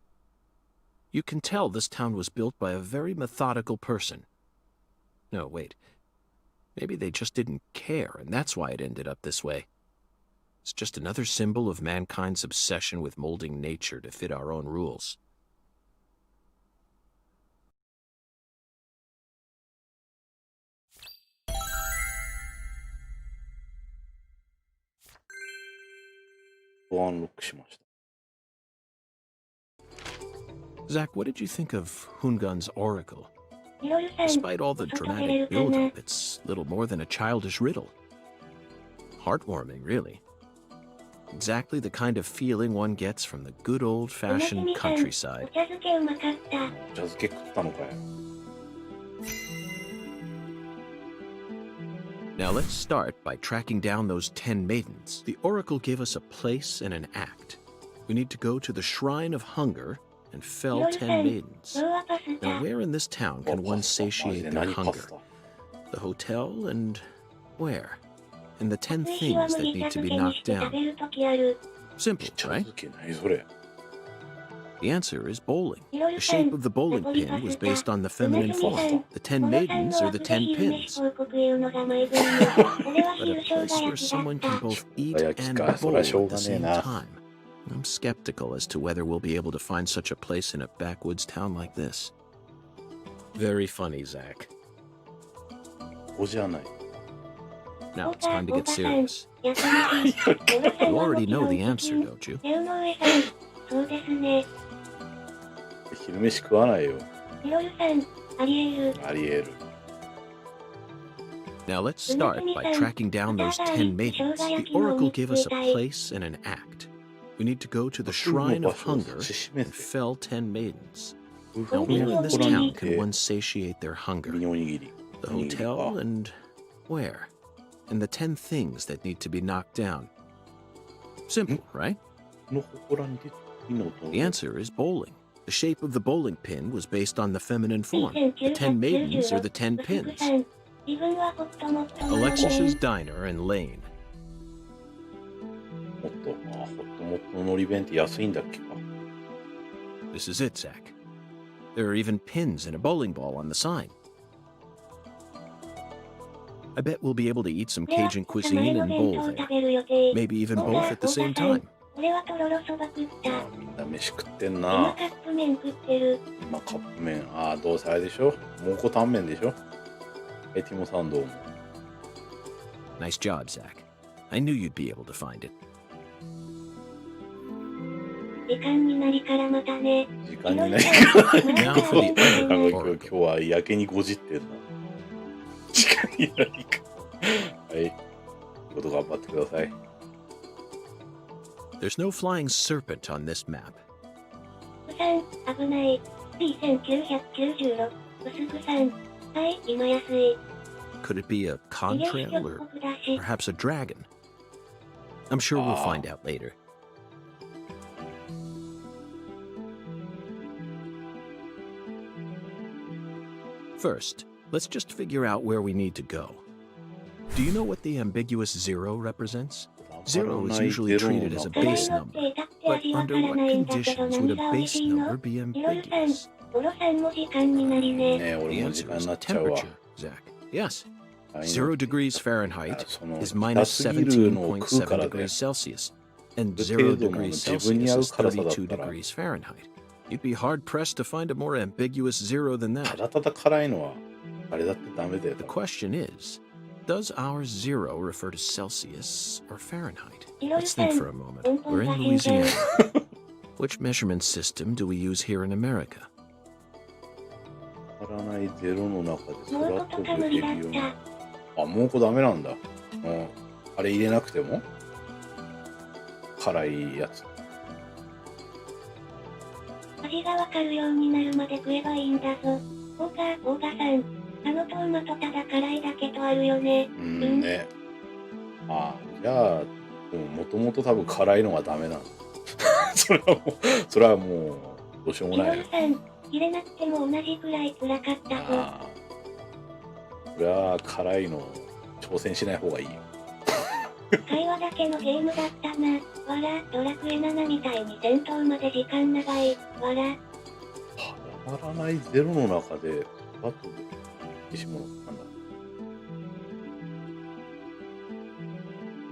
E: You can tell this town was built by a very methodical person. No, wait. Maybe they just didn't care, and that's why it ended up this way. It's just another symbol of mankind's obsession with molding nature to fit our own rules. Zach, what did you think of Hungun's oracle? Despite all the dramatic build-up, it's little more than a childish riddle. Heartwarming, really. Exactly the kind of feeling one gets from the good old-fashioned countryside. Now let's start by tracking down those 10 maidens. The oracle gave us a place and an act. We need to go to the Shrine of Hunger and fell 10 maidens. Now where in this town can one satiate their hunger? The hotel and where? And the 10 things that need to be knocked down. Simple, right? The answer is bowling. The shape of the bowling pin was based on the feminine form. The 10 maidens are the 10 pins. But a place where someone can both eat and bowl at the same time. I'm skeptical as to whether we'll be able to find such a place in a backwoods town like this. Very funny, Zach. Now it's time to get serious. You already know the answer, don't you?
A: 昼飯食わないよ。ありえる。
E: Now let's start by tracking down those 10 maidens. The oracle gave us a place and an act. We need to go to the Shrine of Hunger and fell 10 maidens. Now where in this town can one satiate their hunger? The hotel and where? And the 10 things that need to be knocked down. Simple, right? The answer is bowling. The shape of the bowling pin was based on the feminine form. The 10 maidens are the 10 pins. Alexis's Diner and Lane. This is it, Zach. There are even pins and a bowling ball on the sign. I bet we'll be able to eat some Cajun cuisine and bowl there. Maybe even both at the same time.
A: みんな飯食ってんな。今カップ麺食ってる。今カップ麺。ああ、どうせあれでしょ。蒙古タンメンでしょ。ティモサンドも。
E: Nice job, Zach. I knew you'd be able to find it.
B: 時間になりからまたね。
A: 時間になりから。
E: Now for the other oracle.
A: 今日はやけにごじってんな。時間になりから。はい。仕事頑張ってください。
E: There's no flying serpent on this map. Could it be a contrail or perhaps a dragon? I'm sure we'll find out later. First, let's just figure out where we need to go. Do you know what the ambiguous 0 represents? 0 is usually treated as a base number, but under what conditions would a base number be ambiguous? The answer is temperature, Zach. Yes. 0 degrees Fahrenheit is minus 17.7 degrees Celsius, and 0 degrees Celsius is 32 degrees Fahrenheit. You'd be hard-pressed to find a more ambiguous 0 than that. The question is, does our 0 refer to Celsius or Fahrenheit? Let's think for a moment. We're in Louisiana. Which measurement system do we use here in America?
A: あ、蒙古ダメなんだ。あれ入れなくても辛いやつ。
B: 味がわかるようになるまで食えばいいんだぞ。オーガさん。あのトーマトただ辛いだけとあるよね。
A: ね。ああ、じゃあ、もともと多分辛いのがダメなの。それはもう、どうしようもないよ。
B: さん、入れなくても同じくらい辛かったぞ。
A: ああ。これは辛いの挑戦しない方がいいよ。
B: 会話だけのゲームだったな。わら、ドラクエ7みたいに戦闘まで時間長い。わら。
A: たまらないゼロの中で、あと、消し物なんだ。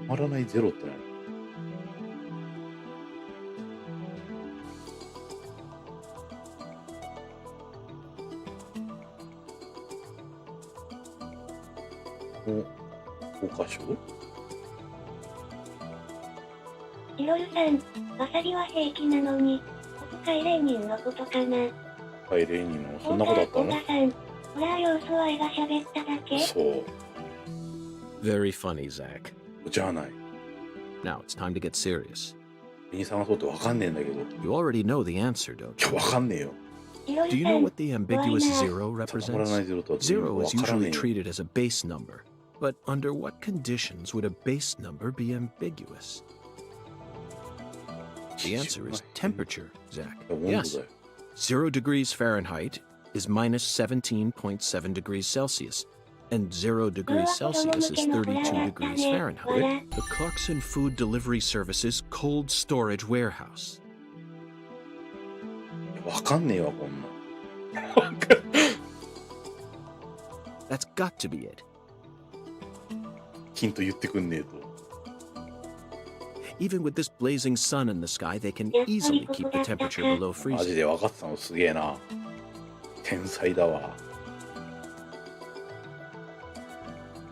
A: たまらないゼロって何？5箇所？
B: ヒロルさん、わさびは平気なのに、国会レーニンのことかな。
A: 国会レーニンのそんなことあったの？
B: オーガさん、ホラー要素は絵が喋っただけ？
A: そう。
E: Very funny, Zach.
A: じゃない。
E: Now it's time to get serious.
A: 絵に探そうってわかんねえんだけど。
E: You already know the answer, don't you?
A: わかんねえよ。
E: Do you know what the ambiguous zero represents? Zero is usually
A: わからねえよ。
E: treated as a base number. But under what conditions would a base number be ambiguous? The answer is temperature, Zach. Yes. 0 degrees Fahrenheit is minus 17.7 degrees Celsius. And 0 degrees Celsius is 32 degrees Fahrenheit. The Clarkson Food Delivery Service's cold storage warehouse.
A: わかんねえわ、こんな。
E: That's got to be it.
A: ヒント言ってくんねえと。
E: Even with this blazing sun in the sky, they can easily keep the temperature below
A: マジ
E: freezing.
A: で分かってたのすげえな。天才だわ。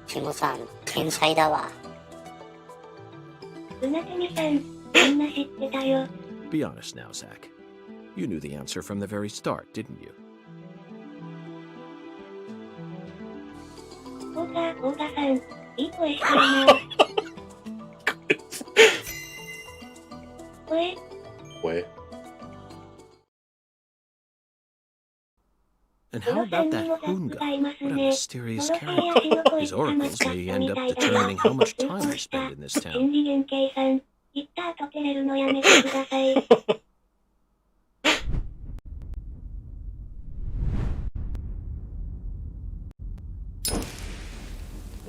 I: ティモさん、天才だわ。
B: うなてみさん、みんな知ってたよ。
E: Be honest now, Zach. You knew the answer from the very start, didn't you?
B: オーガさん、いい声してるな。
A: 声
E: And how about that Hunga? What a mysterious character. His oracles may end up determining how much time I spend in this
B: 原
E: town.
B: 理原型さん、言った後照れるのやめてください。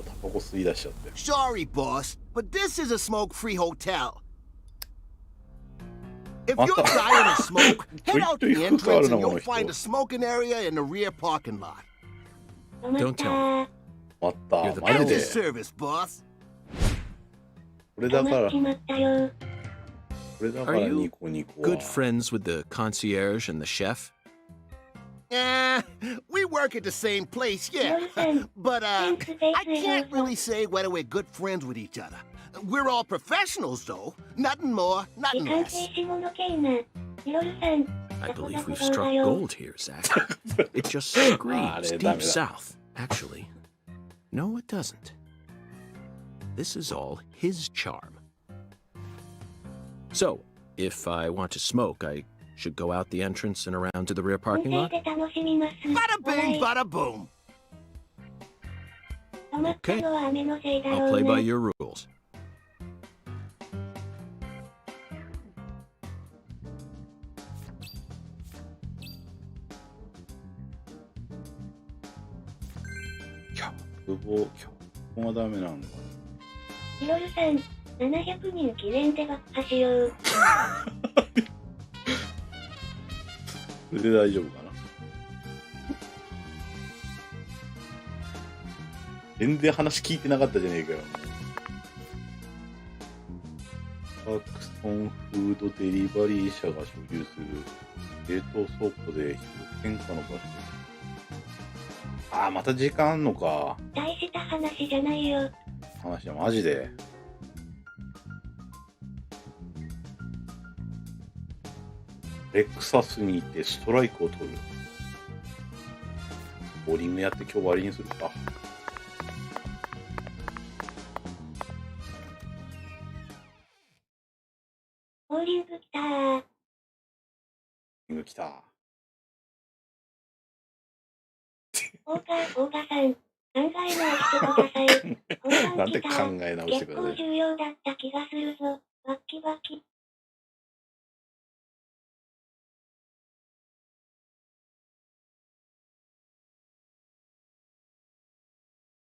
A: タバコ吸い出しちゃって。
J: Sorry, boss, but this is a smoke-free hotel. If
A: What
J: you're
A: the-
J: dying of smoke, head out to the
A: Wait,
J: entrance and
A: wait,
J: you'll
A: wait.
J: find a smoking area in the rear parking lot.
E: Don't tell me.
A: 終わった。
E: You're the
A: マジ
J: At
A: で
J: your。service, boss.
A: これだから、
B: しまったよ。
A: これだから
E: Are you
A: ニコニコは。
E: Good friends with the concierge and the chef?
J: We work at the same place, yeah.
B: Listen,
J: But,
B: thanks, thanks,
J: I can't
B: Listen.
J: really say whether we're good friends with each other. We're all professionals, though. Nothing more,
B: 時
J: nothing
B: 間
J: less.
B: 停止物系な。ヒロルさん、
E: I
B: どこ
E: believe
B: どこ
E: we've
B: どうだ
E: struck
B: よ。
E: gold here, Zach. It just screams
A: Dale,
E: deep
A: dale.
E: south, actually. No, it doesn't. This is all his charm. So, if I want to smoke, I should go out the entrance and around to the rear
B: 運
E: parking
B: 転
E: lot?
B: で楽しみます。
J: Bada
B: お題
J: bing, bada boom.
B: 止まったのは雨のせいだ
E: I'll
B: ろう
E: play by
B: ね。
E: your rules.
A: 久保がダメなんだ。
B: ヒロルさん、700人記念で爆破しよう。
A: それで大丈夫かな。全然話聞いてなかったじゃねえかよ。パークソンフードデリバリー社が所有する冷凍倉庫で変化の場所。ああ、また時間あんのか。
B: 大した話じゃないよ。
A: 話はマジで。レクサスに行ってストライクを取る。ボーリングやって今日終わりにするか。
B: ボーリング来たー。
A: ム来た。
B: 大賀さん、考え直してください。
A: なんで考え直してください。
B: 結構重要だった気がするぞ。バッキバキ。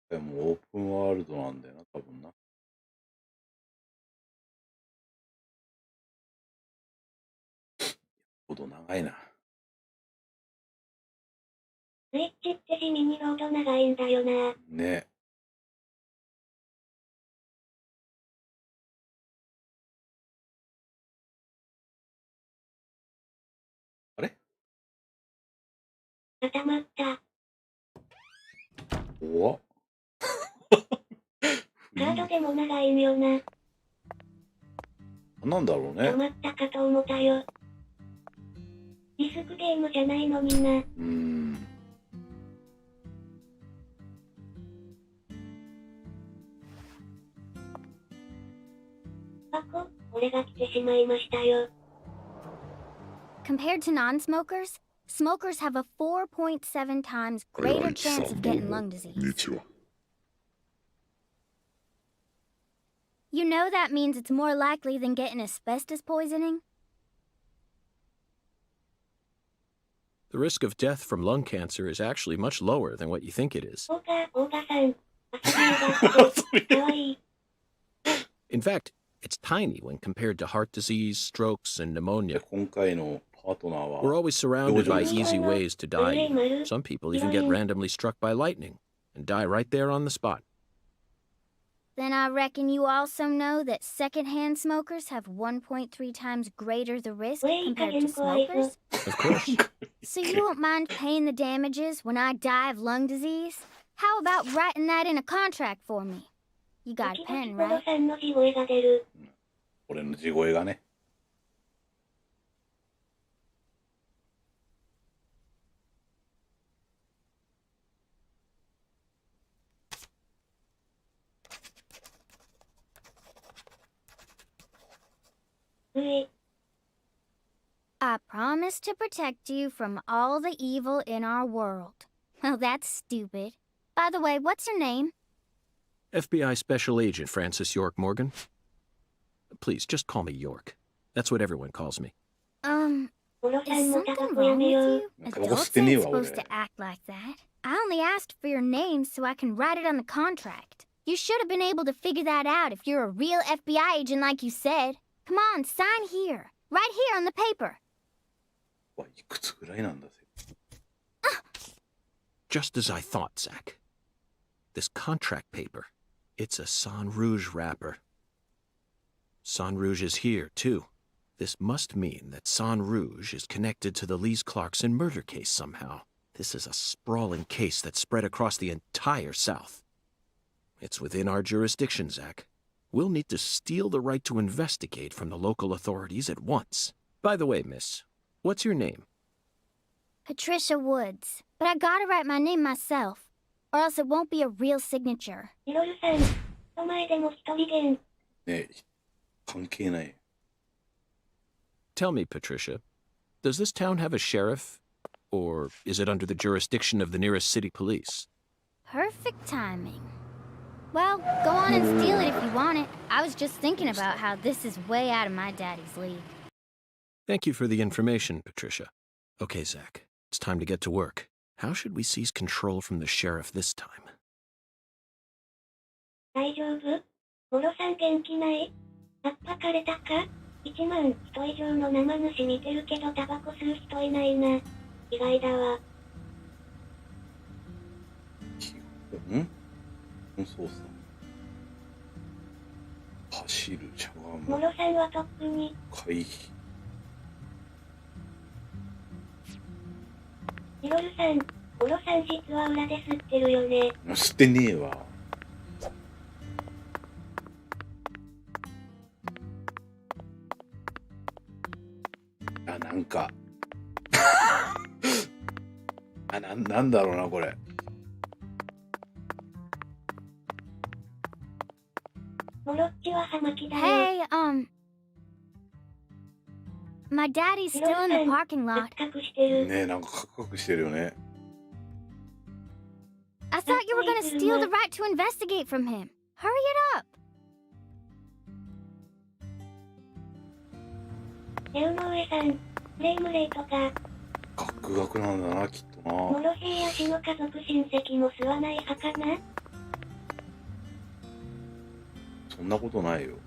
A: でもオープンワールドなんだよな、多分な。ほど長いな。
B: スイッチって地味にロード長いんだよな。
A: ね。あれ？
B: 固まった。
A: 怖っ。
B: カードでも長いんよな。
A: なんだろうね
B: 止。まったかと思ったよ。ディスクゲームじゃないのにな。箱、俺が来てしまいましたよ。
K: Compared to non-smokers, smokers have a 4.7 times greater chance of getting lung disease.
H: こんにちは。
K: You know that means it's more likely than getting asbestos poisoning?
E: The risk of death from lung cancer is actually much lower than what you think it is.
B: 大賀さん、遊びがってかわいい。
E: In fact, it's tiny when compared to heart disease, strokes, and
A: で
E: pneumonia.
A: 今回のパートナー
E: We're
A: は
E: always surrounded by
A: Georgia.
E: easy ways to die. Some people even get randomly struck by lightning and die right there on the spot.
K: Then I reckon you also know that secondhand smokers have 1.3 times greater the risk compared to smokers?
E: Of course.
K: So you won't mind paying the damages when I die of lung disease? How about writing that in a contract for me? You got a pen,
B: ポロ
K: right?
B: さんの地声が出る。
A: 俺の地声がね。
K: I promise to protect you from all the evil in our world. Well, that's stupid. By the way, what's your name?
E: FBI Special Agent Francis York Morgan. Please, just call me York. That's what everyone calls me.
B: ポロさ
K: Is
B: んもタ
K: something
B: バコや
K: wrong
B: め
K: with
B: よう。
K: you?
A: なんか押し
K: Adults
A: てねえ
K: ain't
A: わ、俺。
K: supposed to act like that. I only asked for your name so I can write it on the contract. You should have been able to figure that out if you're a real FBI agent like you said. Come on, sign here. Right here on the paper.
A: いくつぐらいなんだぜ。
E: Just as I thought, Zach. This contract paper, it's a San Rouge wrapper. San Rouge is here, too. This must mean that San Rouge is connected to the Lise Clarkson murder case somehow. This is a sprawling case that spread across the entire South. It's within our jurisdiction, Zach. We'll need to steal the right to investigate from the local authorities at once. By the way, miss, what's your name?
K: Patricia Woods. But I gotta write my name myself, or else it won't be a real signature.
B: ヒロルさん、人前でも一人言。
A: ねえ、関係ない。
E: Tell me, Patricia, does this town have a sheriff? Or is it under the jurisdiction of the nearest city police?
K: Perfect timing. Well, go on and steal it if you want it. I was just thinking about how this is way out of my daddy's league.
E: Thank you for the information, Patricia. Okay, Zach, it's time to get to work. How should we seize control from the sheriff this time?
B: 大丈夫？ポロさん元気ない？圧迫れたか？1万人以上の生主見てるけどタバコ吸う人いないな。意外だわ。
A: 操作。走る、しゃがむ。
B: モロさんはトップに。
A: 回避。
B: ヒロルさん、モロさん実は裏で吸ってるよね。
A: 吸ってねえわ。あ、なんか。あ、なんだろうな、これ。
B: モロッチは葉巻だよ。
K: Hey, My daddy's still in the parking lot.
A: ねえ、なんかカクカクしてるよね。
K: I thought you were gonna steal the right to investigate from him. Hurry it up.
B: エウノウエさん、フレームレートが。
A: ガクガクなんだな、きっとな。
B: モロヘイヤ氏の家族親戚も吸わない派かな。
A: そんなことないよ。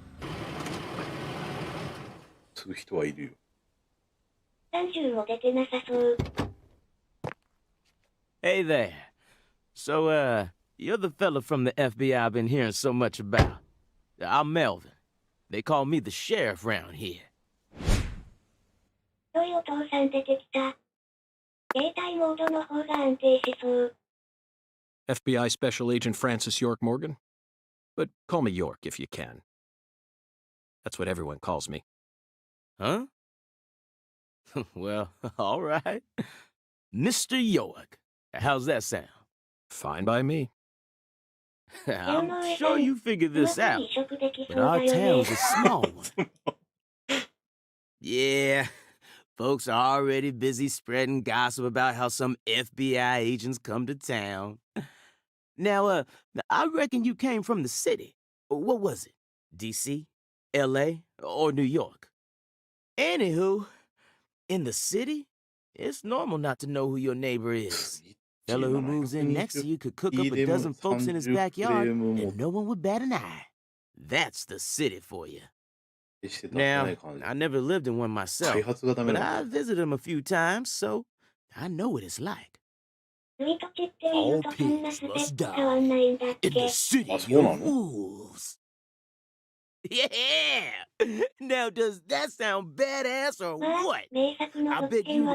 A: 吸う人はいるよ。
B: 30も出てなさそう。
E: Hey there. So, you're the fella from the FBI I've been hearing so much about. I'm Melvin. They call me the sheriff round here.
B: 良いお父さん出てきた。携帯モードの方が安定しそう。
L: FBI Special Agent Francis York Morgan? But call me York if you can. That's what everyone calls me.
E: Huh? Well, all right. Mr. York. How's that sound?
L: Fine by me.
E: I'm sure you figured this out, but our town's a small one. Yeah, folks are already busy spreading gossip about how some FBI agents come to town. Now, I reckon you came from the city. What was it? D.C., L.A., or New York? Anywho, in the city, it's normal not to know who your neighbor is. Fella who moves in next to you could cook up a dozen folks in his backyard, and no one would bat an eye. That's the city for you. Now, I never lived in one myself, but I visited them a few times, so I know what it's like. All pigs must die in the city of wolves. Yeah! Now, does that sound badass or what? I bet you...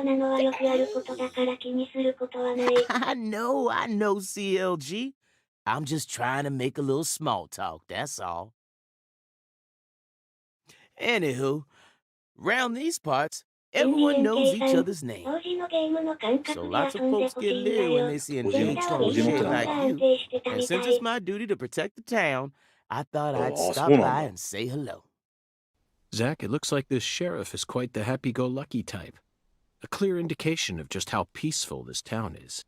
E: I know, CLG. I'm just trying to make a little small talk, that's all. Anywho, round these parts, everyone knows each other's names. So lots of folks get leery when they see an age-strong shit like you. And since it's my duty to protect the town, I thought I'd stop by and say hello.
L: Zach, it looks like this sheriff is quite the happy-go-lucky type. A clear indication of just how peaceful this town is.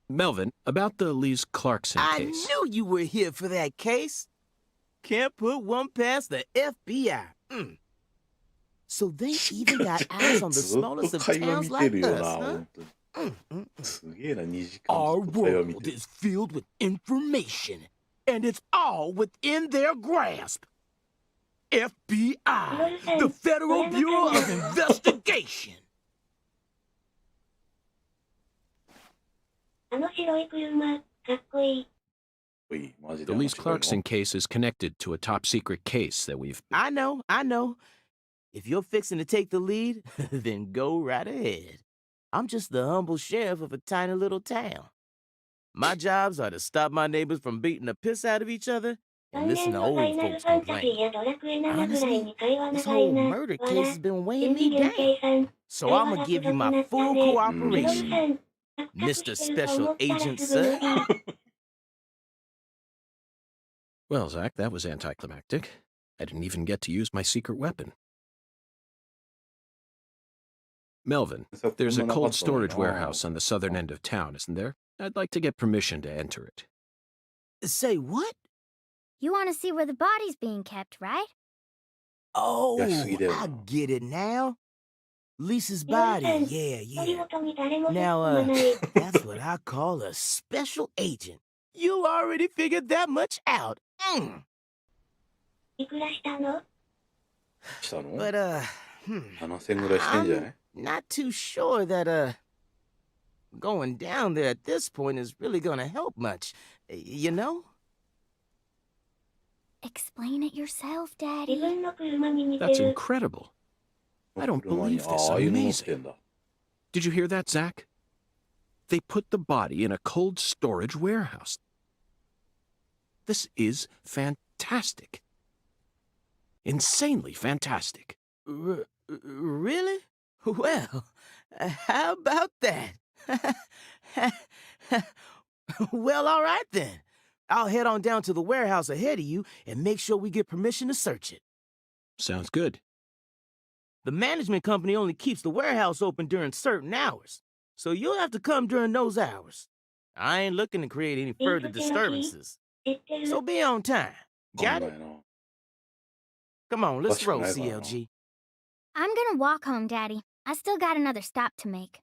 L: Melvin, about the Lise Clarkson case.
E: I knew you were here for that case. Can't put one past the FBI. So they even got eyes on the smallest of towns like us, huh? Our world is filled with information, and it's all within their grasp. FBI, the Federal Bureau of Investigation.
L: The Lise Clarkson case is connected to a top-secret case that we've...
E: I know. If you're fixing to take the lead, then go right ahead. I'm just the humble sheriff of a tiny little town. My jobs are to stop my neighbors from beating the piss out of each other and listen to old folks complain. Honestly, this whole murder case has been weighing me down. So I'm gonna give you my full cooperation, Mr. Special Agent, sir.
L: Well, Zach, that was anticlimactic. I didn't even get to use my secret weapon. Melvin, there's a cold storage warehouse on the southern end of town, isn't there? I'd like to get permission to enter it.
E: Say what?
K: You want to see where the body's being kept, right?
E: Oh, I get it now. Lisa's body, yeah. Now, that's what I call a special agent. You already figured that much out. But, I'm not too sure that, going down there at this point is really gonna help much, you know?
K: Explain it yourself, Daddy.
L: That's incredible. I don't believe this. Amazing. Did you hear that, Zach? They put the body in a cold storage warehouse. This is fantastic. Insanely fantastic.
E: Really? Well, how about that? Well, all right then. I'll head on down to the warehouse ahead of you and make sure we get permission to search it.
L: Sounds good.
M: The management company only keeps the warehouse open during certain hours, so you'll have to come during those hours. I ain't looking to create any further disturbances, so be on time. Got it? Come on, let's roll, CLG.
K: I'm gonna walk home, Daddy. I still got another stop to make.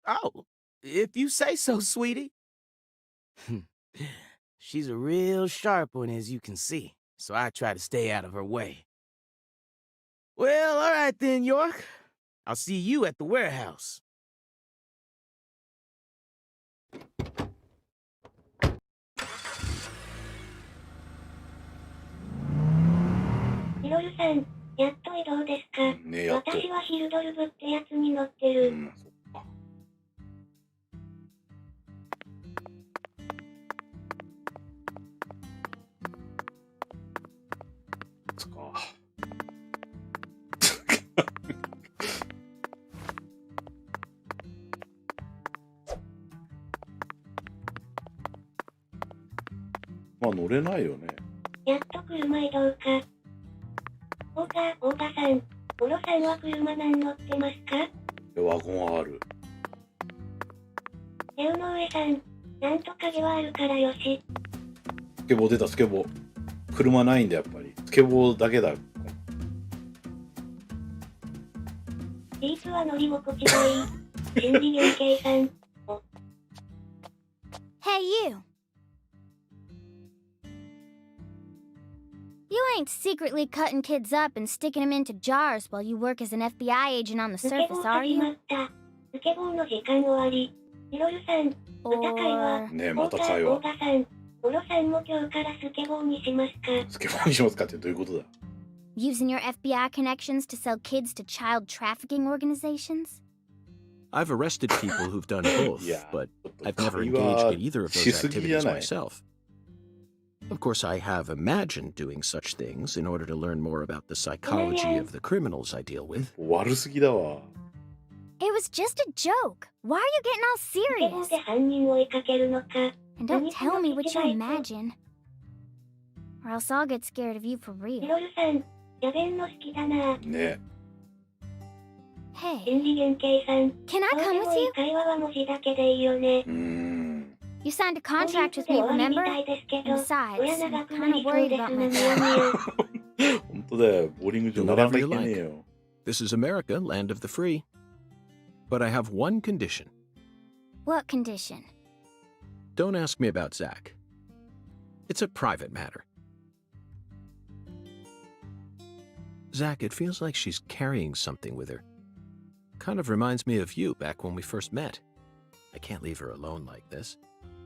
M: Oh, if you say so, sweetie. She's a real sharp one, as you can see, so I try to stay out of her way. Well, all right then, York. I'll see you at the warehouse.
B: ヒロルさん、やっと移動ですか？
A: ね、やっと。
B: 私はヒルドルブってやつに乗ってる。
A: そっか。そっか。まあ乗れないよね。
B: やっと車移動か。太田さん、ゴロさんは車何乗ってますか？
A: ワゴンある。
B: 江上さん、なんと影はあるからよし。
A: スケボー出た、スケボー。車ないんだやっぱり。スケボーだけだ。
B: ディープは乗り心地がいい。心理原型さん。
K: Hey, you! You ain't secretly cutting kids up and sticking them into jars while you work as an FBI agent on the
B: スケボ
K: surface,
B: ー
K: are
B: 始
K: you?
B: まった。スケボーの時間終わり。ヒロルさん、また会話。
A: ねえ、また会話。
B: 太田さん、ゴロさんも今日からスケボーにしますか？
A: スケボーにしますかってどういうことだ？
K: Using your FBI connections to sell kids to child trafficking organizations?
L: I've arrested people who've done both,
A: Yeah,
L: but I've never engaged in either of those
A: しすぎじゃ
L: activities
A: ない？
L: myself. Of course, I have imagined doing such things in order to learn more about the psychology of the criminals I deal with.
A: 悪すぎだわ。
K: It was just a joke. Why are you getting all
B: スケボ
K: serious?
B: ーで犯人を追いかけるのか。
K: And don't tell me what you imagine. Or else I'll get scared of you for
B: ヒ
K: real.
B: ロルさん、やべんの好きだな。
A: ね。
K: Hey,
B: 心理原型さん。
K: can I
B: どうで
K: come
B: も
K: with
B: いい
K: you?
B: 会話は文字だけでいいよね。
K: You signed a contract with
B: で
K: me,
B: 終わり
K: remember?
B: みたいですけ
K: And
B: ど、
K: besides,
B: 親
K: I'm
B: 長くな
K: kind
B: り
K: of
B: そう
K: worried
B: です
K: about
B: な
K: my
B: ニヤニ
K: family.
B: ヤ。
A: 本当だよ。ボーリング場
L: Do
A: ならな
L: whatever
A: きゃ
L: you
A: いけね
L: like.
A: えよ。
L: This is America, land of the free. But I have one condition.
K: What condition?
L: Don't ask me about Zach. It's a private matter. Zach, it feels like she's carrying something with her. Kind of reminds me of you back when we first met. I can't leave her alone like this.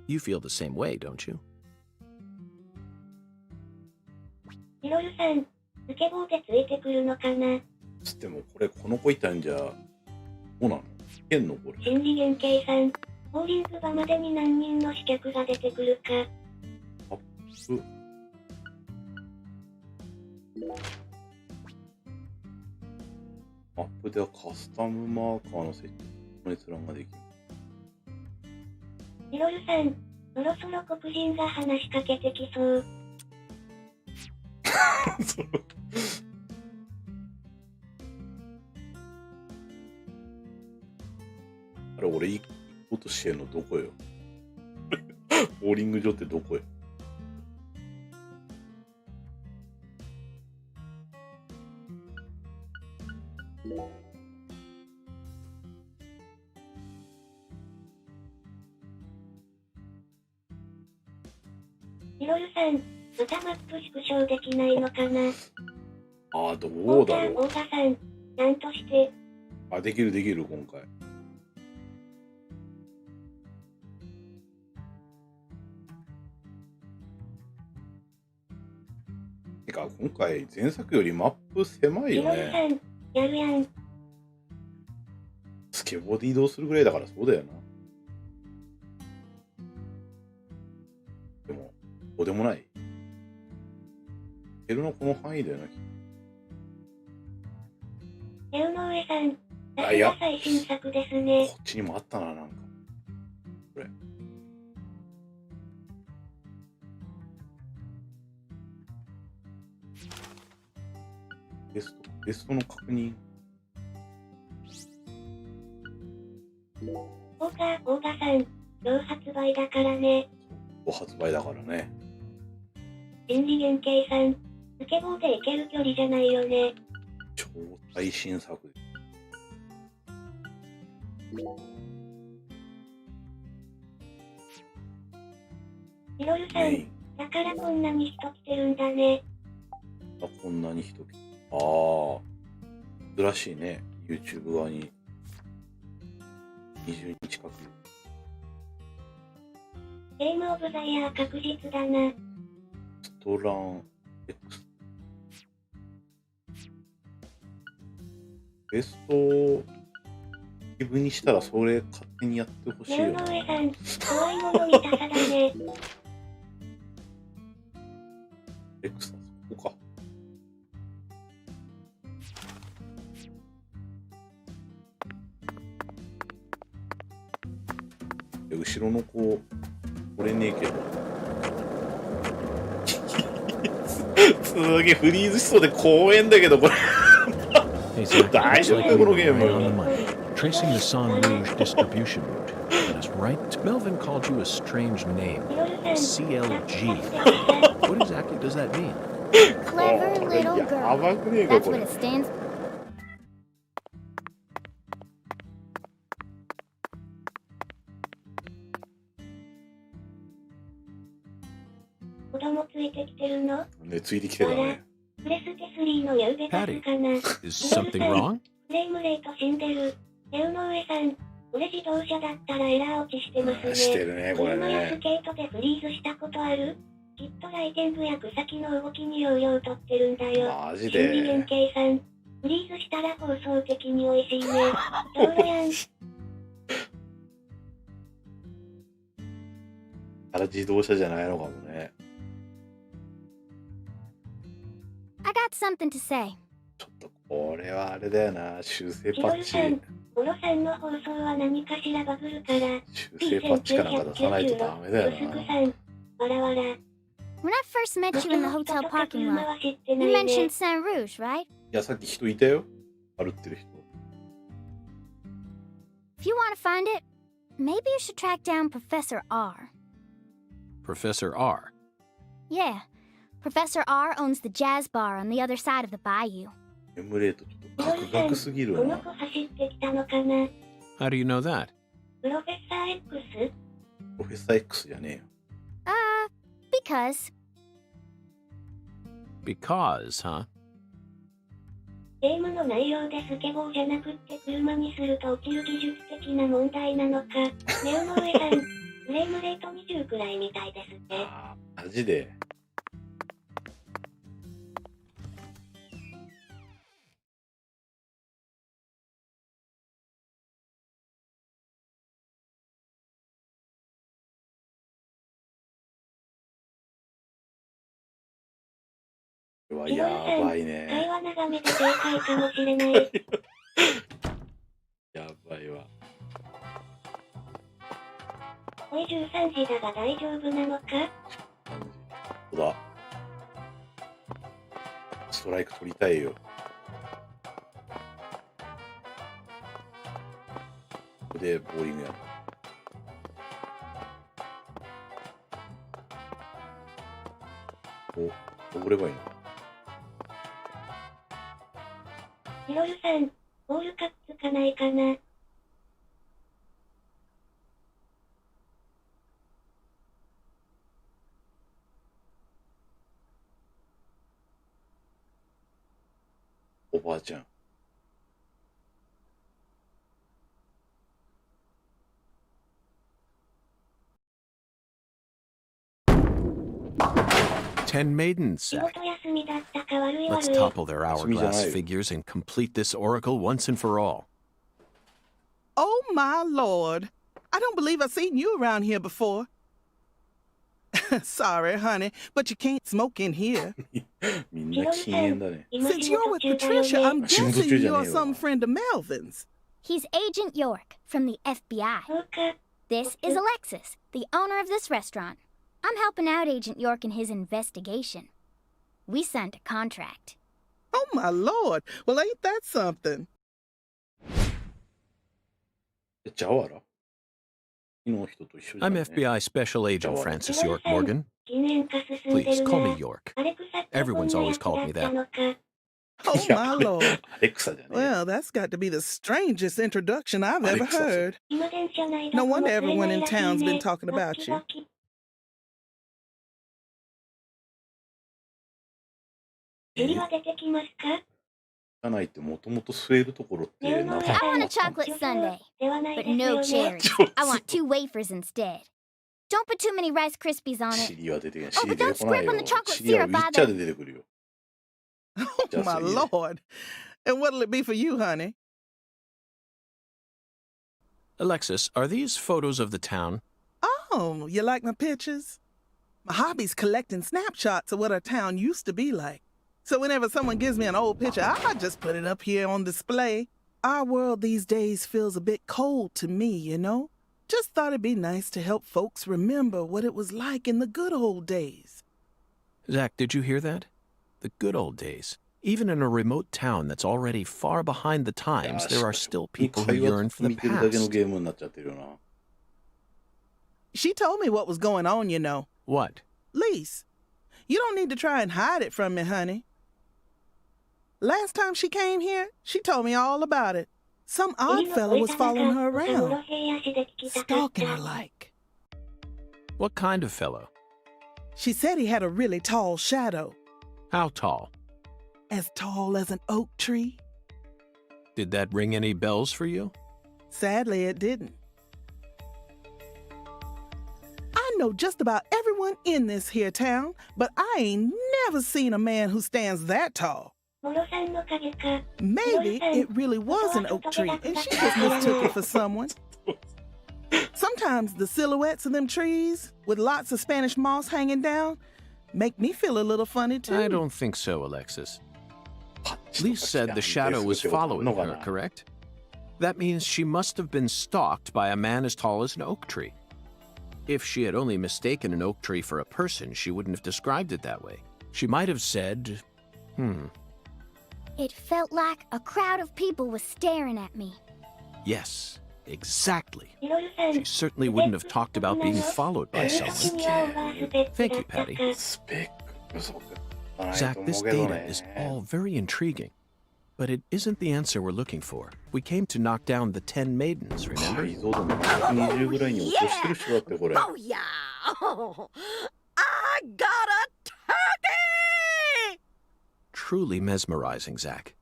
L: You feel the same way, don't you?
B: ヒロルさん、スケボーでついてくるのかな。
A: つってもこれこの子いたんじゃどうなの？いけんのこれ？
B: 心理原型さん、ボーリング場までに何人の刺客が出てくるか。
A: アップ。マップではカスタムマーカーの設置の閲覧ができる。
B: ヒロルさん、そろそろ黒人が話しかけてきそう。
A: あれ俺行こうとしてんのどこよ？ボーリング場ってどこよ？
B: ヒロルさん、またマップ縮小できないのかな。
A: ああ、どうだろう。
B: 太田さん、なんとして。
A: あ、できるできる今回。てか今回前作よりマップ狭いよ
B: ヒロルさ
A: ね。
B: ん、やるやん。
A: スケボーで移動するぐらいだからそうだよな。でも、こうでもない。エルのこの範囲だよな。
B: 江上さん、
A: あいや
B: さすが最新作ですね。
A: こっちにもあったな、なんか。これ。テストの確認。
B: そうか、大賀さん。今日発売だからね。
A: 発売だからね。
B: 心理原計算。スケボーで行ける距離じゃないよね。
A: 超最新作。
B: ヒロルさん、だからこんなに人来てるんだね。
A: あ、こんなに人来て。ああ。珍しいね。YouTube 側に。20人近く。
B: ゲームオブザイヤー確実だな。
A: ストラン X。ベスト気分にしたらそれ勝手にやってほしいよな。
B: ネオノエさん、怖いもの見たさだね。
A: X だ、そこか。で後ろの子、これねえけど。すげえフリーズしそうで怖えんだけど、これ。大丈夫このゲーム。
E: Tracing the Sang Rouge distribution route. That's right. Melvin called you a strange name. CLG. What exactly does that mean?
K: Clever little girl. That's what it stands for.
B: 子供ついてきてるの？
A: ね、ついてきてるね。
B: プレステ3のゆうべパスかな。
E: Is something wrong?
B: フレームレート死んでる。ネオノエさん、これ自動車だったらエラー落ちしてますね。
A: してるね、これね。
B: 車やスケートでフリーズしたことある？きっとライテングや草木の動きに要領を取ってるんだよ。
A: マジで。
B: 心理原計算。フリーズしたら放送的に美味しいね。ちょうどやん。
A: あら自動車じゃないのかもね。
K: I got something to say.
A: ちょっとこれはあれだよな、修正パッチ。
B: ゴロさんの放送は何かしらバグるから。
A: 修正パッチかなんか出さないとダメだよな。
B: わらわら。
K: When I first met you in the hotel parking lot, you mentioned Saint Rouge, right?
A: いや、さっき人いたよ。歩ってる人。
K: If you want to find it, maybe you should track down Professor R.
E: Professor R?
K: Yeah. Professor R owns the jazz bar on the other side of the bayou.
A: エムレートちょっとガクガクすぎるな。
B: この子走ってきたのかな。
E: How do you know that?
B: プロフェッサー X？
A: プロフェッサー X じゃねえよ。
K: Because.
E: Because, huh?
B: ゲームの内容でスケボーじゃなくって車にすると落ちる技術的な問題なのか。ネオノエさん、フレームレート20くらいみたいですって。
A: マジで。やばいね。
B: 会話眺めて正解かもしれない。
A: やばいわ。
B: おい13時だが大丈夫なのか？
A: そうだ。ストライク取りたいよ。ここでボーリングやる。お、登ればいいの？
B: ヒロルさん、ボールカップかないかな。
A: おばあちゃん。
E: 10 maidens, Zach. Let's topple their hourglass figures and complete this oracle once and for all.
N: Oh, my lord. I don't believe I've seen you around here before. Sorry, honey, but you can't smoke in here. Since you're with Patricia, I'm guessing you're some friend of Melvin's.
K: He's Agent York from the FBI. This is Alexis, the owner of this restaurant. I'm helping out Agent York in his investigation. We signed a contract.
N: Oh, my lord. Well, ain't that something?
A: ジャワラ昨日の人と一緒じゃ
E: I'm
A: んね。
E: FBI Special Agent
A: Jawara.
E: Francis York Morgan. Please call me York. Everyone's always called me that.
N: Oh, my lord.
A: アレクサじゃねえよ。
N: Well, that's got to be the strangest introduction I've ever
A: Alexa.
N: heard. No wonder everyone in town's been talking about you.
B: 釣りは出てきますか？
A: じゃないってもともと吸えるところってな
K: I want a chocolate sundae,
B: ではない
K: but
B: です
K: no
B: よね。
K: cherries. I want 2 wafers instead. Don't put too many Rice Krispies on
A: シ
K: it.
A: リは出てけない。
K: Oh,
A: シリ
K: but
A: 出
K: don't
A: てこない
K: scrape on
A: よ
K: the。chocolate
A: シリはウ
K: syrup
A: ィッチャー
K: either.
A: で出てくるよ。
N: Oh, my lord. And what'll it be for you, honey?
E: Alexis, are these photos of the town?
N: Oh, you like my pictures? My hobby's collecting snapshots of what our town used to be like. So whenever someone gives me an old picture, I just put it up here on display. Our world these days feels a bit cold to me, you know? Just thought it'd be nice to help folks remember what it was like in the good old days.
E: Zach, did you hear that? The good old days. Even in a remote town that's already far behind the times, there are still people who yearn for the
A: 見てるだけの
E: past.
A: ゲームになっちゃってるよな。
N: She told me what was going on, you know.
E: What?
N: Lise, you don't need to try and hide it from me, honey. Last time she came here, she told me all about it. Some odd fellow was following her around, stalking her like.
E: What kind of fellow?
N: She said he had a really tall shadow,
E: How tall?
N: as tall as an oak tree.
E: Did that ring any bells for you?
N: Sadly, it didn't. I know just about everyone in this here town, but I ain't never seen a man who stands that tall.
B: モロさんの影か。
N: Maybe it really was an oak tree and she just mistook it for someone. Sometimes the silhouettes of them trees with lots of Spanish moss hanging down make me feel a little funny too.
E: I don't think so, Alexis. Lise said the shadow was following her, correct? That means she must have been stalked by a man as tall as an oak tree. If she had only mistaken an oak tree for a person, she wouldn't have described it that way. She might have said,
K: It felt like a crowd of people was staring at me.
E: yes, exactly.
B: いろるさん、
E: She certainly wouldn't have talked about being followed by someone.
B: 君はオーバースペック
E: Thank
B: だ
E: you,
B: った
E: Patty.
B: か。
A: スペック不足だないと
E: Zach,
A: 思
E: this
A: うけど
E: data
A: ね。
E: is all very intriguing. But it isn't the answer we're looking for. We came to knock down the 10 maidens, remember?
A: 解像度も120ぐらいに落としてる人だってこれ。
D: Oh, yeah. I got a turkey!
E: Truly mesmerizing, Zach.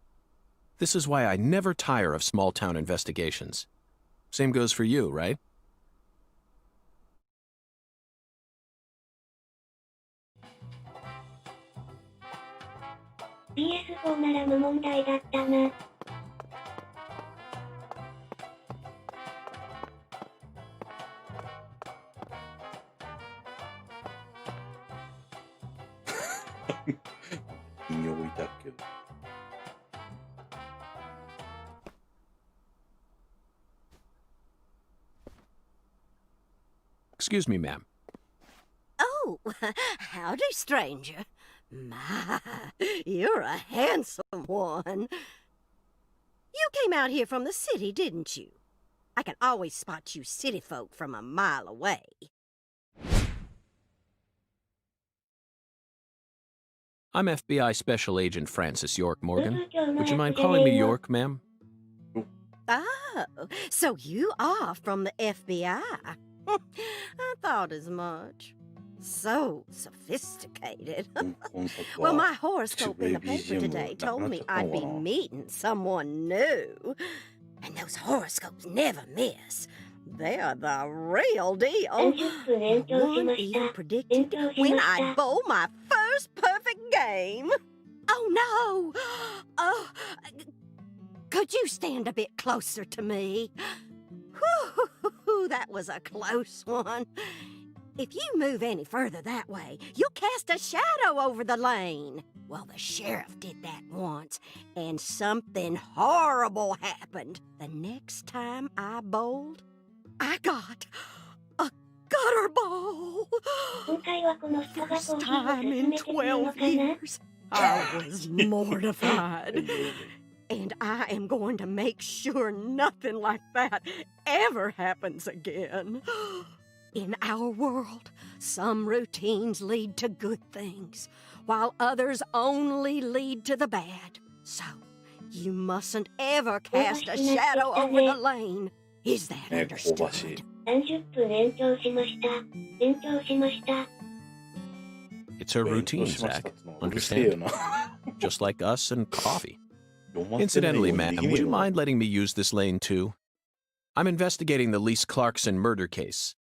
E: This is why I never tire of small town investigations. Same goes for you, right?
B: PS4 なら無問題だったな。
A: 人形置いたけど。
E: Excuse me, ma'am.
D: Oh, howdy, stranger. My, you're a handsome one. You came out here from the city, didn't you? I can always spot you city folk from a mile away.
E: I'm FBI Special Agent Francis York Morgan. Would you mind calling me York, ma'am?
D: Oh, so you are from the FBI. I thought as much. So sophisticated. Well, my horoscope in the paper today told me I'd be meeting someone new. And those horoscopes never miss. They're the real deal. One even predicted when I'd bowl my first perfect game. Oh, no. Oh, could you stand a bit closer to me? Whew, that was a close one. If you move any further that way, you'll cast a shadow over the lane. Well, the sheriff did that once, and something horrible happened. The next time I bowled, I got a gutter ball. First time in 12 years, I was mortified. And I am going to make sure nothing like that ever happens again. In our world, some routines lead to good things, while others only lead to the bad. So, you mustn't ever cast a shadow over the lane. Is that understood?
B: 30分延長しました。延長しました。
E: It's her routine, Zach. Understand? Just like us and coffee. Incidentally, ma'am, would you mind letting me use this lane too? I'm investigating the Lise Clarkson murder case.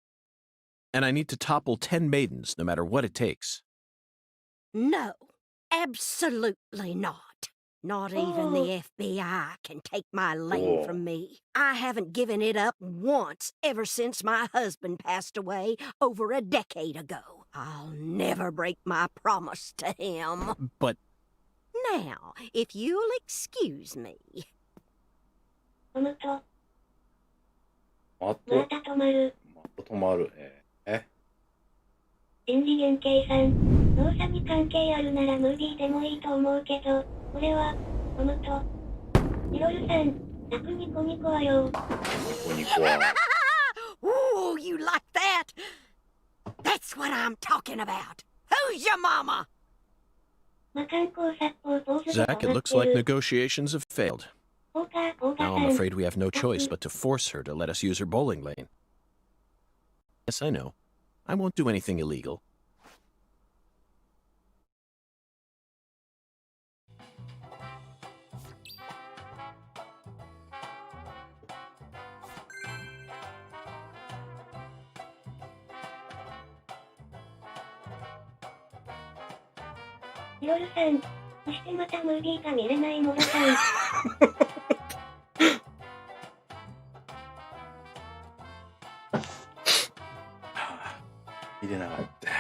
E: And I need to topple 10 maidens, no matter what it takes.
D: No, absolutely not. Not even the FBI can take my lane from me. I haven't given it up once ever since my husband passed away over a decade ago. I'll never break my promise to him.
E: But...
D: Now, if you'll excuse me.
B: 止まる。人次元計算。動作に関係あるならムービーでもいいと思うけど、これは、トムと。ニロルさん、泣くニコニコはよ。ニコニコは。
D: Ooh, you like that? That's what I'm talking about. Who's your mama?
E: Zach, it looks like negotiations have failed. Now I'm afraid we have no choice but to force her to let us use her bowling lane. Yes, I know. I won't do anything illegal.
B: ニロルさん、そしてまたムービーが見れないモロさん。
A: 見れなかった。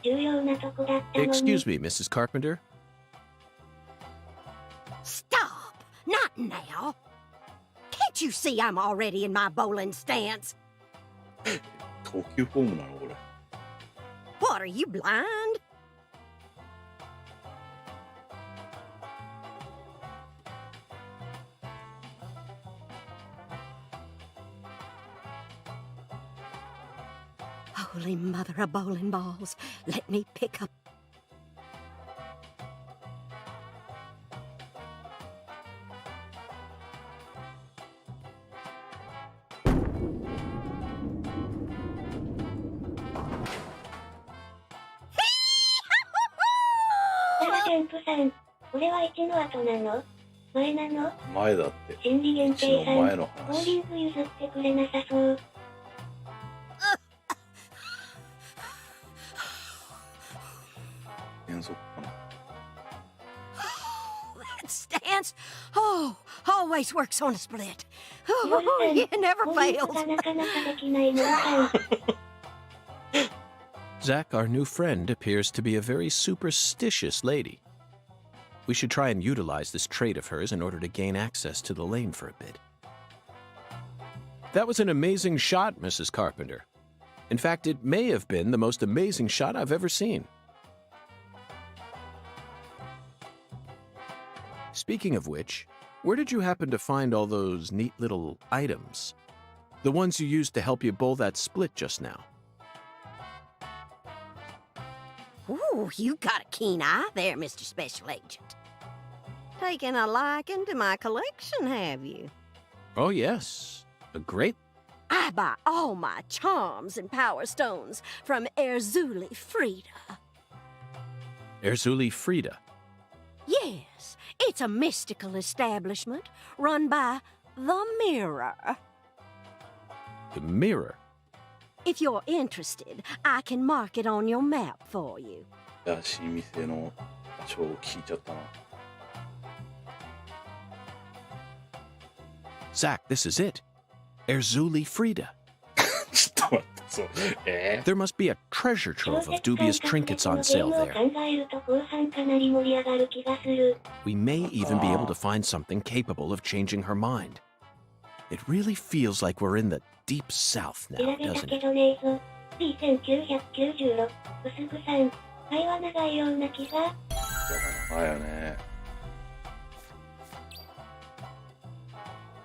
B: 重要なとこだったのに。
E: Excuse me, Mrs. Carpenter?
D: Stop! Not now! Can't you see I'm already in my bowling stance?
A: 投球フォームなのこれ。
D: What, are you blind? Holy mother of bowling balls, let me pick up.
A: No. 前だって。
B: 心理限定さん、ボーリング譲ってくれなさそう。
A: 遠足かな。
D: That stance, oh, always works on a split. Oh, it never fails.
E: Zach, our new friend, appears to be a very superstitious lady. We should try and utilize this trait of hers in order to gain access to the lane for a bit. That was an amazing shot, Mrs. Carpenter. In fact, it may have been the most amazing shot I've ever seen. Speaking of which, where did you happen to find all those neat little items? The ones you used to help you bowl that split just now.
D: Ooh, you got a keen eye there, Mr. Special Agent. Taken a liking to my collection, have you?
E: Oh, yes. A great...
D: I buy all my charms and power stones from Erzuli Frida.
E: Erzuli Frida?
D: Yes, it's a mystical establishment run by the Mirror.
E: The Mirror?
D: If you're interested, I can mark it on your map for you.
A: 怪しい店の場所を聞いちゃったな。
E: Zach, this is it. Erzuli Frida.
A: ちょっと待って、そう。
E: There must be a treasure trove of dubious trinkets on sale there. We may even be able to find something capable of changing her mind. It really feels like we're in the deep south now, doesn't it?
B: SP1996、薄ぐさん。会話長いような気が。
A: 長いよね。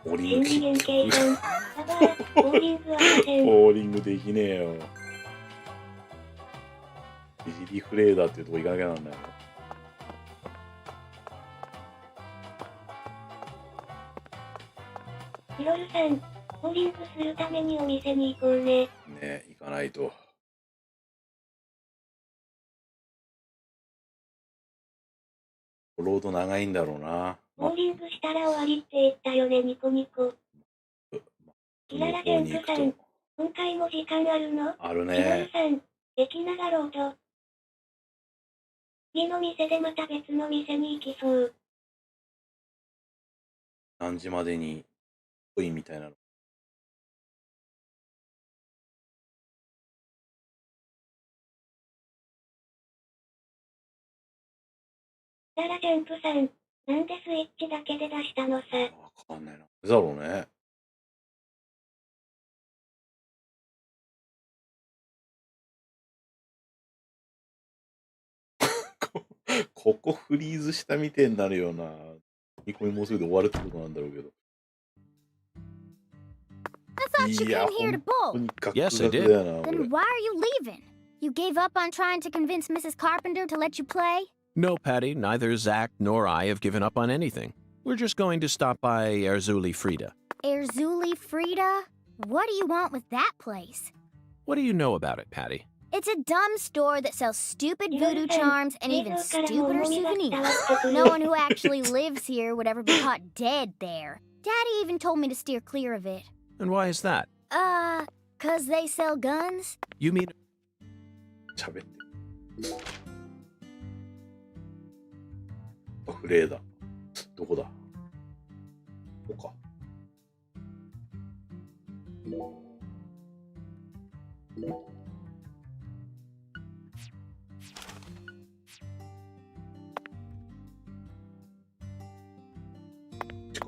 A: ボーリン
B: 心
A: グ切
B: 理
A: って
B: 原型さん。ババア、ボーリングはません。
A: ボーリングできねえよ。ビジリフレーダーっていうとこ行かなきゃなんないの。
B: ヒロルさん、ボーリングするためにお店に行こうね。
A: ね、行かないと。ロード長いんだろうな。
B: ボーリングしたら終わりって言ったよね、ニコニコ。キララジェンプさん、今回も時間あるの？
A: ある
B: ヒロル
A: ね。
B: さん、できながロード。次の店でまた別の店に行きそう。
A: 何時までに来いみたいなの。
B: キララジェンプさん、なんでスイッチだけで出したのさ。
A: わかんないな。だろうね。ここフリーズしたみてえになるよな。ニコミもうすぐで終わるってことなんだろうけど。
K: I thought you
A: いや、
K: came here
A: 本
K: to
A: 当
K: bowl.
A: にガク
E: Yes,
A: ガ
E: I
A: ク
E: did.
A: だよな、こ
K: Then
A: れ。
K: why are you leaving? You gave up on trying to convince Mrs. Carpenter to let you play?
E: No, Patty, neither Zach nor I have given up on anything. We're just going to stop by Erzuli Frida.
K: Erzuli Frida? What do you want with that place?
E: What do you know about it, Patty?
K: It's a dumb store that sells stupid voodoo
B: Yes,
K: charms and even
B: yes,
K: stupider souvenirs. No one who actually lives here would ever be caught dead there. Daddy even told me to steer clear of it.
E: And why is that?
K: 'Cause they sell guns?
E: You mean
A: 喋って。フレーダ。どこだ？ここか。こっちか。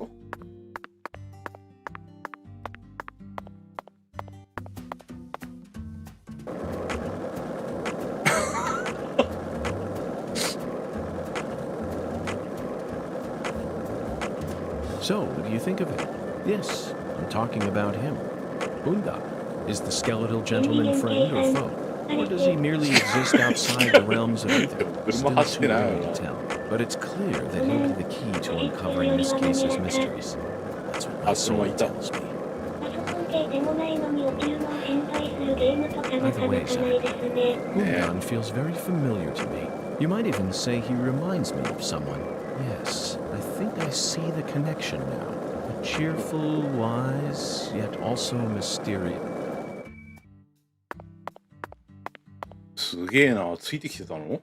E: So, what do you think of it? Yes, I'm talking about him. Bunda. Is the skeletal gentleman friend or foe? Or does he merely exist outside the realms of ether? Still too early to tell. But it's clear that he'll be the key to uncovering this case's mysteries. That's what my soul tells me.
B: パソコン系でもないのに落ちるのを心配するゲームとかなかなかないですね。
E: Bundan feels very familiar to me. You might even say he reminds me of someone. Yes, I think I see the connection now. A cheerful, wise, yet also mysterious.
A: すげえな。ついてきてたの？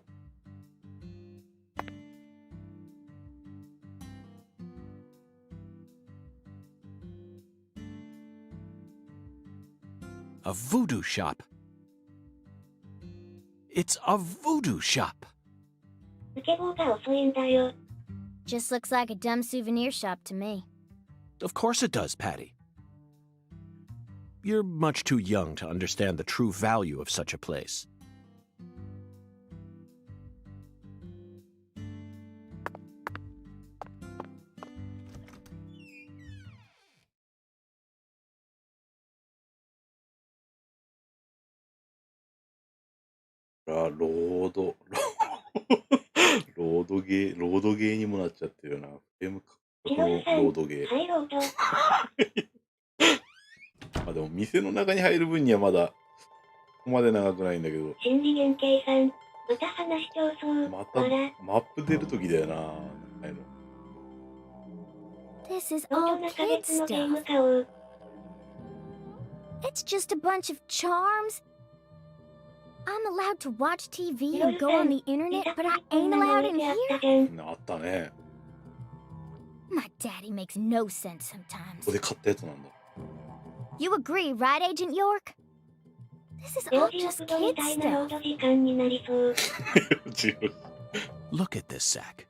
E: A voodoo shop. It's a voodoo shop.
B: スケボーが遅いんだよ。
K: Just looks like a dumb souvenir shop to me.
E: Of course it does, Patty. You're much too young to understand the true value of such a place.
A: ロード、ロードゲーにもなっちゃってるよな。ゲーム価格のロードゲー。
B: はい、ロード。
A: まあでも店の中に入る分にはまだここまで長くないんだけど。
B: 心理原型さん、また話競争。
A: またマップ出るときだよな。ないの。
K: This is
B: ロー
K: all
B: ド中
K: kid
B: 月のゲー
K: stuff.
B: ム買おう。
K: It's just a bunch of charms. I'm allowed to watch TV and go on the internet, but I ain't allowed in here.
A: あったね。
K: My daddy makes no sense
A: こ
K: sometimes.
A: こで買ったやつなんだ。
K: You agree, right, Agent York? This is
B: レ
K: all
B: オジオ
K: just
B: プドみ
K: kid
B: たいなロー
K: stuff.
B: ド時間になりそう。
E: Look at this sack.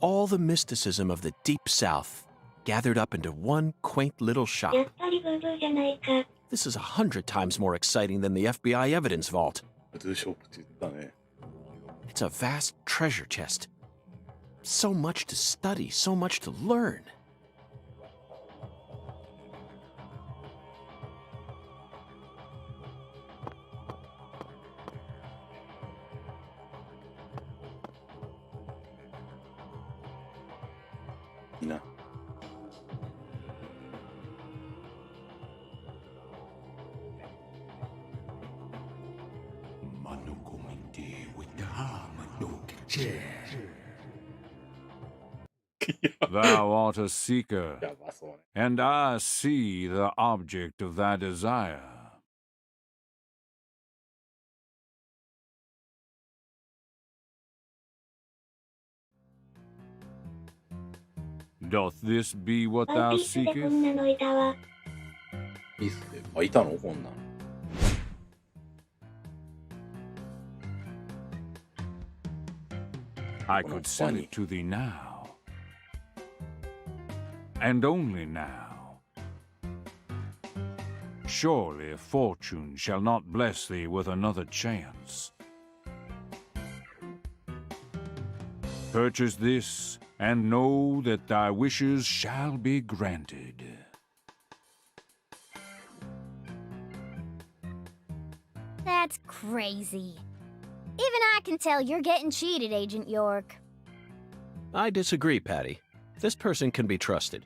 E: All the mysticism of the Deep South gathered up into one quaint little
B: や
E: shop.
B: っぱりブーブーじゃないか。
L: This is 100 times more exciting than the FBI evidence vault.
A: 普通ショップって言ったね。
L: It's a vast treasure chest. So much to study, so much to learn.
A: No.
O: Thou art a seeker, and I see the object of thy desire. Doth this be what thou seekest?
A: いいっすね。あ、いたのこんなの。
O: I could sell it to thee now, and only now. Surely fortune shall not bless thee with another chance. Purchase this, and know that thy wishes shall be granted.
K: That's crazy. Even I can tell you're getting cheated, Agent York.
L: I disagree, Patty. This person can be trusted.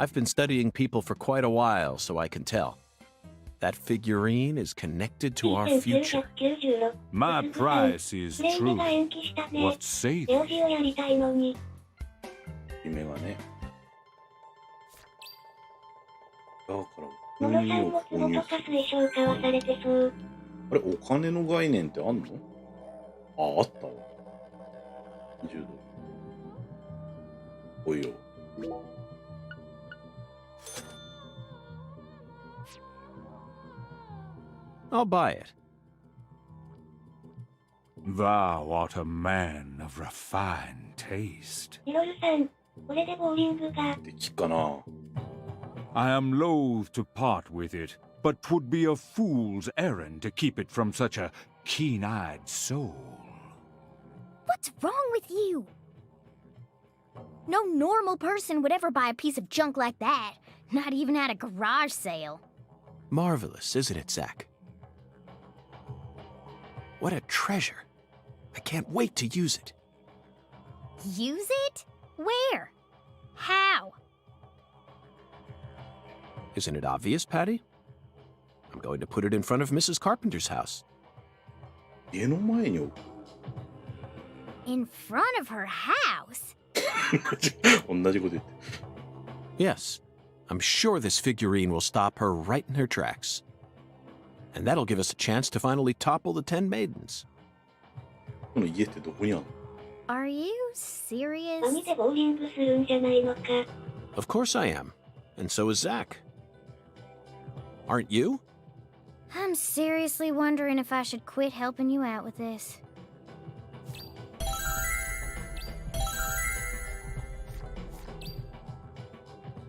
L: I've been studying people for quite a while, so I can tell. That figurine is connected to our future.
O: My price is true. What say thee?
A: 夢がね。だから、
B: モロさんも壺とか水晶買わされてそう。
A: あれ、お金の概念ってあんの？あ、あったわ。10ドル。おいよ。
L: I'll buy it.
O: Thou art a man of refined taste.
B: ヒロルさん、これでボーリングが。
A: できっかな。
O: I am loath to part with it, but 'twould be a fool's errand to keep it from such a keen-eyed soul.
K: What's wrong with you? No normal person would ever buy a piece of junk like that, not even at a garage sale.
L: Marvelous, isn't it, Zach? What a treasure. I can't wait to use it.
K: Use it? Where? How?
L: Isn't it obvious, Patty? I'm going to put it in front of Mrs. Carpenter's house.
A: 家の前に置く。
K: In front of her house?
A: 同じこと言って。
L: Yes. I'm sure this figurine will stop her right in her tracks. And that'll give us a chance to finally topple the 10 maidens.
A: この家ってどこにあるの？
K: Are you serious?
B: 網でボーリングするんじゃないのか。
L: Of course I am. And so is Zach. Aren't you?
K: I'm seriously wondering if I should quit helping you out with this.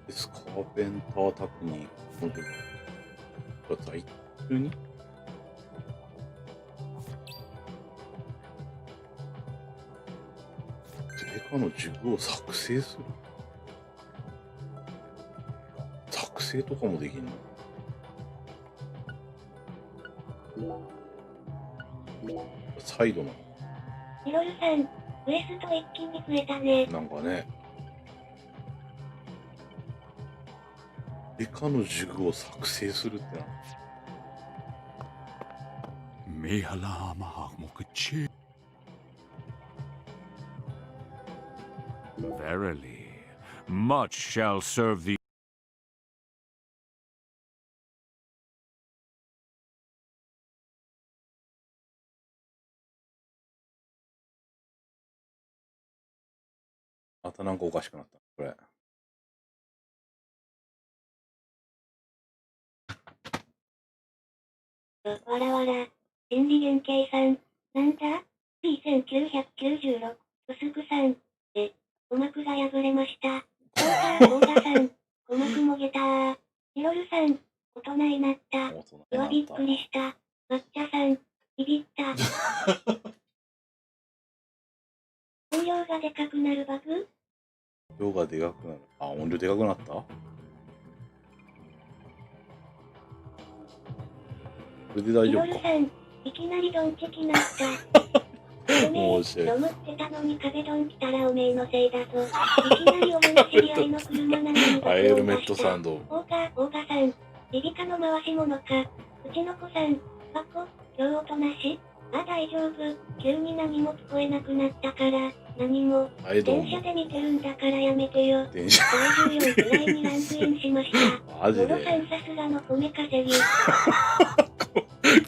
A: This carpenter 宅に彼女が在中に誰かの塾を作成する。作成とかもできんの？サイドなの？
B: ヒロルさん、ウエスト一気に増えたね。
A: なんかね。デカの塾を作成するってな。
O: Verily, much shall serve thee.
A: またなんかおかしくなった。これ。
B: わらわら、心理原型さん、なんだ ?P1996、薄くさん、鼓膜が破れました。そうか、大田さん、鼓膜もげたー。ヒロルさん、大人になった。
A: そんな
B: びっくりした。抹茶さん、ビビった。音量がでかくなるバグ？
A: 音量がでかくなる。あ、音量でかくなった？これで大丈夫か？
B: さん、いきなりドンチキなった。
A: もうし
B: 飲むってたのに壁ドン来たらおめえのせいだぞ。いきなり俺の知り合いの車なのに
A: ヘルメットサンド。
B: オーガさん、ビビカの回し物か。うちの子さん、バコ、今日おとなし。あ、大丈夫。急に何も聞こえなくなったから、何も。電車で見てるんだからやめてよ。
A: 電車
B: 第14くらいにランクインしました。
A: マジで
B: モロさんさすがの米稼ぎ。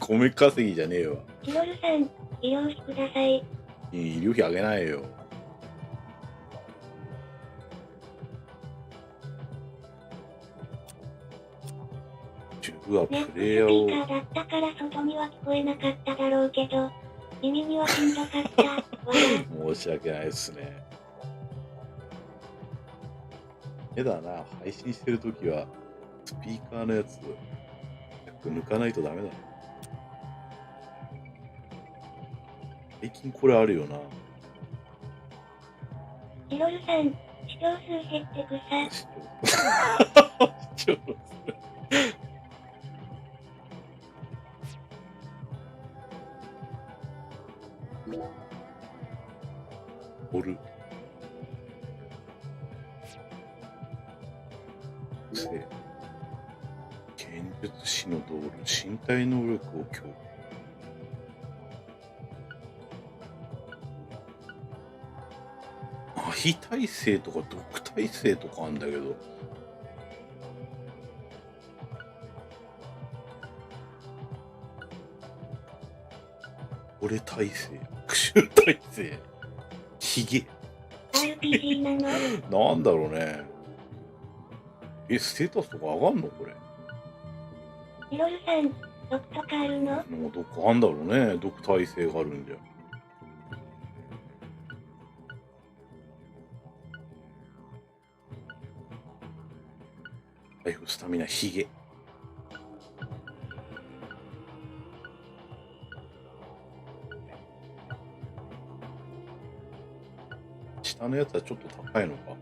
A: 米稼ぎじゃねえわ。
B: キロルさん、医療費ください。
A: 医療費あげないよ。ジュブはプレイヤーを。
B: ネットスピーカーだったから外には聞こえなかっただろうけど、耳にはしんどかった。
A: 申し訳ないですね。やだな、配信してるときはスピーカーのやつ抜かないとダメだよ。最近これあるよな。
B: ヒロルさん、視聴数減って草。
A: 視聴数。おる。剣術師の道路、身体能力を強化。非耐性とか毒耐性とかあんだけど。俺耐性、復讐耐性、ヒゲ。
B: RPG なの？
A: なんだろうね。ステータスとか上がんのこれ。
B: ヒロルさん、毒とかあるの？
A: 毒あんだろうね。毒耐性があるんじゃ。ライフスタミナヒゲ。下のやつはちょっと高いのか。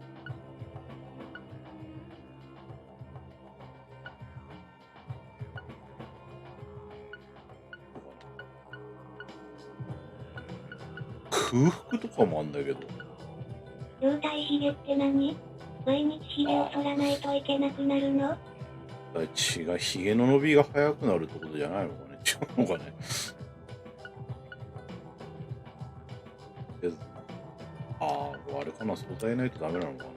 A: 空腹とかもあんだけど。
B: 状態ヒゲって何？毎日ヒゲを剃らないといけなくなるの？
A: 違う、ヒゲの伸びが早くなるってことじゃないのかね。違うのかね。あれかな、素材ないとダメなのかな。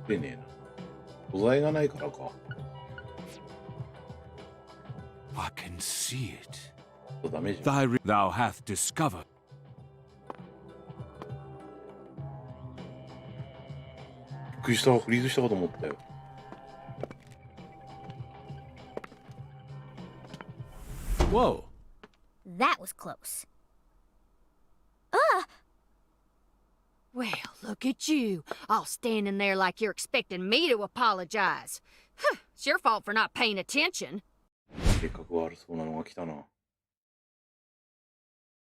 A: でねえな。素材がないからか。
O: I can see it.
A: ダメじゃん。
O: Thou hath discovered.
A: びっくりした、フリーズしたかと思ったよ。
C: Whoa.
K: That was close.
P: Well, look at you, all standing there like you're expecting me to apologize. It's your fault for not paying attention.
A: 計画悪そうなのが来たな。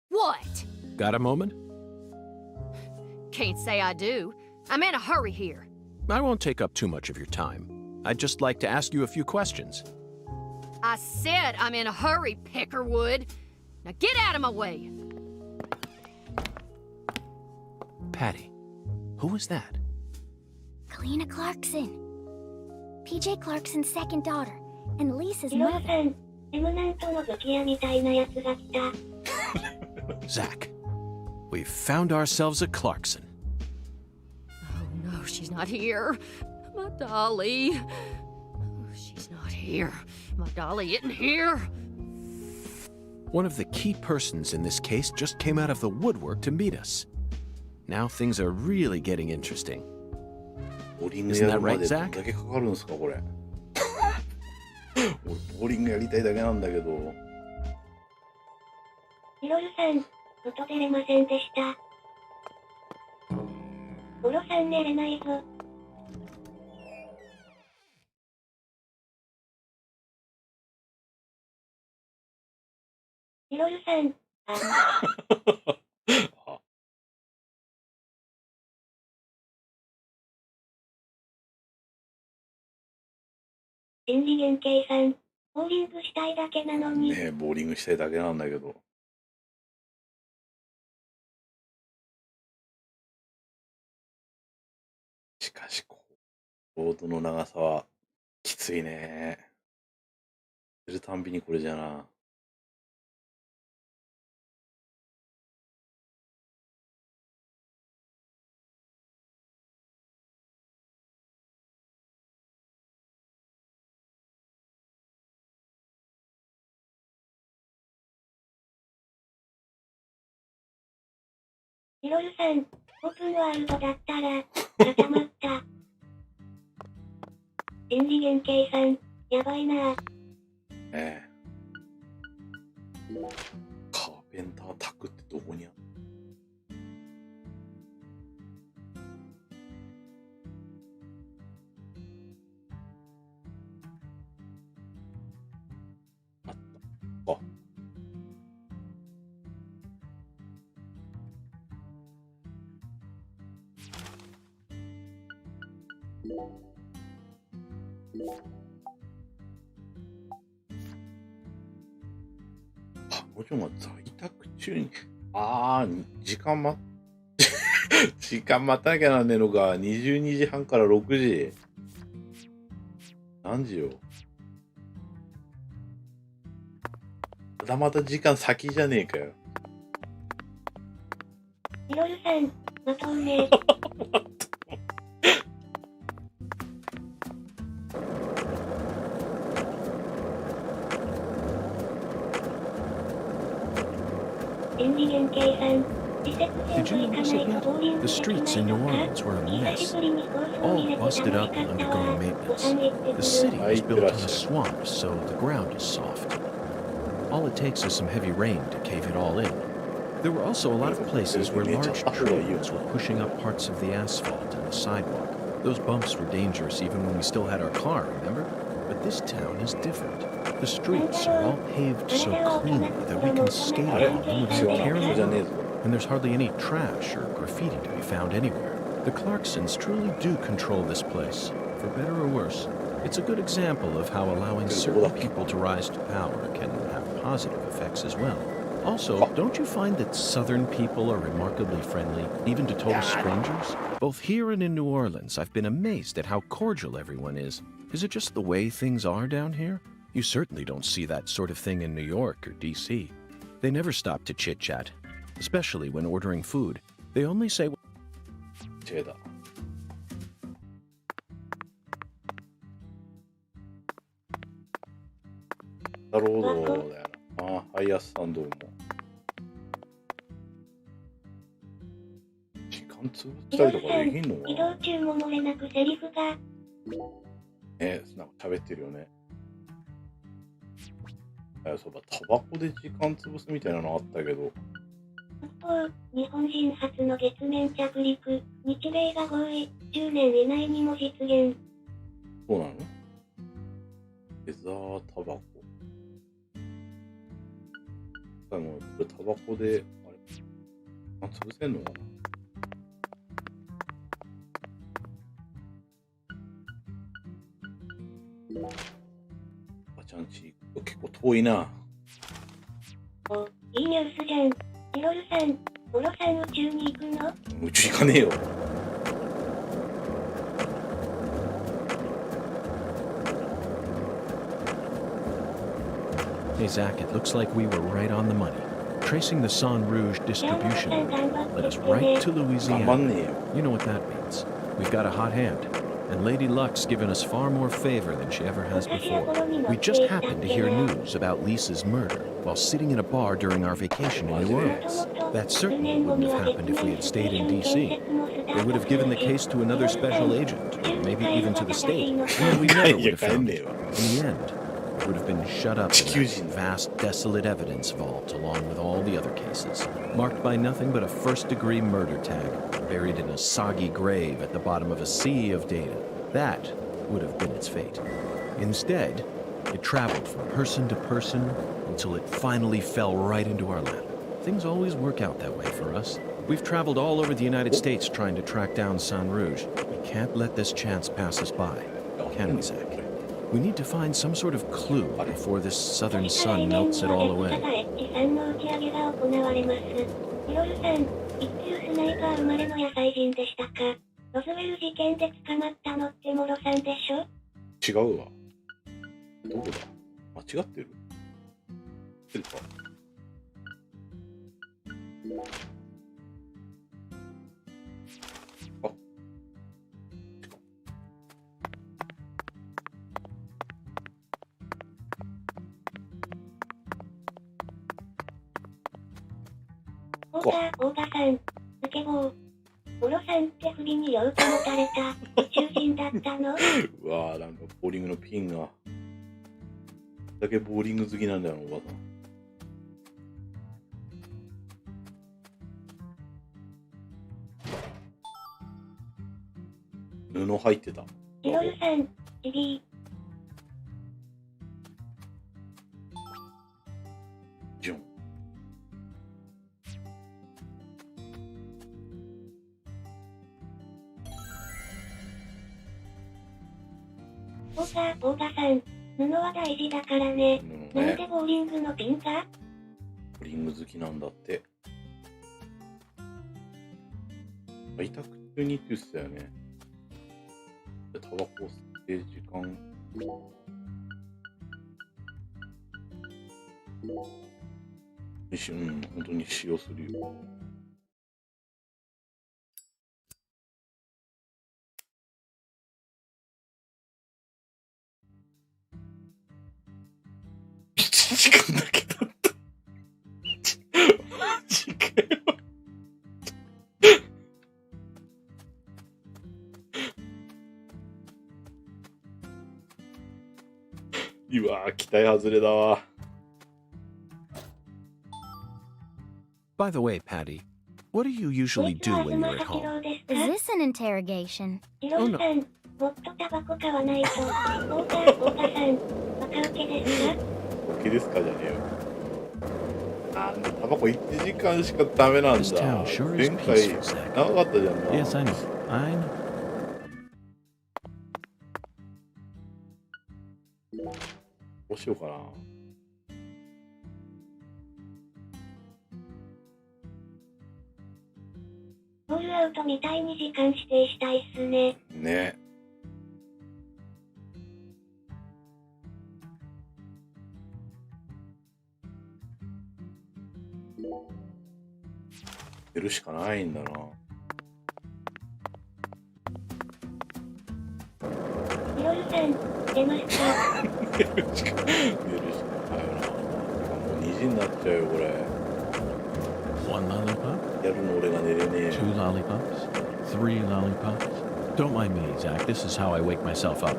P: What?
E: Got a moment?
P: Can't say I do. I'm in a hurry here.
E: I won't take up too much of your time. I'd just like to ask you a few questions.
P: I said I'm in a hurry, Peckerwood. Now get out of my way.
E: Patty, who was that?
K: Kalina Clarkson. PJ Clarkson's second daughter, and Lisa's
B: ヒロル
K: mother.
B: さん、エムナントの武器屋みたいなやつが来た。
E: Zach, we've found ourselves a Clarkson.
P: Oh no, she's not here. My dolly. She's not here. My dolly isn't here.
E: One of the key persons in this case just came out of the woodwork to meet us. Now things are really getting interesting. Isn't that right, Zach?
A: だけかかるんすかこれ。俺ボーリングやりたいだけなんだけど。
B: ヒロルさん、外出れませんでした。モロさん寝れないぞ。ロルさん。心理原型さん。ボーリングしたいだけなのに。
A: ねえ、ボーリングしたいだけなんだけど。しかし、ロードの長さはきついね。するたんびにこれじゃな。
B: ヒロルさん、オープンワールドだったら、固まった。心理原型さん、やばいな。
A: ええ。カーペンター宅ってどこにある？あった。あ。彼女が在宅中に、時間待たなきゃなんねえのか。22時半から6時。何時よ。また時間先じゃねえかよ。
B: ヒロルさん、まとうね。
C: Did you notice it yet? The streets in New Orleans were a mess, all busted up and undergoing maintenance. The city is built on a swamp, so the ground is soft. All it takes is some heavy rain to cave it all in. There were also a lot of places where large trees were pushing up parts of the asphalt and the sidewalk. Those bumps were dangerous even when we still had our car, remember? But this town is different. The streets are all paved so cleanly that we can skate along them without caring. And there's hardly any trash or graffiti to be found anywhere. The Clarksons truly do control this place, for better or worse. It's a good example of how allowing certain people to rise to power can have positive effects as well. Also, don't you find that Southern people are remarkably friendly, even to total strangers? Both here and in New Orleans, I've been amazed at how cordial everyone is. Is it just the way things are down here? You certainly don't see that sort of thing in New York or D.C. They never stop to chit-chat, especially when ordering food. They only say...
A: なんか喋ってるよね。そうだ、タバコで時間潰すみたいなのあったけど。
B: 日本人初の月面着陸、日米が合意、10年以内にも実現。
A: そうなの？レザータバコ。これタバコで、あれ、潰せんのかな？ちゃんち結構遠いな。
B: お、いいニュースじゃん。ヒロルさん、ボロさん宇宙に行くの？
A: 宇宙行かねえよ。
E: Hey Zach, it looks like we were right on the money. Tracing the San Rouge distribution led us right to Louisiana. You know what that means. We've got a hot hand. And Lady Luck's given us far more favor than she ever has before. We just happened to hear news about Lisa's murder while sitting in a bar during our vacation in New Orleans. That certainly wouldn't have happened if we had stayed in D.C. They would have given the case to another special agent, or maybe even to the state, and we never would have found it. In the end, it would have been shut up in that vast, desolate evidence vault along with all the other cases, marked by nothing but a first-degree murder tag, buried in a soggy grave at the bottom of a sea of data. That would have been its fate. Instead, it traveled from person to person until it finally fell right into our lap. Things always work out that way for us. We've traveled all over the United States trying to track down San Rouge. We can't let this chance pass us by, can we, Zach? We need to find some sort of clue before this southern sun melts it all away.
B: ヒロルさん、一級スナイパー生まれの野菜人でしたか。ロズウェル事件で捕まったのってモロさんでしょ。
A: 違うわ。どこだ。間違ってる。合ってるか。あ。
B: 太田さん、スケボー。モロさんって振りにようと持たれた宇宙人だったの。
A: うわぁ、なんかボーリングのピンが。だけボーリング好きなんだよ、おばさん。布入ってた。
B: ヒロルさん、チビー。
A: ジョン。
B: 太田さん、布は大事だからね。なんでボーリングのピンが？
A: ボーリング好きなんだって。開拓中にって言ってたよね。タバコ吸って時間。本当に使用するよ。1時間だけだった。マジかよ。うわー、期待外れだわ。
E: By the way, Patty, what do you usually do when you're at home?
K: Is this an interrogation?
E: Oh, no.
B: もっとタバコ買わないと。太田さん、バカウケですか？
A: オケですかじゃねえよ。なんでタバコ1時間しかダメなんだ。前回長かったじゃんな。
E: Yes, I know. I know.
A: どうしようかな。
B: ホールアウトみたいに時間指定したいっすね。
A: ね。出るしかないんだな。
B: ヒロルさん、出ますか？
A: 出るしかないよな。もう2時になっちゃうよ、これ。
E: One lollipop?
A: やるの俺が寝れねえ。
E: Two lollipops? Three lollipops? Don't mind me, Zach. This is how I wake myself up.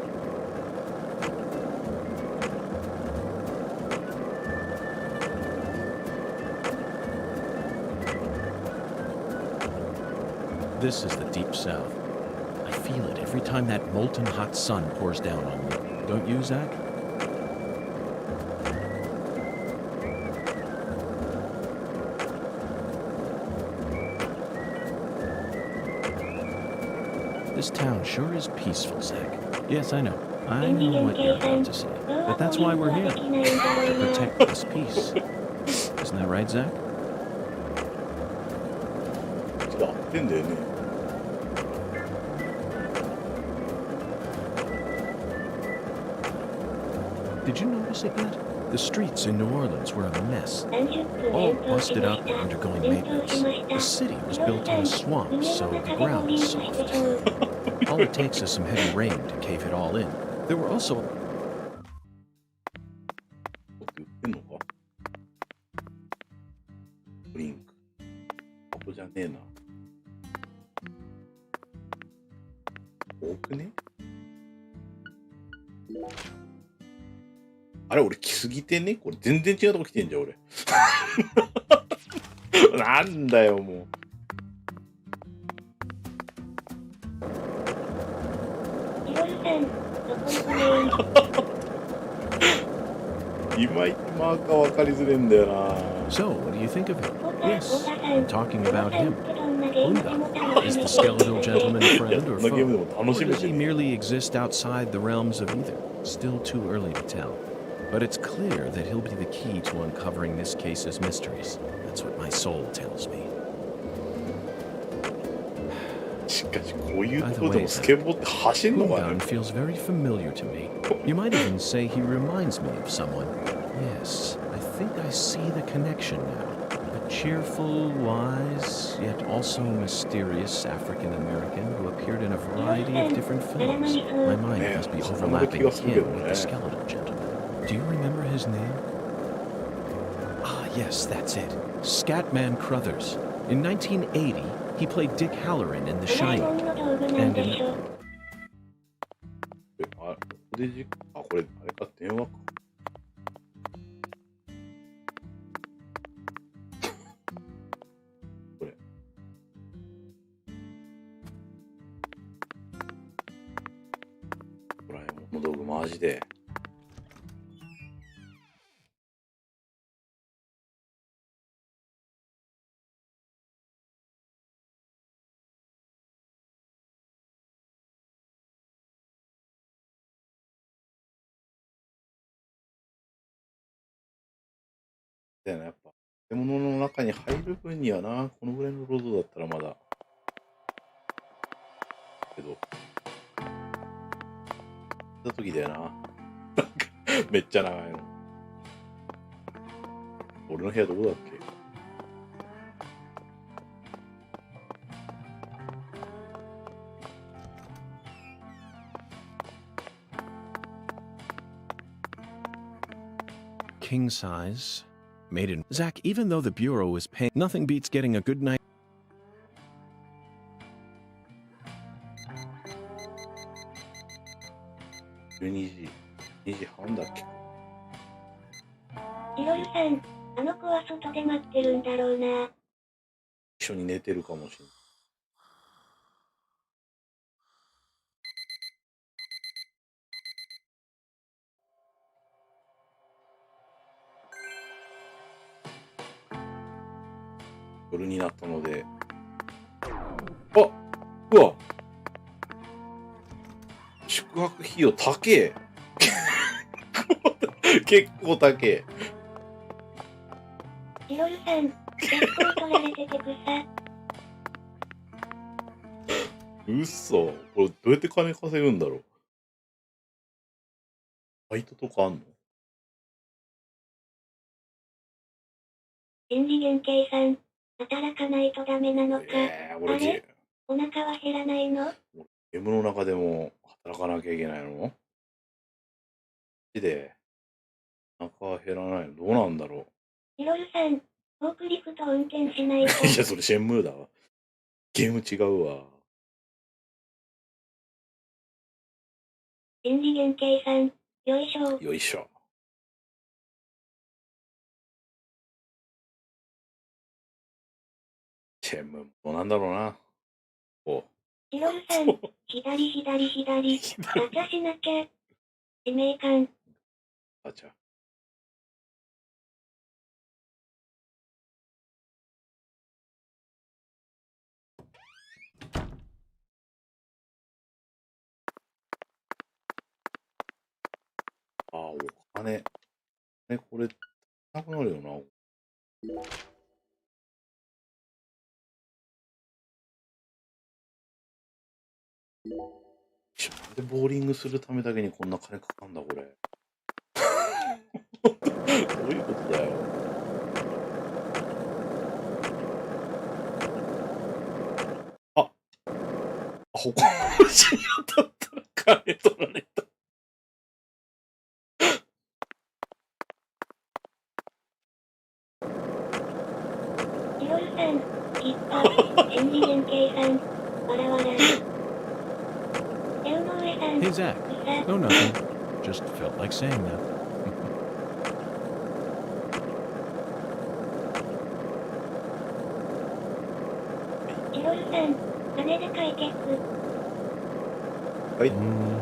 E: This is the deep south. I feel it every time that molten hot sun pours down on me. Don't you, Zach? This town sure is peaceful, Zach. Yes, I know. I know what you're about to say. But that's why we're here. To protect this peace. Isn't that right, Zach?
A: 合ってんだよね。
E: Did you notice it yet? The streets in New Orleans were a mess. All busted up and undergoing maintenance. The city was built on a swamp, so the ground is soft. All it takes is some heavy rain to cave it all in. There were also...
A: 売ってんのか？ドリンク。ここじゃねえな。多くね？あれ俺来すぎてね。これ全然違うとこ来てんじゃん俺。なんだよもう。いまいちマーカー分かりづれんだよな。
E: So, what do you think of him? Yes, I'm talking about him. Buddha. Is the skeletal gentleman a friend or foe? Or does he merely exist outside the realms of either? Still too early to tell. But it's clear that he'll be the key to uncovering this case's mysteries. That's what my soul tells me.
A: しかしこういうところでもスケボーって走んのかな。
E: feels very familiar to me. You might even say he reminds me of someone. Yes, I think I see the connection now. A cheerful, wise, yet also mysterious African-American who appeared in a variety of different films. My mind must be overlapping him with the skeletal gentleman. Do you remember his name? Ah, yes, that's it. Scatman Crothers. In 1980, he played Dick Halloran in The Shining. And in...
A: これあれか、電話か。これ。ドラえもんの道具マジで。だよね、やっぱ建物の中に入る分にはな、このぐらいのロードだったらまだけど、行った時だよな、なんかめっちゃ長いの。俺の部屋どこだっけ。
E: King size, made in Zach, even though the Bureau is paying, nothing beats getting a good night.
A: $2時半だっけ。
B: いろりさん、あの子は外で待ってるんだろうな。
A: 一緒に寝てるかもしれない。夜になったので、あ、うわ、宿泊費用高え。結構高え。
B: いろりさん、結構取られててくさ。
A: うっそ、これどうやって金稼ぐんだろう。バイトとかあんの？
B: 心理原型さん。働かないとダメなのか。あれ？お腹は減らないの？
A: ゲームの中でも働かなきゃいけないの？で、お腹は減らないの？どうなんだろ
B: う。いろるさん、フォークリフト運転しないと。
A: いや、それシェンムーだわ。ゲーム違うわ。
B: 心理原型さん、よいしょ。
A: よいしょ。シェンムーもなんだろうな。お。
B: いろるさん、左。ガチャしなきゃ。使命感。
A: ガチャ。ああ、お金。ね、これ、なくなるよな。なんでボーリングするためだけにこんな金かかんだこれ。どういうことだよ。あ、他の人に当たったら金取られた。
B: いろるさん、きっと、心理原型さん、わらわら。
E: Hey, Zach. No, nothing. Just felt like saying that.
B: いろるさん、金で解決。
A: はい、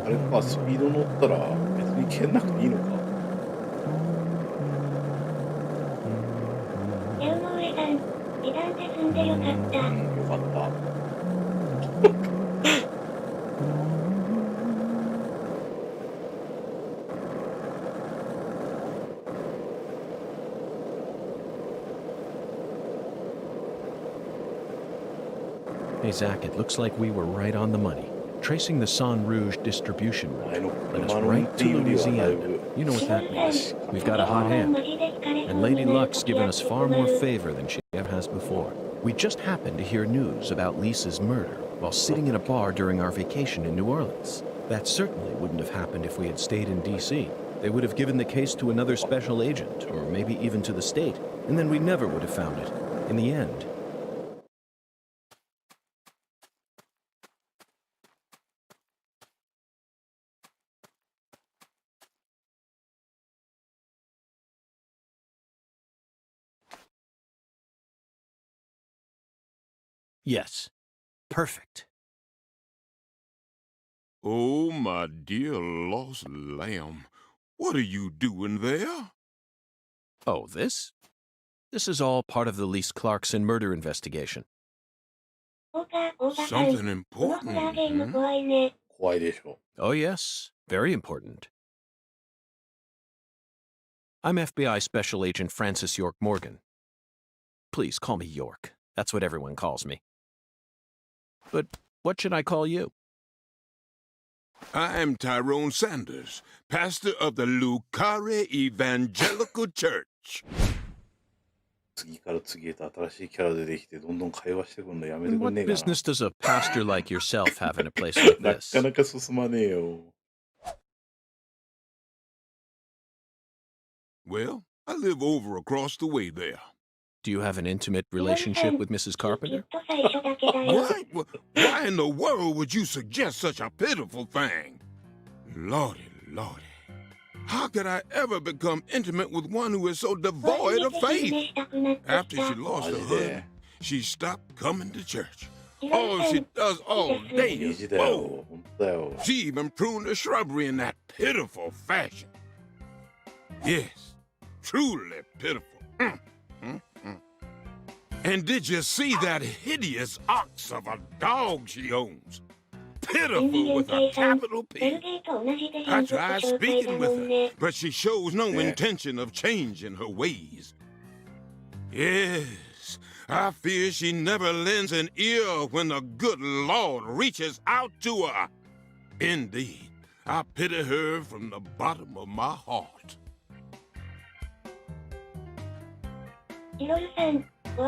A: あれか、スピード乗ったら別に蹴んなくていいのか。
B: かった。
A: よかった。
L: Hey, Zach, it looks like we were right on the money. Tracing the San Rouge distribution route led us right to Louisiana. You know what that means. We've got a hot hand. And Lady Luck's given us far more favor than she ever has before. We just happened to hear news about Lisa's murder while sitting in a bar during our vacation in New Orleans. That certainly wouldn't have happened if we had stayed in D.C. They would have given the case to another special agent, or maybe even to the state, and then we never would have found it. In the end. Yes. Perfect.
Q: Oh, my dear lost lamb. What are you doing there?
L: Oh, this? This is all part of the Lise Clarkson murder investigation.
Q: Something important, hmm?
L: Oh, yes. Very important. I'm FBI Special Agent Francis York Morgan. Please call me York. That's what everyone calls me. But what should I call you?
Q: I'm Tyrone Sanders, pastor of the Lucare Evangelical Church.
L: And what business does a pastor like yourself have in a place like this?
Q: Well, I live over across the way there.
L: Do you have an intimate relationship with Mrs. Carpenter?
Q: What? Why in the world would you suggest such a pitiful thing? Lordy, lordy. How could I ever become intimate with one who is so devoid of faith? After she lost her husband, she stopped coming to church. All she does all day is bowl. She even pruned the shrubbery in that pitiful fashion. Yes, truly pitiful. And did you see that hideous ox of a dog she owns? Pitiful with a capital P. I tried speaking with her, but she shows no intention of changing her ways. Yes, I fear she never lends an ear when the good Lord reaches out to her. Indeed, I pity her from the bottom of my heart.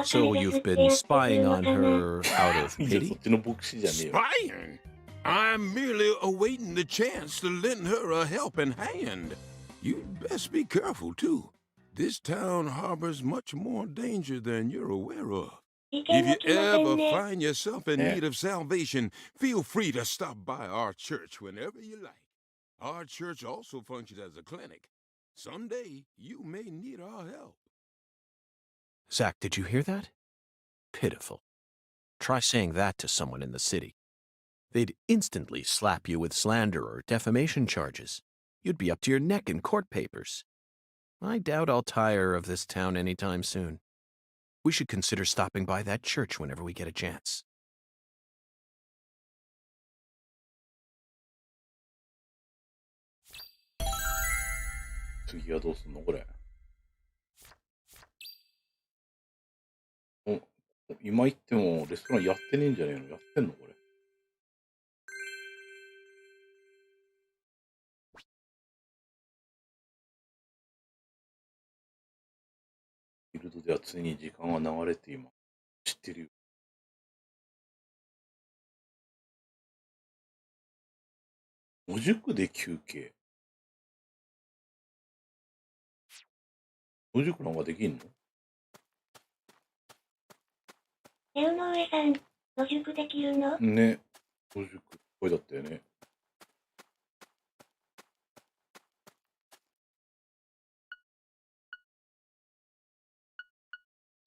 L: So you've been spying on her out of pity?
Q: Spying? I'm merely awaiting the chance to lend her a helping hand. You'd best be careful, too. This town harbors much more danger than you're aware of. If you ever find yourself in need of salvation, feel free to stop by our church whenever you like. Our church also functions as a clinic. Someday, you may need our help.
L: Zach, did you hear that? Pitiful. Try saying that to someone in the city. They'd instantly slap you with slander or defamation charges. You'd be up to your neck in court papers. I doubt I'll tire of this town anytime soon. We should consider stopping by that church whenever we get a chance.
A: Oh, 今行ってもレストランやってねえんじゃねえの？やってんのこれ。フィールドでは常に時間が流れています。知ってるよ。野宿で休憩。野宿なんかできんの？
B: 江上さん、野宿できるの？
A: ね。野宿、これだったよね。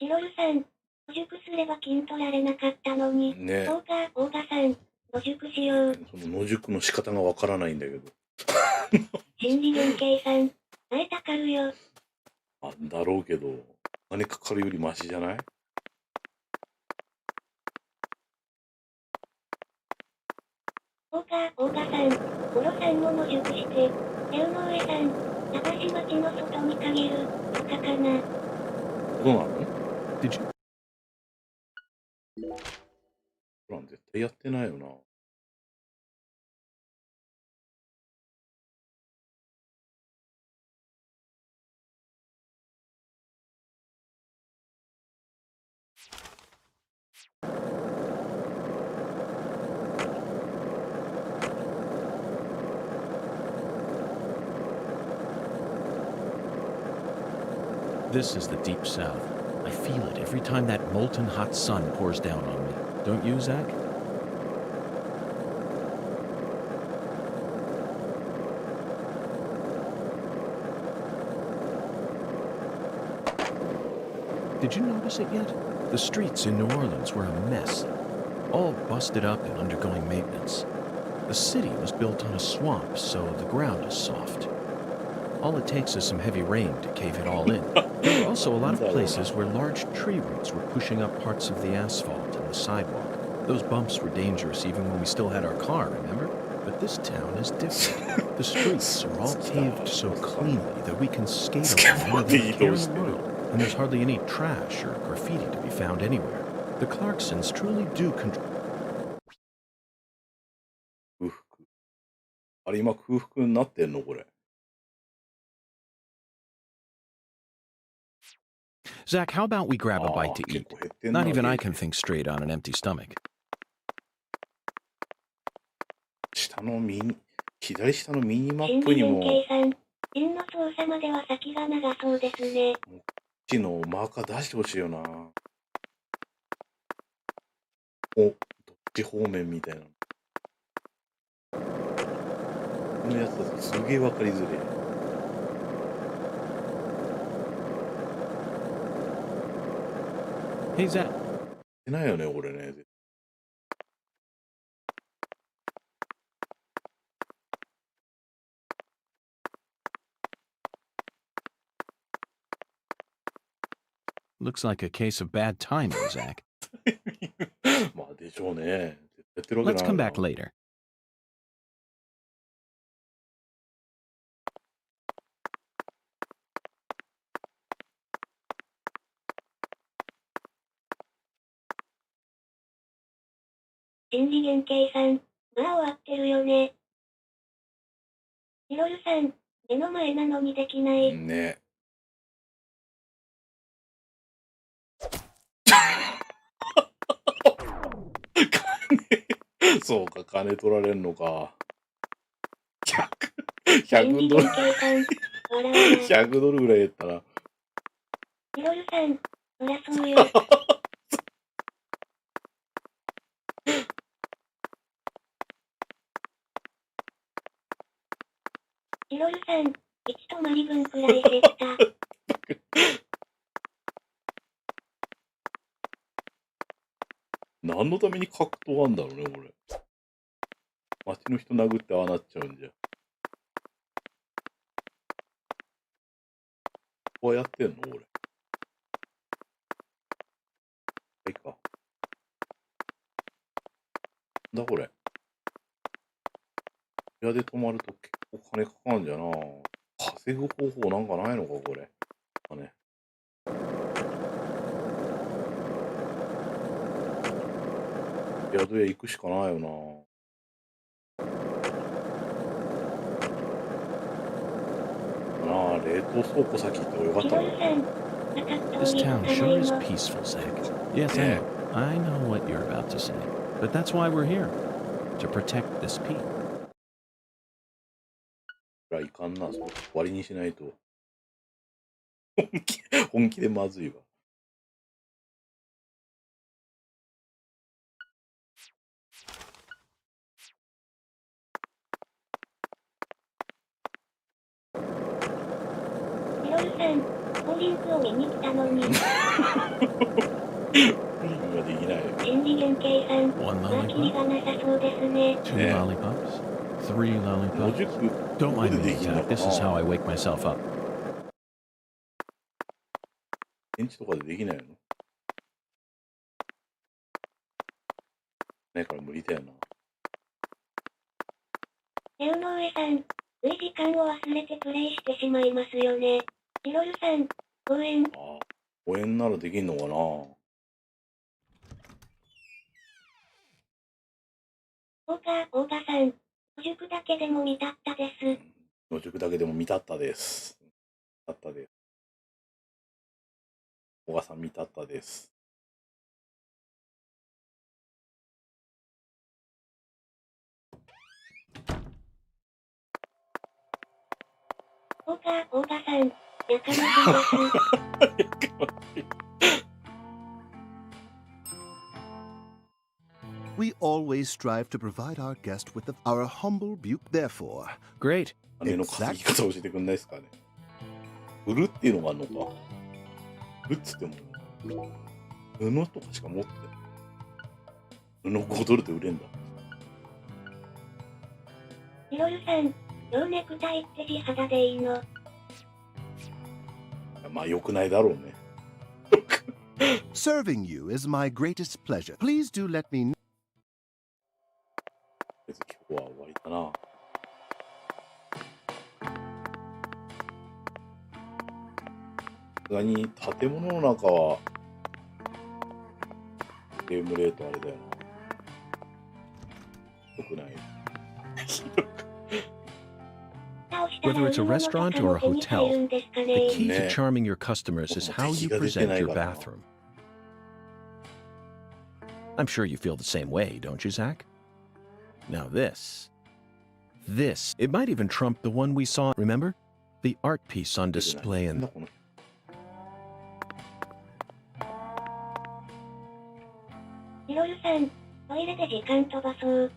B: チロルさん、野宿すれば金取られなかったのに。
A: ね。
B: オーガさん、野宿しよう。
A: その野宿の仕方がわからないんだけど。
B: 心理連携さん、会えたかるよ。
A: だろうけど、金かかるよりマシじゃない？
B: 大賀さん、ゴロさんも野宿して、手の上さん、流し町の外に限る、とかかな。
A: どうなの？
L: Did you?
A: ほら、絶対やってないよな。
L: This is the deep south. I feel it every time that molten hot sun pours down on me. Don't you, Zach? Did you notice it yet? The streets in New Orleans were a mess, all busted up and undergoing maintenance. The city was built on a swamp, so the ground is soft. All it takes is some heavy rain to cave it all in. There were also a lot of places where large tree roots were pushing up parts of the asphalt and the sidewalk. Those bumps were dangerous even when we still had our car, remember? But this town is different. The streets are all paved so cleanly that we can skate along without a care in the world. And there's hardly any trash or graffiti to be found anywhere. The Clarksons truly do control.
A: 空腹。あれ、今空腹になってんのこれ。
L: Zach, how about we grab a bite to eat? Not even I can think straight on an empty stomach.
A: 下の左下のミニマ
B: 心
A: ップにも、
B: 理弁慶さん、陣の操作までは先が長そうですね。
A: こっちのマーカー出してほしいよな。どっち方面みたいな。このやつだとすげえわかりづれえ。
L: Hey, Zach.
A: ってないよね、俺ね。
L: Looks like a case of bad timing, Zach.
A: まあでしょうね。やってるわけ
L: Let's
A: ない
L: come
A: な。
L: back later.
B: 心理弁慶さん、まあ終わってるよね。ヒロルさん、目の前なのにできない。
A: ね。そうか、金取られんのか。100ドル。100ドルぐらいやったら。
B: ヒロルさん、そりゃそうよ。ヒロルさん、1泊まり分くらい減った。
A: 何のために格闘あんだろうね、これ。街の人殴ってああなっちゃうんじゃ。こうやってんの俺。はいか。なんだこれ。部屋で泊まると結構金かかんじゃな。稼ぐ方法なんかないのか、これ。金。宿屋行くしかないよな。ああ、冷凍倉庫先行ってもよかったの。
L: This town sure is peaceful, Zach. Yes, I know what you're about to say. But that's why we're here. To protect this peace.
A: いかんな、そう終わりにしないと。本気でまずいわ。
B: ヒロルさん、ボーリングを見に来たのに。
A: ボーリングはできないよ。
B: 心理弁慶さん、
L: One
B: まあキリ
L: lollipop?
B: がなさそうですね。
L: Two lollipops? 3 lollipops? Don't mind me, Zach. This is how I wake myself up.
A: 電池とかでできないの？ないから無理だよな。
B: 江上さん、つい時間を忘れてプレイしてしまいますよね。いろるさん、応援。
A: 応援ならできんのかな。
B: 大賀さん、野宿だけでも見たったです。
A: 野宿だけでも見たったです。見たったです。大賀さん見たったです。
B: 大賀さん、やかましいです。
G: We always strive to provide our guest with our humble butte, therefore.
E: Great.
A: 金の稼ぎ方教えてくんないですかね。売るっていうのがあるのか。売るっつっても、布とかしか持ってない。布5ドルで売れんだ。
B: いろるさん、蝶ネクタイって地肌でいいの？
A: まあ、良くないだろうね。
G: Serving you is my greatest pleasure. Please do let me know.
A: 今日は終わりだな。さすがに建物の中はゲームレートあれだよな。良くない。
C: Whether it's a restaurant or a hotel, the key to charming your customers is how you present your bathroom. I'm sure you feel the same way, don't you, Zach? Now this, it might even trump the one we saw, remember? The art piece on display in...
B: いろるさん、トイレで時間飛ばそう。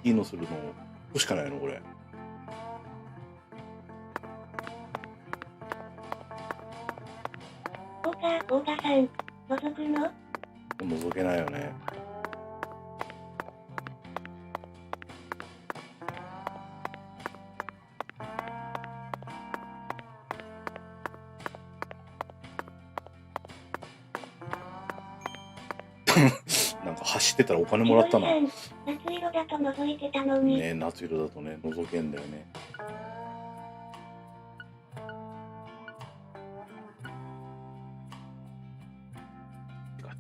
A: いいのするの、ここしかないのこれ。
B: 大賀さん、覗くの？
A: 覗けないよね。なんか走ってたらお金もらったな。
B: 夏色だと覗いてたのに。
A: ね、夏色だとね、覗けんだよね。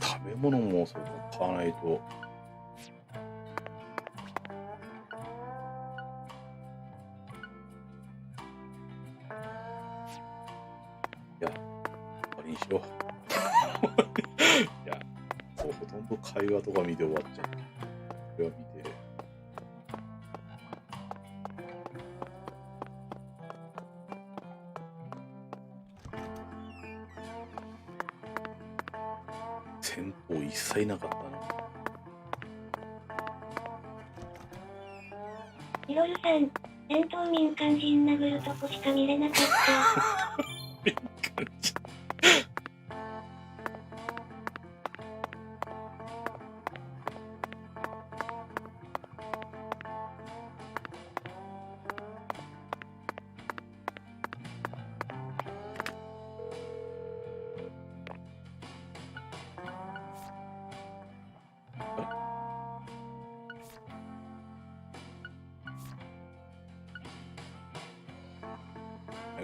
A: 食べ物もそうか、買わないと。いや、終わりにしよう。いや、ほとんど会話とか見て終わっちゃった。これは見て。戦闘一切なかったな。
B: いろるさん、戦闘民間人殴るとこしか見れなかった。
A: 民間人。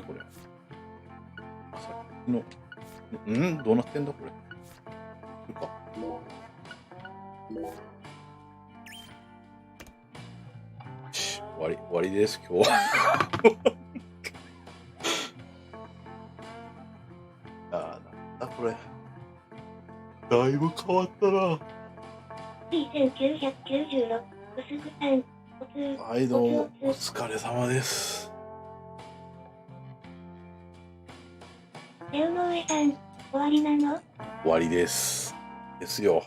A: これ。さっきの、どうなってんだこれ。これか。終わりです、今日は。なんだこれ。だいぶ変わったな。
B: 1996、薄くさん、
A: はい、どうも、お疲れ様です。
B: 江上さん、終わりなの？
A: 終わりです。ですよ。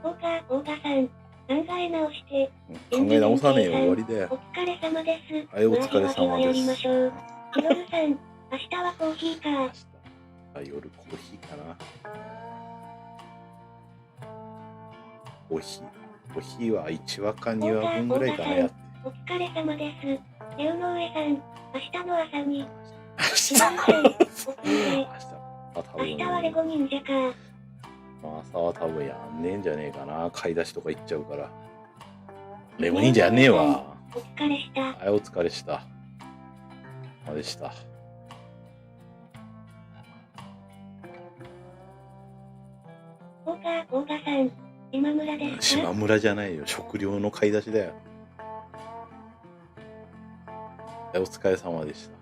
B: 大賀さん、考え直して。
A: 考え直さねえよ、終わりだよ。
B: お疲れ様です。
A: はい、お疲れ様です。
B: やりましょう。ひろるさん、明日はコーヒーか。
A: 夜コーヒーかな。コーヒー。日は1話か2話分ぐらいかなやって。
B: お疲れ様です。龍の上さん、明日の朝に。明日はレゴ忍者か。
A: 朝は多分やんねえんじゃねえかな。買い出しとか行っちゃうから。レゴ忍者やんねえわ。
B: お疲れした。
A: はい、お疲れした。でした。
B: オーガさん、島村ですか？
A: 島村じゃないよ。食料の買い出しだよ。はい、お疲れ様でした。